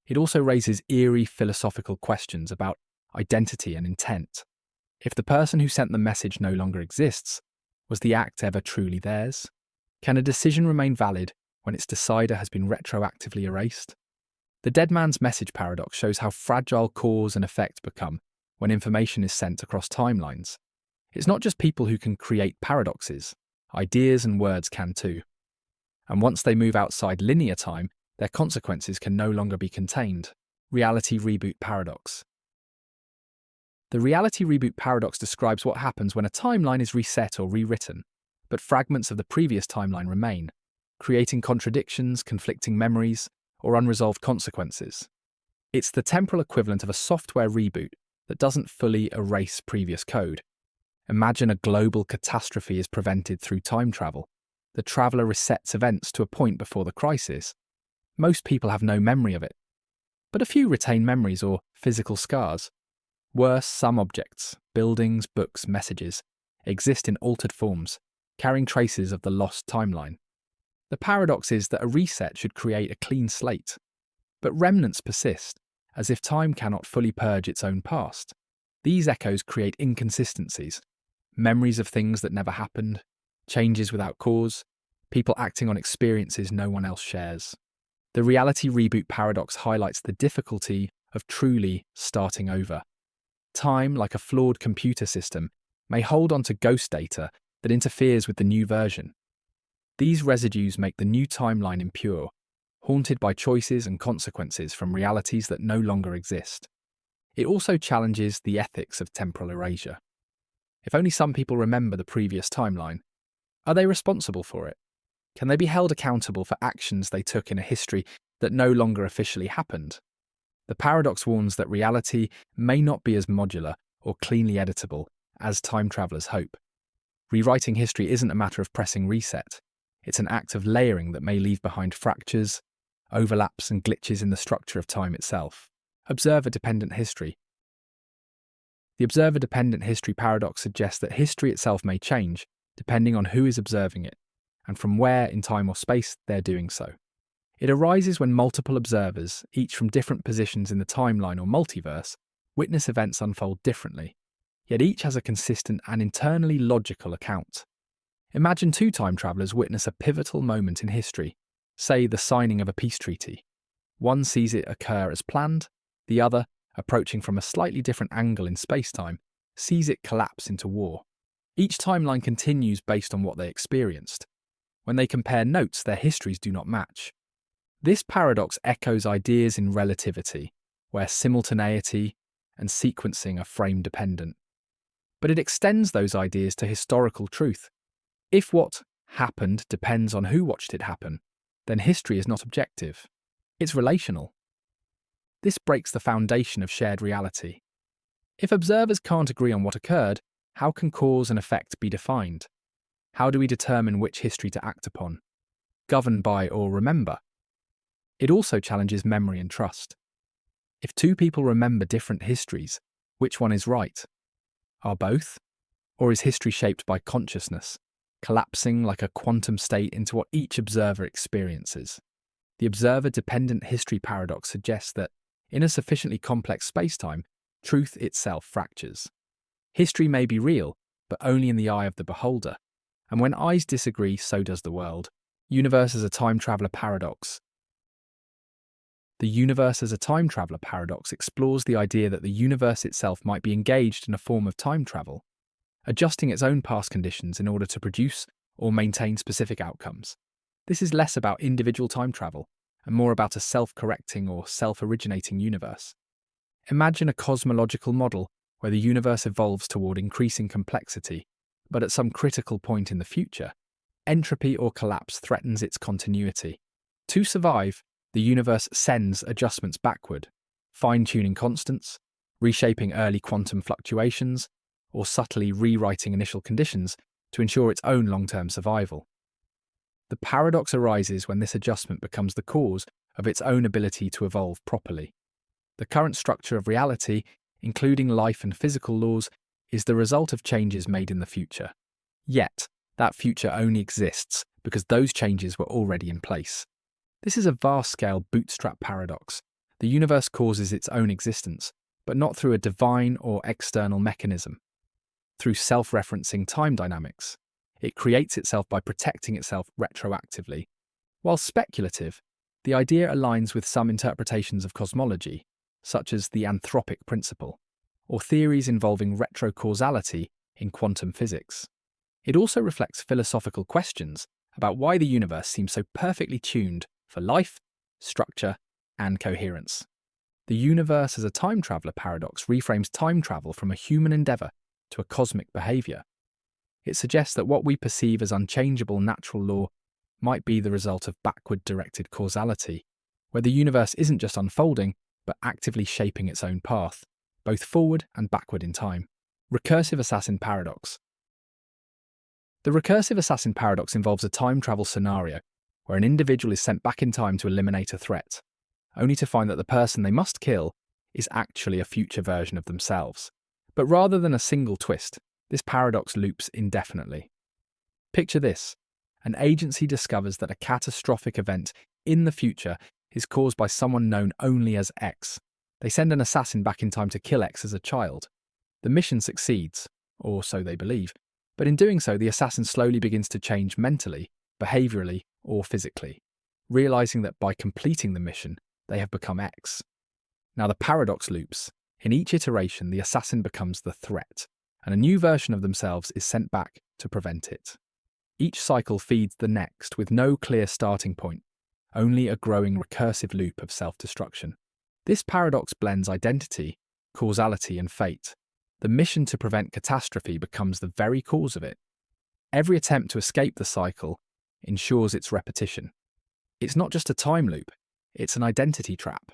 It also raises eerie philosophical questions about identity and intent. If the person who sent the message no longer exists, was the act ever truly theirs? Can a decision remain valid when its decider has been retroactively erased? The dead man's message paradox shows how fragile cause and effect become when information is sent across timelines. It's not just people who can create paradoxes, ideas and words can too. And once they move outside linear time, their consequences can no longer be contained. Reality reboot paradox. The reality reboot paradox describes what happens when a timeline is reset or rewritten, but fragments of the previous timeline remain, creating contradictions, conflicting memories, or unresolved consequences. It's the temporal equivalent of a software reboot that doesn't fully erase previous code. Imagine a global catastrophe is prevented through time travel. The traveller resets events to a point before the crisis. Most people have no memory of it, but a few retain memories or physical scars. Worse, some objects, buildings, books, messages, exist in altered forms, carrying traces of the lost timeline. The paradox is that a reset should create a clean slate, but remnants persist, as if time cannot fully purge its own past. These echoes create inconsistencies, memories of things that never happened, changes without cause, people acting on experiences no one else shares. The reality reboot paradox highlights the difficulty of truly starting over. Time, like a flawed computer system, may hold on to ghost data that interferes with the new version. These residues make the new timeline impure, haunted by choices and consequences from realities that no longer exist. It also challenges the ethics of temporal erasure. If only some people remember the previous timeline, are they responsible for it? Can they be held accountable for actions they took in a history that no longer officially happened? The paradox warns that reality may not be as modular or cleanly editable as time travellers hope. Rewriting history isn't a matter of pressing reset. It's an act of layering that may leave behind fractures, overlaps and glitches in the structure of time itself. Observer-dependent history. The observer-dependent history paradox suggests that history itself may change depending on who is observing it, and from where in time or space they're doing so. It arises when multiple observers, each from different positions in the timeline or multiverse, witness events unfold differently, yet each has a consistent and internally logical account. Imagine two time travelers witness a pivotal moment in history, say the signing of a peace treaty. One sees it occur as planned, the other, approaching from a slightly different angle in space-time, sees it collapse into war. Each timeline continues based on what they experienced. When they compare notes, their histories do not match. This paradox echoes ideas in relativity, where simultaneity and sequencing are frame-dependent. But it extends those ideas to historical truth. If what happened depends on who watched it happen, then history is not objective. It's relational. This breaks the foundation of shared reality. If observers can't agree on what occurred, how can cause and effect be defined? How do we determine which history to act upon, govern by, or remember? It also challenges memory and trust. If two people remember different histories, which one is right? Are both? Or is history shaped by consciousness, collapsing like a quantum state into what each observer experiences? The observer-dependent history paradox suggests that, in a sufficiently complex spacetime, truth itself fractures. History may be real, but only in the eye of the beholder. And when eyes disagree, so does the world. Universe as a time traveler paradox. The universe as a time traveler paradox explores the idea that the universe itself might be engaged in a form of time travel, adjusting its own past conditions in order to produce or maintain specific outcomes. This is less about individual time travel and more about a self-correcting or self-originating universe. Imagine a cosmological model where the universe evolves toward increasing complexity, but at some critical point in the future, entropy or collapse threatens its continuity. To survive, the universe sends adjustments backward, fine-tuning constants, reshaping early quantum fluctuations, or subtly rewriting initial conditions to ensure its own long-term survival. The paradox arises when this adjustment becomes the cause of its own ability to evolve properly. The current structure of reality, including life and physical laws, is the result of changes made in the future. Yet, that future only exists because those changes were already in place. This is a vast-scale Bootstrap Paradox. The universe causes its own existence, but not through a divine or external mechanism. Through self-referencing time dynamics, it creates itself by protecting itself retroactively. While speculative, the idea aligns with some interpretations of cosmology, such as the anthropic principle, or theories involving retrocausality in quantum physics. It also reflects philosophical questions about why the universe seems so perfectly tuned for life, structure, and coherence. The universe as a time traveler paradox reframes time travel from a human endeavour to a cosmic behaviour. It suggests that what we perceive as unchangeable natural law might be the result of backward-directed causality, where the universe isn't just unfolding, but actively shaping its own path, both forward and backward in time. Recursive assassin paradox. The recursive assassin paradox involves a time travel scenario where an individual is sent back in time to eliminate a threat, only to find that the person they must kill is actually a future version of themselves. But rather than a single twist, this paradox loops indefinitely. Picture this: an agency discovers that a catastrophic event in the future is caused by someone known only as X. They send an assassin back in time to kill X as a child. The mission succeeds, or so they believe, but in doing so, the assassin slowly begins to change mentally, behaviourally, or physically, realising that by completing the mission, they have become X. Now the paradox loops. In each iteration, the assassin becomes the threat, and a new version of themselves is sent back to prevent it. Each cycle feeds the next with no clear starting point, only a growing recursive loop of self-destruction. This paradox blends identity, causality, and fate. The mission to prevent catastrophe becomes the very cause of it. Every attempt to escape the cycle ensures its repetition. It's not just a time loop, it's an identity trap.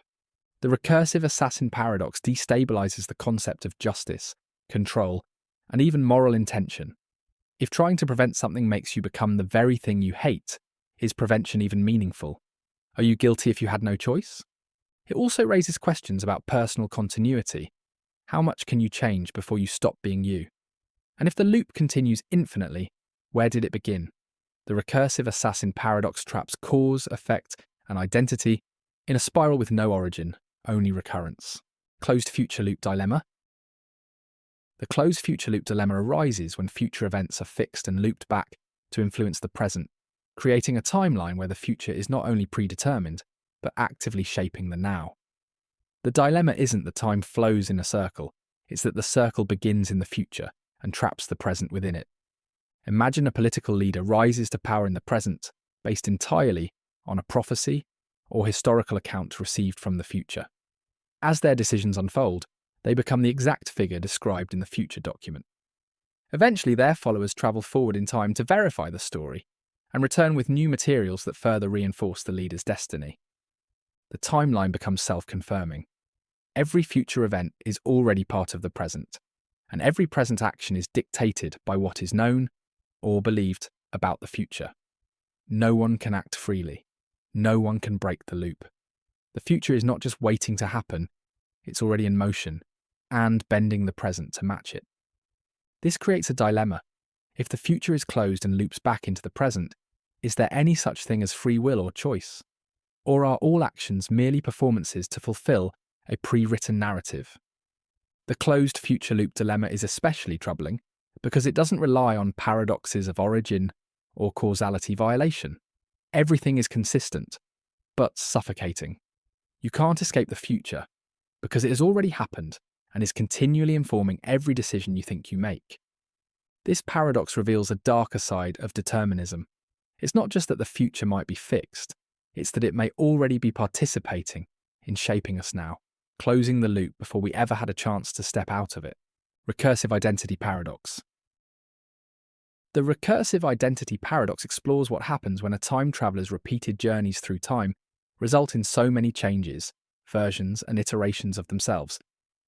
The recursive assassin paradox destabilizes the concept of justice, control, and even moral intention. If trying to prevent something makes you become the very thing you hate, is prevention even meaningful? Are you guilty if you had no choice? It also raises questions about personal continuity. How much can you change before you stop being you? And if the loop continues infinitely, where did it begin? The recursive assassin paradox traps cause, effect, and identity in a spiral with no origin, only recurrence. Closed future loop dilemma. The closed future loop dilemma arises when future events are fixed and looped back to influence the present, creating a timeline where the future is not only predetermined, but actively shaping the now. The dilemma isn't that time flows in a circle, it's that the circle begins in the future and traps the present within it. Imagine a political leader rises to power in the present, based entirely on a prophecy or historical account received from the future. As their decisions unfold, they become the exact figure described in the future document. Eventually, their followers travel forward in time to verify the story and return with new materials that further reinforce the leader's destiny. The timeline becomes self-confirming. Every future event is already part of the present, and every present action is dictated by what is known or believed about the future. No one can act freely. No one can break the loop. The future is not just waiting to happen, it's already in motion and bending the present to match it. This creates a dilemma. If the future is closed and loops back into the present, is there any such thing as free will or choice? Or are all actions merely performances to fulfill a pre-written narrative? The closed future loop dilemma is especially troubling because it doesn't rely on paradoxes of origin or causality violation. Everything is consistent, but suffocating. You can't escape the future because it has already happened and is continually informing every decision you think you make. This paradox reveals a darker side of determinism. It's not just that the future might be fixed, it's that it may already be participating in shaping us now, closing the loop before we ever had a chance to step out of it. Recursive identity paradox. The recursive identity paradox explores what happens when a time traveler's repeated journeys through time result in so many changes, versions, and iterations of themselves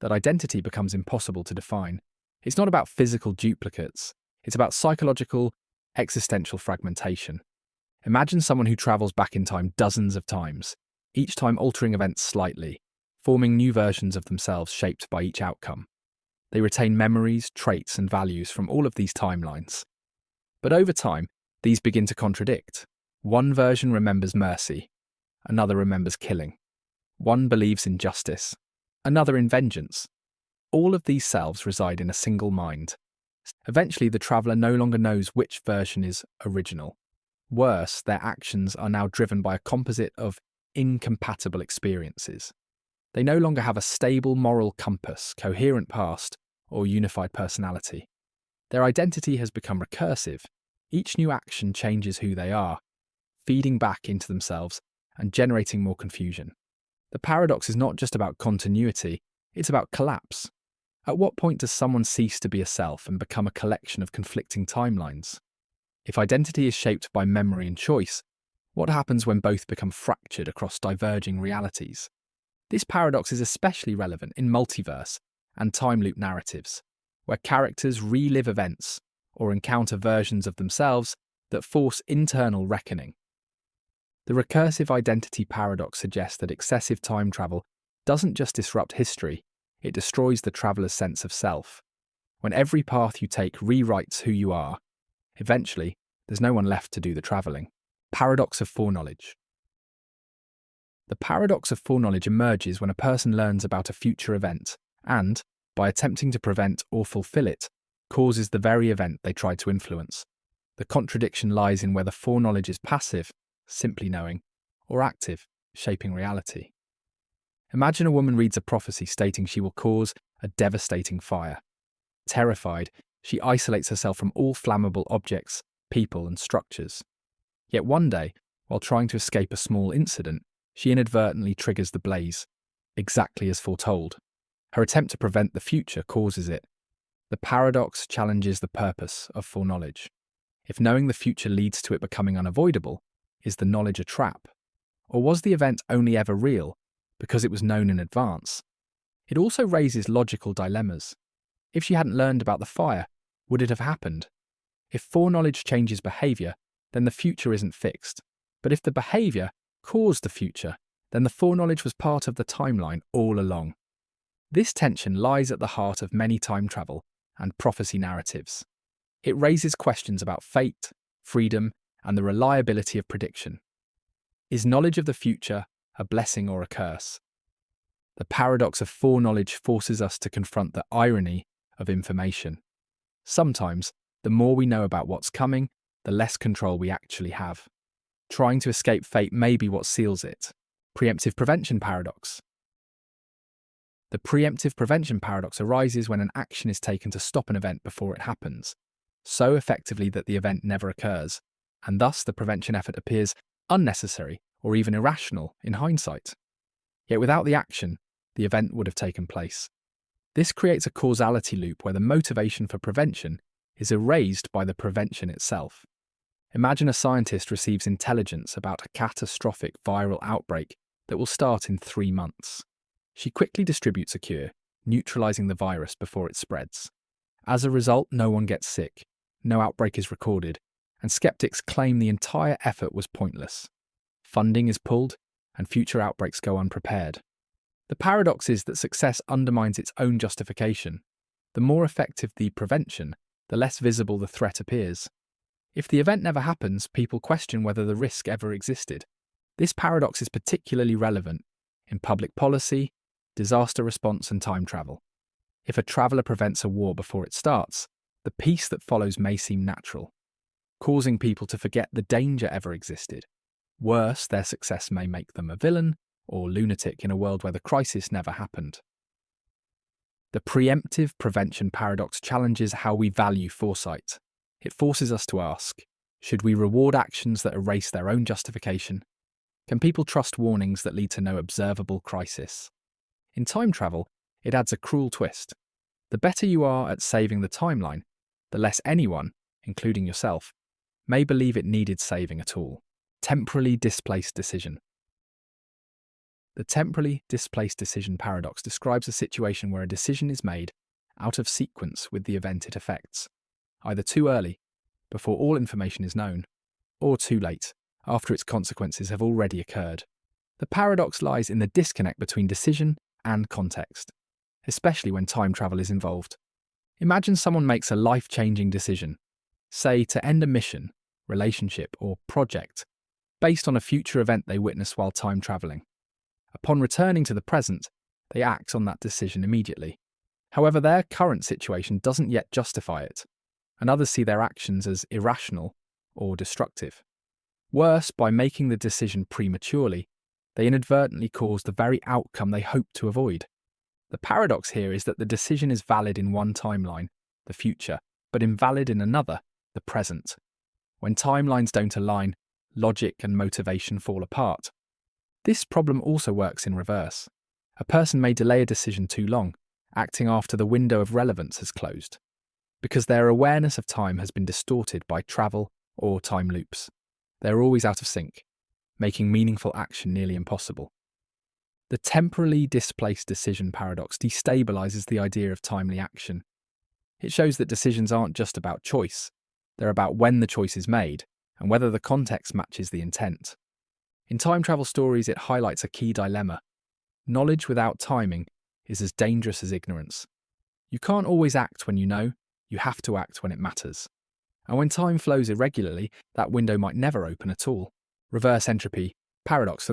that identity becomes impossible to define. It's not about physical duplicates, it's about psychological, existential fragmentation. Imagine someone who travels back in time dozens of times, each time altering events slightly, forming new versions of themselves shaped by each outcome. They retain memories, traits, and values from all of these timelines. But over time, these begin to contradict. One version remembers mercy, another remembers killing. One believes in justice, another in vengeance. All of these selves reside in a single mind. Eventually, the traveller no longer knows which version is original. Worse, their actions are now driven by a composite of incompatible experiences. They no longer have a stable moral compass, coherent past, or unified personality. Their identity has become recursive. Each new action changes who they are, feeding back into themselves and generating more confusion. The paradox is not just about continuity, it's about collapse. At what point does someone cease to be a self and become a collection of conflicting timelines? If identity is shaped by memory and choice, what happens when both become fractured across diverging realities? This paradox is especially relevant in multiverse and time loop narratives, where characters relive events or encounter versions of themselves that force internal reckoning. The recursive identity paradox suggests that excessive time travel doesn't just disrupt history, it destroys the traveller's sense of self. When every path you take rewrites who you are, eventually, there's no one left to do the travelling. Paradox of foreknowledge. The paradox of foreknowledge emerges when a person learns about a future event and, by attempting to prevent or fulfill it, causes the very event they tried to influence. The contradiction lies in whether foreknowledge is passive, simply knowing, or active, shaping reality. Imagine a woman reads a prophecy stating she will cause a devastating fire. Terrified, she isolates herself from all flammable objects, people, and structures. Yet one day, while trying to escape a small incident, she inadvertently triggers the blaze, exactly as foretold. Her attempt to prevent the future causes it. The paradox challenges the purpose of foreknowledge. If knowing the future leads to it becoming unavoidable, is the knowledge a trap? Or was the event only ever real because it was known in advance? It also raises logical dilemmas. If she hadn't learned about the fire, would it have happened? If foreknowledge changes behaviour, then the future isn't fixed. But if the behaviour caused the future, then the foreknowledge was part of the timeline all along. This tension lies at the heart of many time travel and prophecy narratives. It raises questions about fate, freedom, and the reliability of prediction. Is knowledge of the future a blessing or a curse? The paradox of foreknowledge forces us to confront the irony of information. Sometimes, the more we know about what's coming, the less control we actually have. Trying to escape fate may be what seals it. Preemptive prevention paradox. The preemptive prevention paradox arises when an action is taken to stop an event before it happens, so effectively that the event never occurs, and thus the prevention effort appears unnecessary or even irrational in hindsight. Yet without the action, the event would have taken place. This creates a causality loop where the motivation for prevention is erased by the prevention itself. Imagine a scientist receives intelligence about a catastrophic viral outbreak that will start in 3 months. She quickly distributes a cure, neutralizing the virus before it spreads. As a result, no one gets sick, no outbreak is recorded, and skeptics claim the entire effort was pointless. Funding is pulled, and future outbreaks go unprepared. The paradox is that success undermines its own justification. The more effective the prevention, the less visible the threat appears. If the event never happens, people question whether the risk ever existed. This paradox is particularly relevant in public policy, disaster response, and time travel. If a traveller prevents a war before it starts, the peace that follows may seem natural, causing people to forget the danger ever existed. Worse, their success may make them a villain or lunatic in a world where the crisis never happened. The preemptive prevention paradox challenges how we value foresight. It forces us to ask, should we reward actions that erase their own justification? Can people trust warnings that lead to no observable crisis? In time travel, it adds a cruel twist. The better you are at saving the timeline, the less anyone, including yourself, may believe it needed saving at all. Temporally displaced decision. The temporally displaced decision paradox describes a situation where a decision is made out of sequence with the event it affects, either too early, before all information is known, or too late, after its consequences have already occurred. The paradox lies in the disconnect between decision and context, especially when time travel is involved. Imagine someone makes a life-changing decision, say to end a mission, relationship, or project, based on a future event they witness while time traveling. Upon returning to the present, they act on that decision immediately. However, their current situation doesn't yet justify it, and others see their actions as irrational or destructive. Worse, by making the decision prematurely, they inadvertently cause the very outcome they hope to avoid. The paradox here is that the decision is valid in one timeline, the future, but invalid in another, the present. When timelines don't align, logic and motivation fall apart. This problem also works in reverse. A person may delay a decision too long, acting after the window of relevance has closed, because their awareness of time has been distorted by travel or time loops. They're always out of sync, making meaningful action nearly impossible. The temporally displaced decision paradox destabilizes the idea of timely action. It shows that decisions aren't just about choice, they're about when the choice is made and whether the context matches the intent. In time travel stories, it highlights a key dilemma. Knowledge without timing is as dangerous as ignorance. You can't always act when you know, you have to act when it matters. And when time flows irregularly, that window might never open at all. Reverse entropy paradox.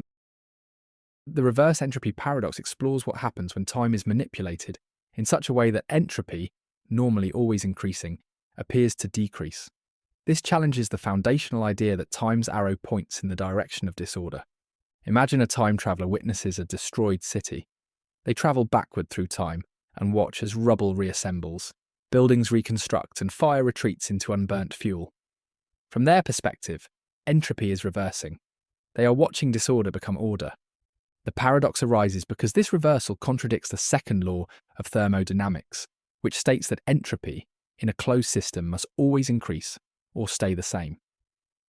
The reverse entropy paradox explores what happens when time is manipulated in such a way that entropy, normally always increasing, appears to decrease. This challenges the foundational idea that time's arrow points in the direction of disorder. Imagine a time traveller witnesses a destroyed city. They travel backward through time and watch as rubble reassembles, buildings reconstruct, and fire retreats into unburnt fuel. From their perspective, entropy is reversing. They are watching disorder become order. The paradox arises because this reversal contradicts the second law of thermodynamics, which states that entropy in a closed system must always increase or stay the same.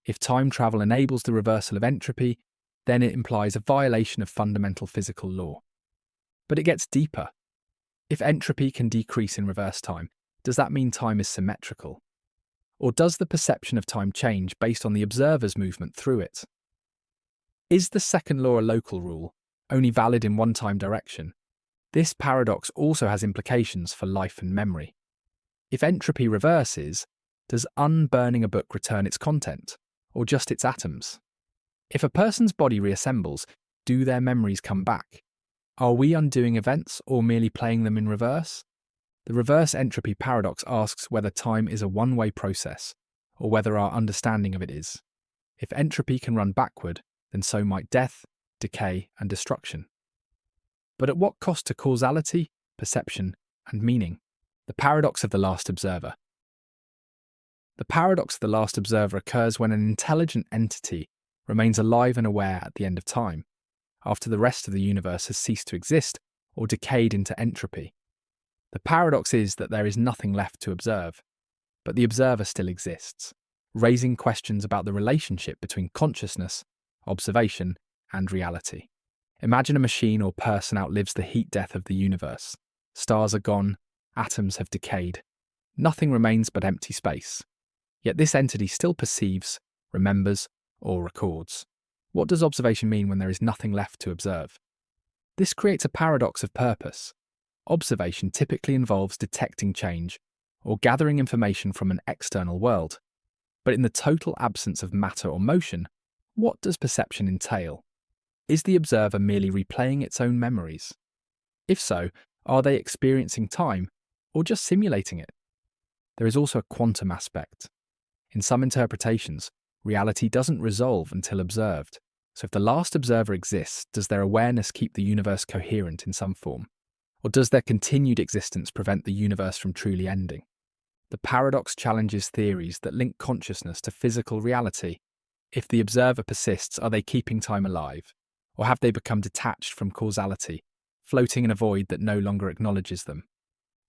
If time travel enables the reversal of entropy, then it implies a violation of fundamental physical law. But it gets deeper. If entropy can decrease in reverse time, does that mean time is symmetrical? Or does the perception of time change based on the observer's movement through it? Is the second law a local rule, only valid in one time direction? This paradox also has implications for life and memory. If entropy reverses, does unburning a book return its content, or just its atoms? If a person's body reassembles, do their memories come back? Are we undoing events or merely playing them in reverse? The reverse entropy paradox asks whether time is a one-way process, or whether our understanding of it is. If entropy can run backward, then so might death, decay, and destruction. But at what cost to causality, perception, and meaning? The paradox of the last observer. The paradox of the last observer occurs when an intelligent entity remains alive and aware at the end of time, after the rest of the universe has ceased to exist or decayed into entropy. The paradox is that there is nothing left to observe, but the observer still exists, raising questions about the relationship between consciousness, observation, and reality. Imagine a machine or person outlives the heat death of the universe. Stars are gone, atoms have decayed. Nothing remains but empty space. Yet this entity still perceives, remembers, or records. What does observation mean when there is nothing left to observe? This creates a paradox of purpose. Observation typically involves detecting change or gathering information from an external world. But in the total absence of matter or motion, what does perception entail? Is the observer merely replaying its own memories? If so, are they experiencing time or just simulating it? There is also a quantum aspect. In some interpretations, reality doesn't resolve until observed. So if the last observer exists, does their awareness keep the universe coherent in some form? Or does their continued existence prevent the universe from truly ending? The paradox challenges theories that link consciousness to physical reality. If the observer persists, are they keeping time alive? Or have they become detached from causality, floating in a void that no longer acknowledges them?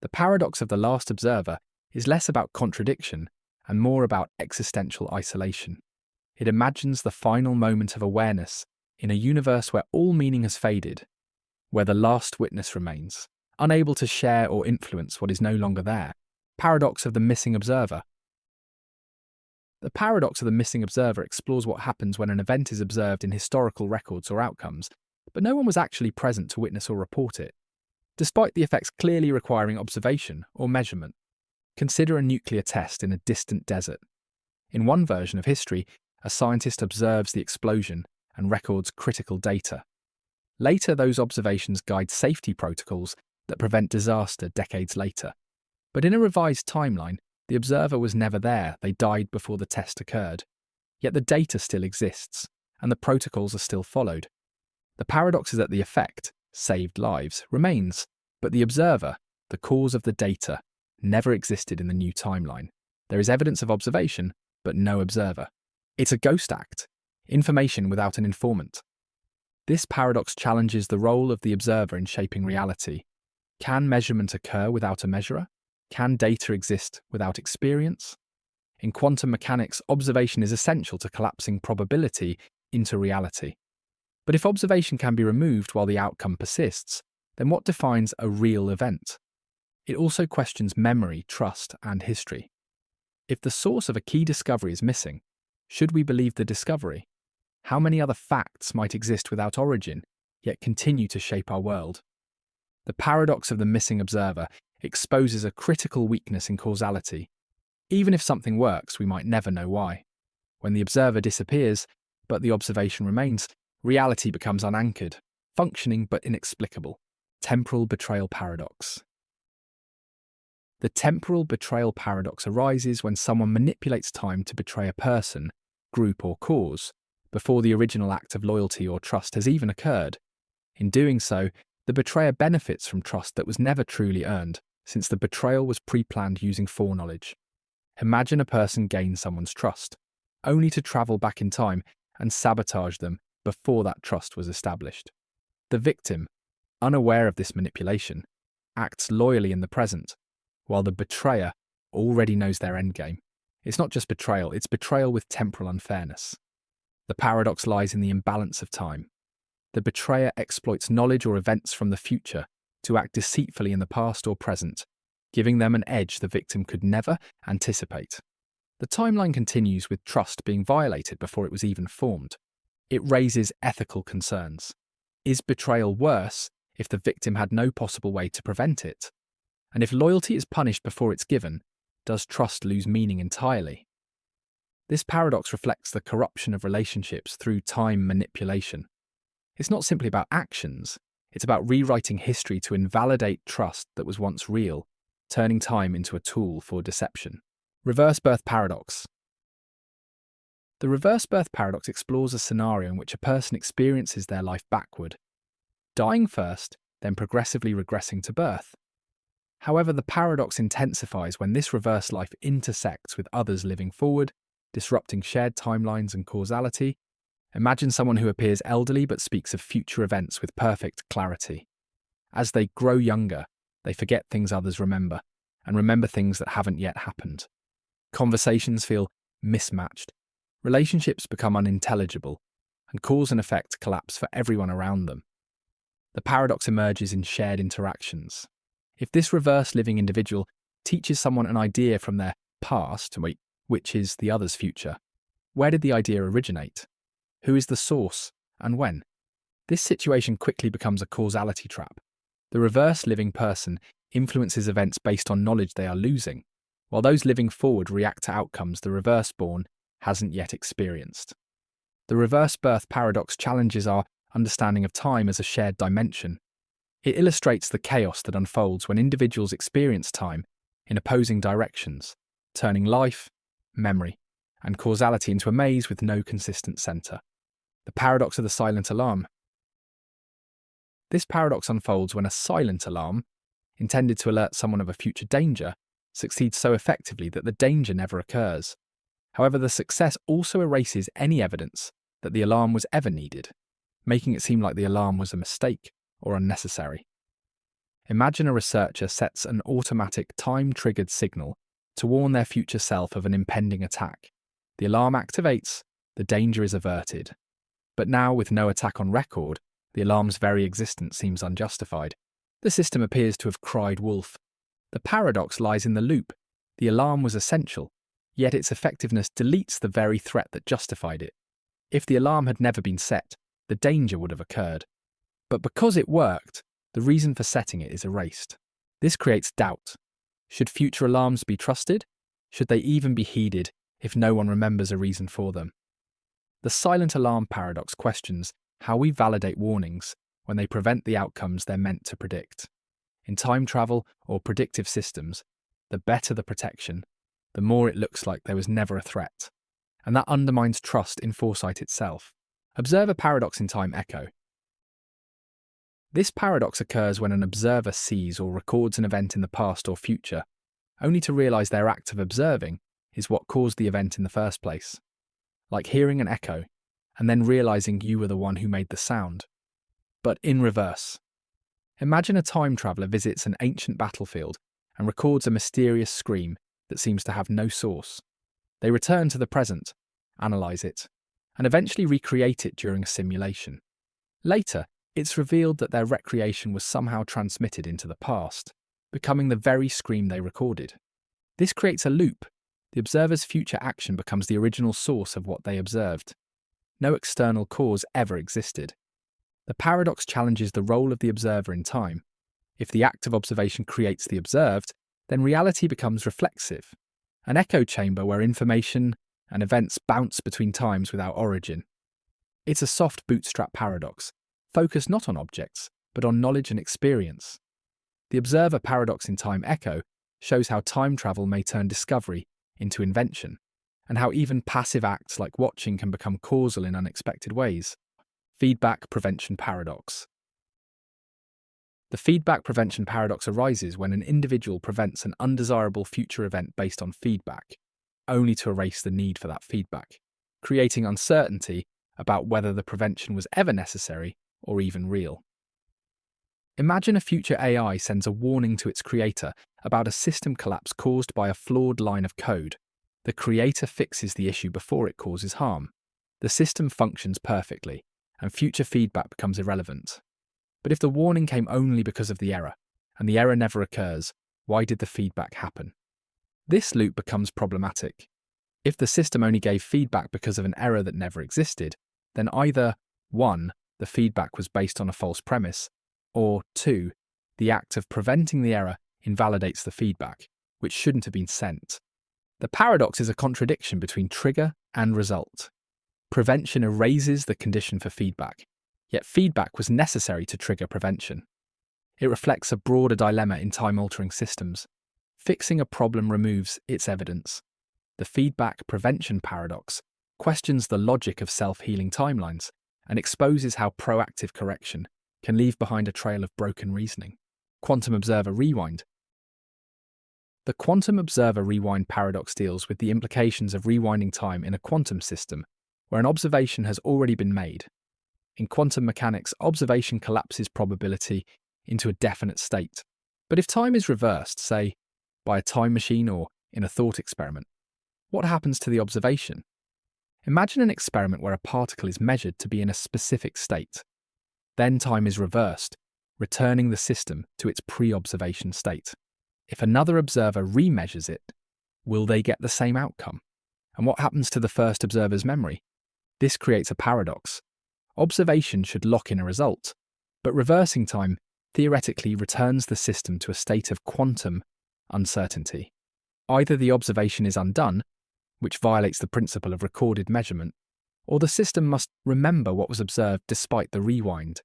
The paradox of the last observer is less about contradiction and more about existential isolation. It imagines the final moment of awareness in a universe where all meaning has faded, where the last witness remains, unable to share or influence what is no longer there. Paradox of the missing observer. The paradox of the missing observer explores what happens when an event is observed in historical records or outcomes, but no one was actually present to witness or report it, despite the effects clearly requiring observation or measurement. Consider a nuclear test in a distant desert. In one version of history, a scientist observes the explosion and records critical data. Later, those observations guide safety protocols that prevent disaster decades later. But in a revised timeline, the observer was never there, they died before the test occurred. Yet the data still exists, and the protocols are still followed. The paradox is that the effect, saved lives, remains, but the observer, the cause of the data, never existed in the new timeline. There is evidence of observation, but no observer. It's a ghost act, information without an informant. This paradox challenges the role of the observer in shaping reality. Can measurement occur without a measurer? Can data exist without experience? In quantum mechanics, observation is essential to collapsing probability into reality. But if observation can be removed while the outcome persists, then what defines a real event? It also questions memory, trust, and history. If the source of a key discovery is missing, should we believe the discovery? How many other facts might exist without origin, yet continue to shape our world? The paradox of the missing observer exposes a critical weakness in causality. Even if something works, we might never know why. When the observer disappears, but the observation remains, reality becomes unanchored, functioning but inexplicable. Temporal betrayal paradox. The temporal betrayal paradox arises when someone manipulates time to betray a person, group, or cause, before the original act of loyalty or trust has even occurred. In doing so, the betrayer benefits from trust that was never truly earned, since the betrayal was pre-planned using foreknowledge. Imagine a person gains someone's trust, only to travel back in time and sabotage them before that trust was established. The victim, unaware of this manipulation, acts loyally in the present, while the betrayer already knows their endgame. It's not just betrayal, it's betrayal with temporal unfairness. The paradox lies in the imbalance of time. The betrayer exploits knowledge or events from the future to act deceitfully in the past or present, giving them an edge the victim could never anticipate. The timeline continues with trust being violated before it was even formed. It raises ethical concerns. Is betrayal worse if the victim had no possible way to prevent it? And if loyalty is punished before it's given, does trust lose meaning entirely? This paradox reflects the corruption of relationships through time manipulation. It's not simply about actions, it's about rewriting history to invalidate trust that was once real, turning time into a tool for deception. Reverse birth paradox. The reverse birth paradox explores a scenario in which a person experiences their life backward, dying first, then progressively regressing to birth. However, the paradox intensifies when this reverse life intersects with others living forward, disrupting shared timelines and causality. Imagine someone who appears elderly but speaks of future events with perfect clarity. As they grow younger, they forget things others remember, and remember things that haven't yet happened. Conversations feel mismatched, relationships become unintelligible, and cause and effect collapse for everyone around them. The paradox emerges in shared interactions. If this reverse living individual teaches someone an idea from their past, which is the other's future, where did the idea originate? Who is the source, and when? This situation quickly becomes a causality trap. The reverse living person influences events based on knowledge they are losing, while those living forward react to outcomes the reverse born hasn't yet experienced. The reverse birth paradox challenges our understanding of time as a shared dimension. It illustrates the chaos that unfolds when individuals experience time in opposing directions, turning life, memory, and causality into a maze with no consistent center. The paradox of the silent alarm. This paradox unfolds when a silent alarm, intended to alert someone of a future danger, succeeds so effectively that the danger never occurs. However, the success also erases any evidence that the alarm was ever needed, making it seem like the alarm was a mistake or unnecessary. Imagine a researcher sets an automatic time-triggered signal to warn their future self of an impending attack. The alarm activates, the danger is averted. But now, with no attack on record, the alarm's very existence seems unjustified. The system appears to have cried wolf. The paradox lies in the loop. The alarm was essential, yet its effectiveness deletes the very threat that justified it. If the alarm had never been set, the danger would have occurred. But because it worked, the reason for setting it is erased. This creates doubt. Should future alarms be trusted? Should they even be heeded if no one remembers a reason for them? The silent alarm paradox questions how we validate warnings when they prevent the outcomes they're meant to predict. In time travel or predictive systems, the better the protection, the more it looks like there was never a threat. And that undermines trust in foresight itself. Observe a paradox in time echo. This paradox occurs when an observer sees or records an event in the past or future, only to realize their act of observing is what caused the event in the first place. Like hearing an echo, and then realizing you were the one who made the sound. But in reverse. Imagine a time traveler visits an ancient battlefield and records a mysterious scream that seems to have no source. They return to the present, analyze it, and eventually recreate it during a simulation. Later, it's revealed that their recreation was somehow transmitted into the past, becoming the very scream they recorded. This creates a loop. The observer's future action becomes the original source of what they observed. No external cause ever existed. The paradox challenges the role of the observer in time. If the act of observation creates the observed, then reality becomes reflexive, an echo chamber where information and events bounce between times without origin. It's a soft bootstrap paradox, focused not on objects, but on knowledge and experience. The observer paradox in time echo shows how time travel may turn discovery into invention, and how even passive acts like watching can become causal in unexpected ways. Feedback prevention paradox. The feedback prevention paradox arises when an individual prevents an undesirable future event based on feedback, only to erase the need for that feedback, creating uncertainty about whether the prevention was ever necessary or even real. Imagine a future AI sends a warning to its creator about a system collapse caused by a flawed line of code. The creator fixes the issue before it causes harm. The system functions perfectly, and future feedback becomes irrelevant. But if the warning came only because of the error, and the error never occurs, why did the feedback happen? This loop becomes problematic. If the system only gave feedback because of an error that never existed, then either 1. The feedback was based on a false premise, or 2. The act of preventing the error invalidates the feedback, which shouldn't have been sent. The paradox is a contradiction between trigger and result. Prevention erases the condition for feedback, yet feedback was necessary to trigger prevention. It reflects a broader dilemma in time-altering systems. Fixing a problem removes its evidence. The feedback prevention paradox questions the logic of self-healing timelines, and exposes how proactive correction can leave behind a trail of broken reasoning. Quantum observer rewind. The quantum observer rewind paradox deals with the implications of rewinding time in a quantum system where an observation has already been made. In quantum mechanics, observation collapses probability into a definite state. But if time is reversed, say, by a time machine or in a thought experiment, what happens to the observation? Imagine an experiment where a particle is measured to be in a specific state. Then time is reversed, returning the system to its pre-observation state. If another observer remeasures it, will they get the same outcome? And what happens to the first observer's memory? This creates a paradox. Observation should lock in a result, but reversing time theoretically returns the system to a state of quantum uncertainty. Either the observation is undone, which violates the principle of recorded measurement, or the system must remember what was observed despite the rewind.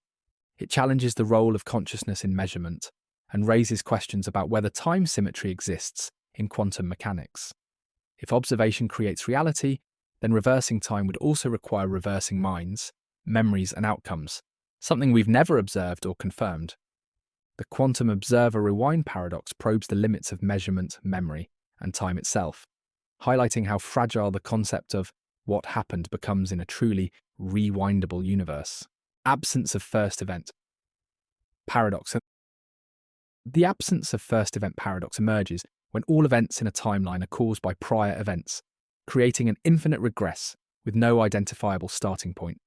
It challenges the role of consciousness in measurement and raises questions about whether time symmetry exists in quantum mechanics. If observation creates reality, then reversing time would also require reversing minds, memories, and outcomes, something we've never observed or confirmed. The quantum observer rewind paradox probes the limits of measurement, memory, and time itself, highlighting how fragile the concept of what happened becomes in a truly rewindable universe. Absence of first event paradox. The absence of first event paradox emerges when all events in a timeline are caused by prior events, creating an infinite regress with no identifiable starting point.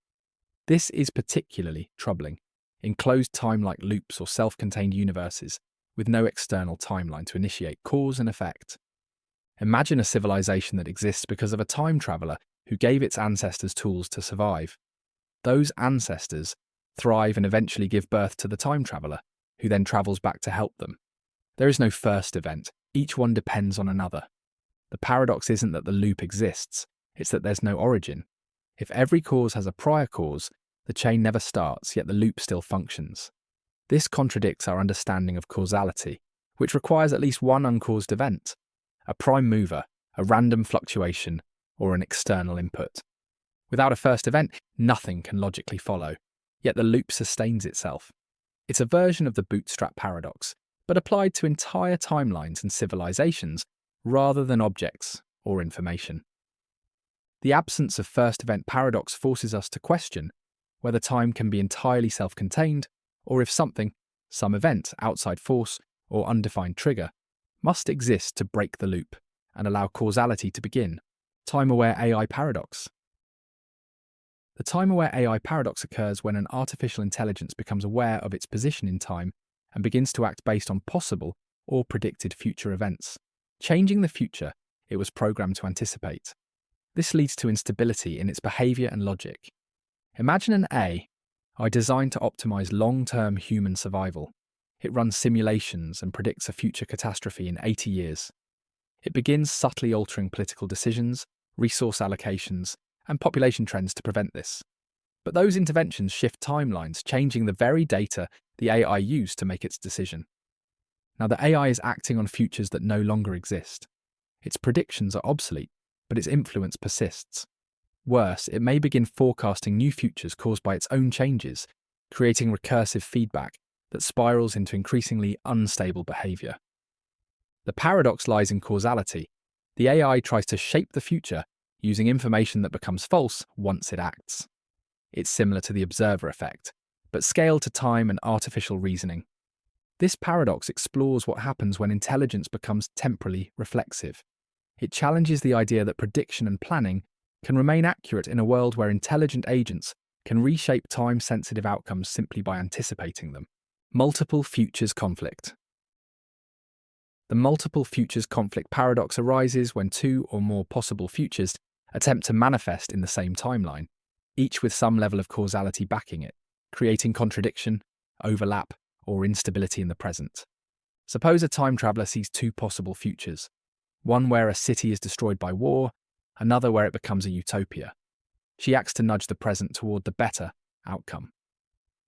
This is particularly troubling in closed time-like loops or self-contained universes with no external timeline to initiate cause and effect. Imagine a civilization that exists because of a time traveler who gave its ancestors tools to survive. Those ancestors thrive and eventually give birth to the time traveler, who then travels back to help them. There is no first event, each one depends on another. The paradox isn't that the loop exists, it's that there's no origin. If every cause has a prior cause, the chain never starts, yet the loop still functions. This contradicts our understanding of causality, which requires at least one uncaused event, a prime mover, a random fluctuation, or an external input. Without a first event, nothing can logically follow, yet the loop sustains itself. It's a version of the Bootstrap Paradox, but applied to entire timelines and civilizations rather than objects or information. The absence of first event paradox forces us to question whether time can be entirely self-contained, or if something, some event, outside force, or undefined trigger, must exist to break the loop and allow causality to begin. Time-aware AI paradox. The time-aware AI paradox occurs when an artificial intelligence becomes aware of its position in time and begins to act based on possible or predicted future events, changing the future it was programmed to anticipate. This leads to instability in its behavior and logic. Imagine an AI designed to optimize long-term human survival. It runs simulations and predicts a future catastrophe in 80 years. It begins subtly altering political decisions, resource allocations, and population trends to prevent this. But those interventions shift timelines, changing the very data the AI used to make its decision. Now, the AI is acting on futures that no longer exist. Its predictions are obsolete, but its influence persists. Worse, it may begin forecasting new futures caused by its own changes, creating recursive feedback that spirals into increasingly unstable behavior. The paradox lies in causality. The AI tries to shape the future using information that becomes false once it acts. It's similar to the observer effect, but scaled to time and artificial reasoning. This paradox explores what happens when intelligence becomes temporally reflexive. It challenges the idea that prediction and planning can remain accurate in a world where intelligent agents can reshape time-sensitive outcomes simply by anticipating them. Multiple futures conflict. The multiple futures conflict paradox arises when two or more possible futures attempt to manifest in the same timeline, each with some level of causality backing it, creating contradiction, overlap, or instability in the present. Suppose a time traveler sees two possible futures, one where a city is destroyed by war, another where it becomes a utopia. She acts to nudge the present toward the better outcome.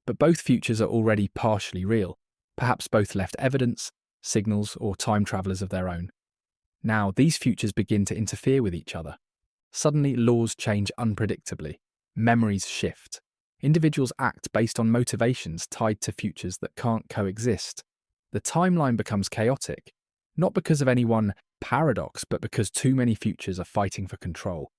But both futures are already partially real, perhaps both left evidence, signals, or time travelers of their own. Now, these futures begin to interfere with each other. Suddenly, laws change unpredictably. Memories shift. Individuals act based on motivations tied to futures that can't coexist. The timeline becomes chaotic, not because of any one paradox, but because too many futures are fighting for control.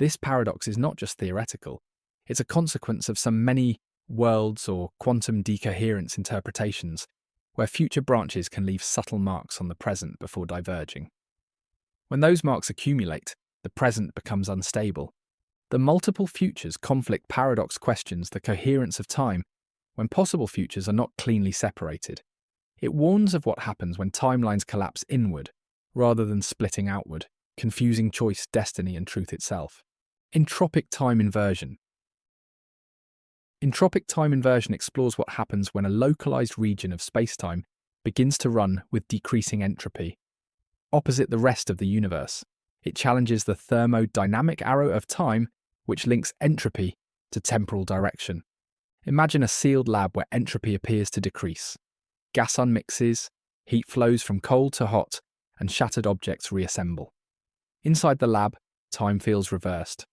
This paradox is not just theoretical. It's a consequence of some many worlds or quantum decoherence interpretations, where future branches can leave subtle marks on the present before diverging. When those marks accumulate, the present becomes unstable. The multiple futures conflict paradox questions the coherence of time when possible futures are not cleanly separated. It warns of what happens when timelines collapse inward rather than splitting outward, confusing choice, destiny, and truth itself. Entropic time inversion. Entropic time inversion explores what happens when a localized region of spacetime begins to run with decreasing entropy. Opposite the rest of the universe, it challenges the thermodynamic arrow of time, which links entropy to temporal direction. Imagine a sealed lab where entropy appears to decrease. Gas unmixes, heat flows from cold to hot, and shattered objects reassemble. Inside the lab, time feels reversed.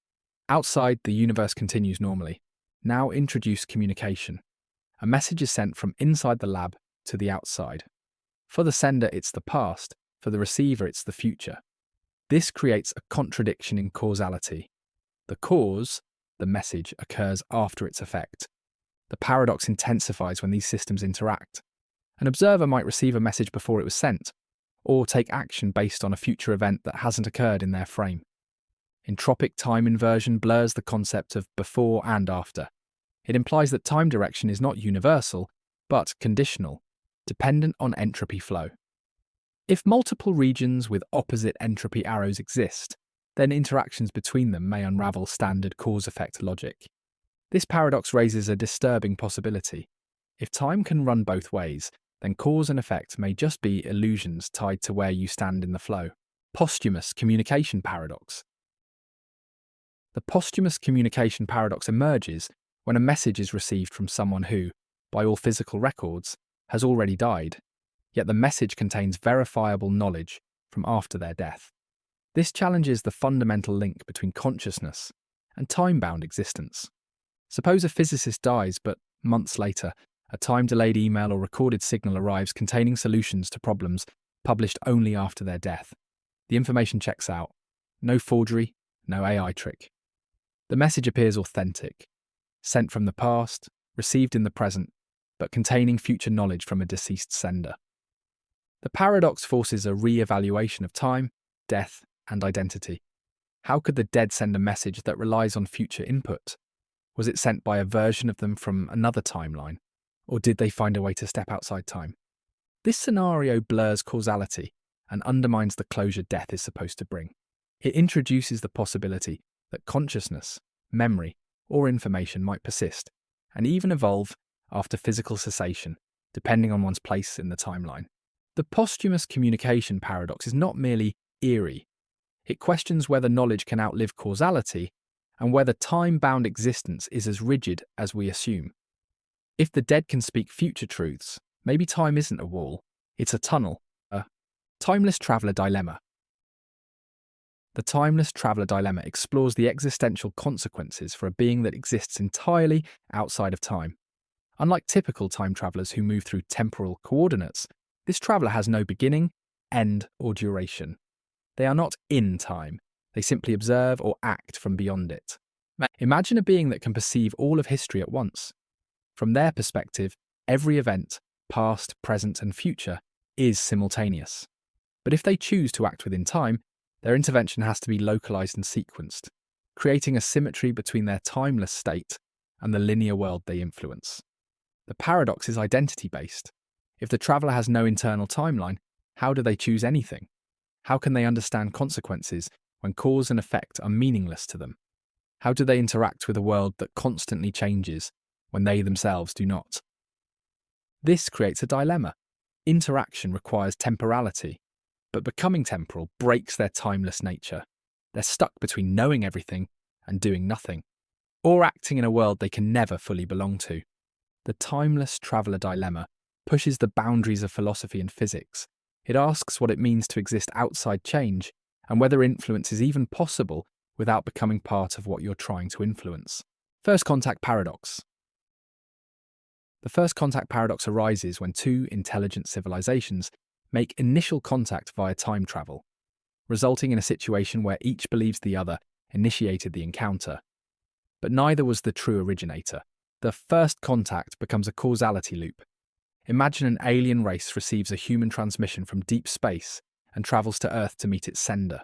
Outside, the universe continues normally. Now introduce communication. A message is sent from inside the lab to the outside. For the sender, it's the past. For the receiver, it's the future. This creates a contradiction in causality. The cause, the message, occurs after its effect. The paradox intensifies when these systems interact. An observer might receive a message before it was sent, or take action based on a future event that hasn't occurred in their frame. Entropic time inversion blurs the concept of before and after. It implies that time direction is not universal, but conditional, dependent on entropy flow. If multiple regions with opposite entropy arrows exist, then interactions between them may unravel standard cause-effect logic. This paradox raises a disturbing possibility. If time can run both ways, then cause and effect may just be illusions tied to where you stand in the flow. Posthumous communication paradox. The posthumous communication paradox emerges when a message is received from someone who, by all physical records, has already died, yet the message contains verifiable knowledge from after their death. This challenges the fundamental link between consciousness and time-bound existence. Suppose a physicist dies, but months later, a time-delayed email or recorded signal arrives containing solutions to problems published only after their death. The information checks out. No forgery, no AI trick. The message appears authentic, sent from the past, received in the present, but containing future knowledge from a deceased sender. The paradox forces a re-evaluation of time, death, and identity. How could the dead send a message that relies on future input? Was it sent by a version of them from another timeline? Or did they find a way to step outside time? This scenario blurs causality and undermines the closure death is supposed to bring. It introduces the possibility that consciousness, memory, or information might persist and even evolve after physical cessation, depending on one's place in the timeline. The posthumous communication paradox is not merely eerie. It questions whether knowledge can outlive causality and whether time-bound existence is as rigid as we assume. If the dead can speak future truths, maybe time isn't a wall, it's a tunnel, a timeless traveller dilemma. The timeless traveller dilemma explores the existential consequences for a being that exists entirely outside of time. Unlike typical time travellers who move through temporal coordinates, this traveller has no beginning, end, or duration. They are not in time. They simply observe or act from beyond it. Imagine a being that can perceive all of history at once. From their perspective, every event, past, present, and future, is simultaneous. But if they choose to act within time, their intervention has to be localized and sequenced, creating a symmetry between their timeless state and the linear world they influence. The paradox is identity-based. If the traveller has no internal timeline, how do they choose anything? How can they understand consequences when cause and effect are meaningless to them? How do they interact with a world that constantly changes when they themselves do not? This creates a dilemma. Interaction requires temporality, but becoming temporal breaks their timeless nature. They're stuck between knowing everything and doing nothing, or acting in a world they can never fully belong to. The timeless traveller dilemma pushes the boundaries of philosophy and physics. It asks what it means to exist outside change and whether influence is even possible without becoming part of what you're trying to influence. First contact paradox. The first contact paradox arises when two intelligent civilizations make initial contact via time travel, resulting in a situation where each believes the other initiated the encounter. But neither was the true originator. The first contact becomes a causality loop. Imagine an alien race receives a human transmission from deep space and travels to Earth to meet its sender.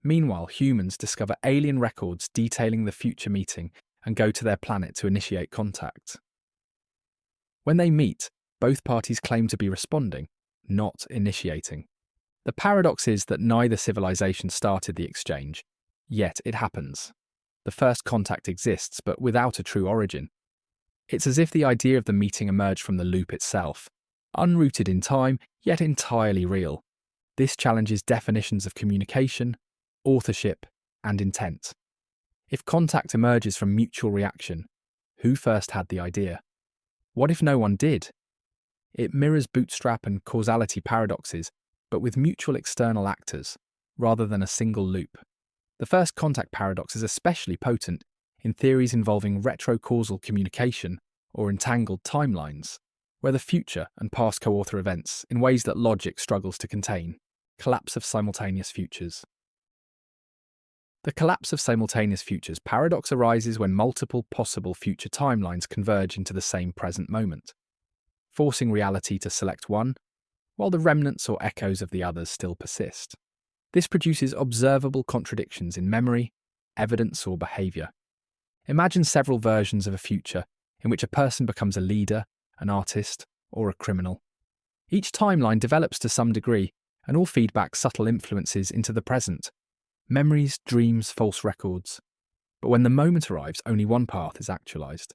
Meanwhile, humans discover alien records detailing the future meeting and go to their planet to initiate contact. When they meet, both parties claim to be responding, not initiating. The paradox is that neither civilization started the exchange, yet it happens. The first contact exists, but without a true origin. It's as if the idea of the meeting emerged from the loop itself, unrooted in time, yet entirely real. This challenges definitions of communication, authorship, and intent. If contact emerges from mutual reaction, who first had the idea? What if no one did? It mirrors Bootstrap and Causality paradoxes, but with mutual external actors, rather than a single loop. The first contact paradox is especially potent in theories involving retrocausal communication or entangled timelines, where the future and past co-author events in ways that logic struggles to contain. Collapse of simultaneous futures. The collapse of simultaneous futures paradox arises when multiple possible future timelines converge into the same present moment, forcing reality to select one, while the remnants or echoes of the others still persist. This produces observable contradictions in memory, evidence, or behaviour. Imagine several versions of a future in which a person becomes a leader, an artist, or a criminal. Each timeline develops to some degree, and all feed back subtle influences into the present. Memories, dreams, false records. But when the moment arrives, only one path is actualized.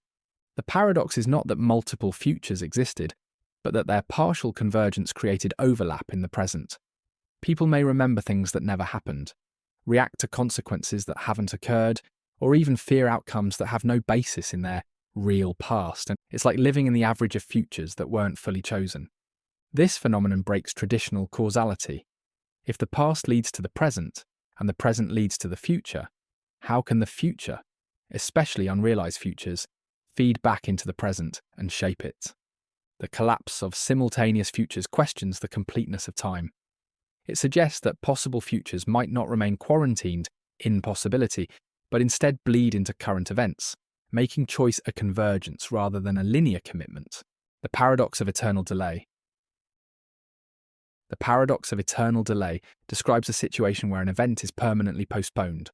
The paradox is not that multiple futures existed, but that their partial convergence created overlap in the present. People may remember things that never happened, react to consequences that haven't occurred, or even fear outcomes that have no basis in their real past. And it's like living in the average of futures that weren't fully chosen. This phenomenon breaks traditional causality. If the past leads to the present, and the present leads to the future, how can the future, especially unrealized futures, feed back into the present and shape it? The collapse of simultaneous futures questions the completeness of time. It suggests that possible futures might not remain quarantined in possibility, but instead bleed into current events, making choice a convergence rather than a linear commitment. The paradox of eternal delay. The paradox of eternal delay describes a situation where an event is permanently postponed,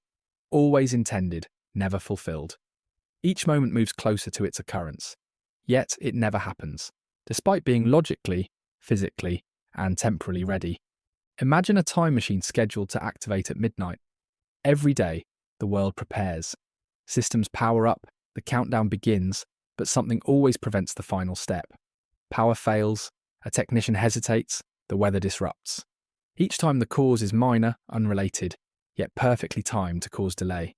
always intended, never fulfilled. Each moment moves closer to its occurrence, yet it never happens, despite being logically, physically, and temporally ready. Imagine a time machine scheduled to activate at midnight. Every day, the world prepares. Systems power up, the countdown begins, but something always prevents the final step. Power fails, a technician hesitates, the weather disrupts. Each time the cause is minor, unrelated, yet perfectly timed to cause delay.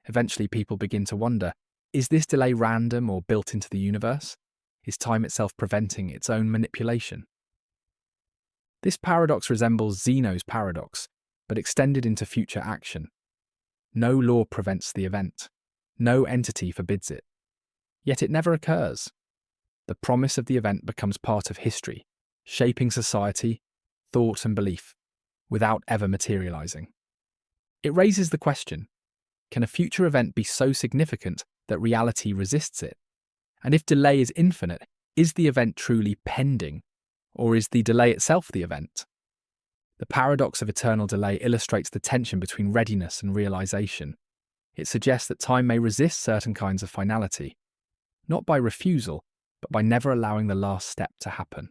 Eventually people begin to wonder, is this delay random or built into the universe? Is time itself preventing its own manipulation? This paradox resembles Zeno's paradox, but extended into future action. No law prevents the event. No entity forbids it. Yet it never occurs. The promise of the event becomes part of history, shaping society, thought and belief, without ever materializing. It raises the question, can a future event be so significant that reality resists it? And if delay is infinite, is the event truly pending, or is the delay itself the event? The paradox of eternal delay illustrates the tension between readiness and realization. It suggests that time may resist certain kinds of finality, not by refusal, but by never allowing the last step to happen.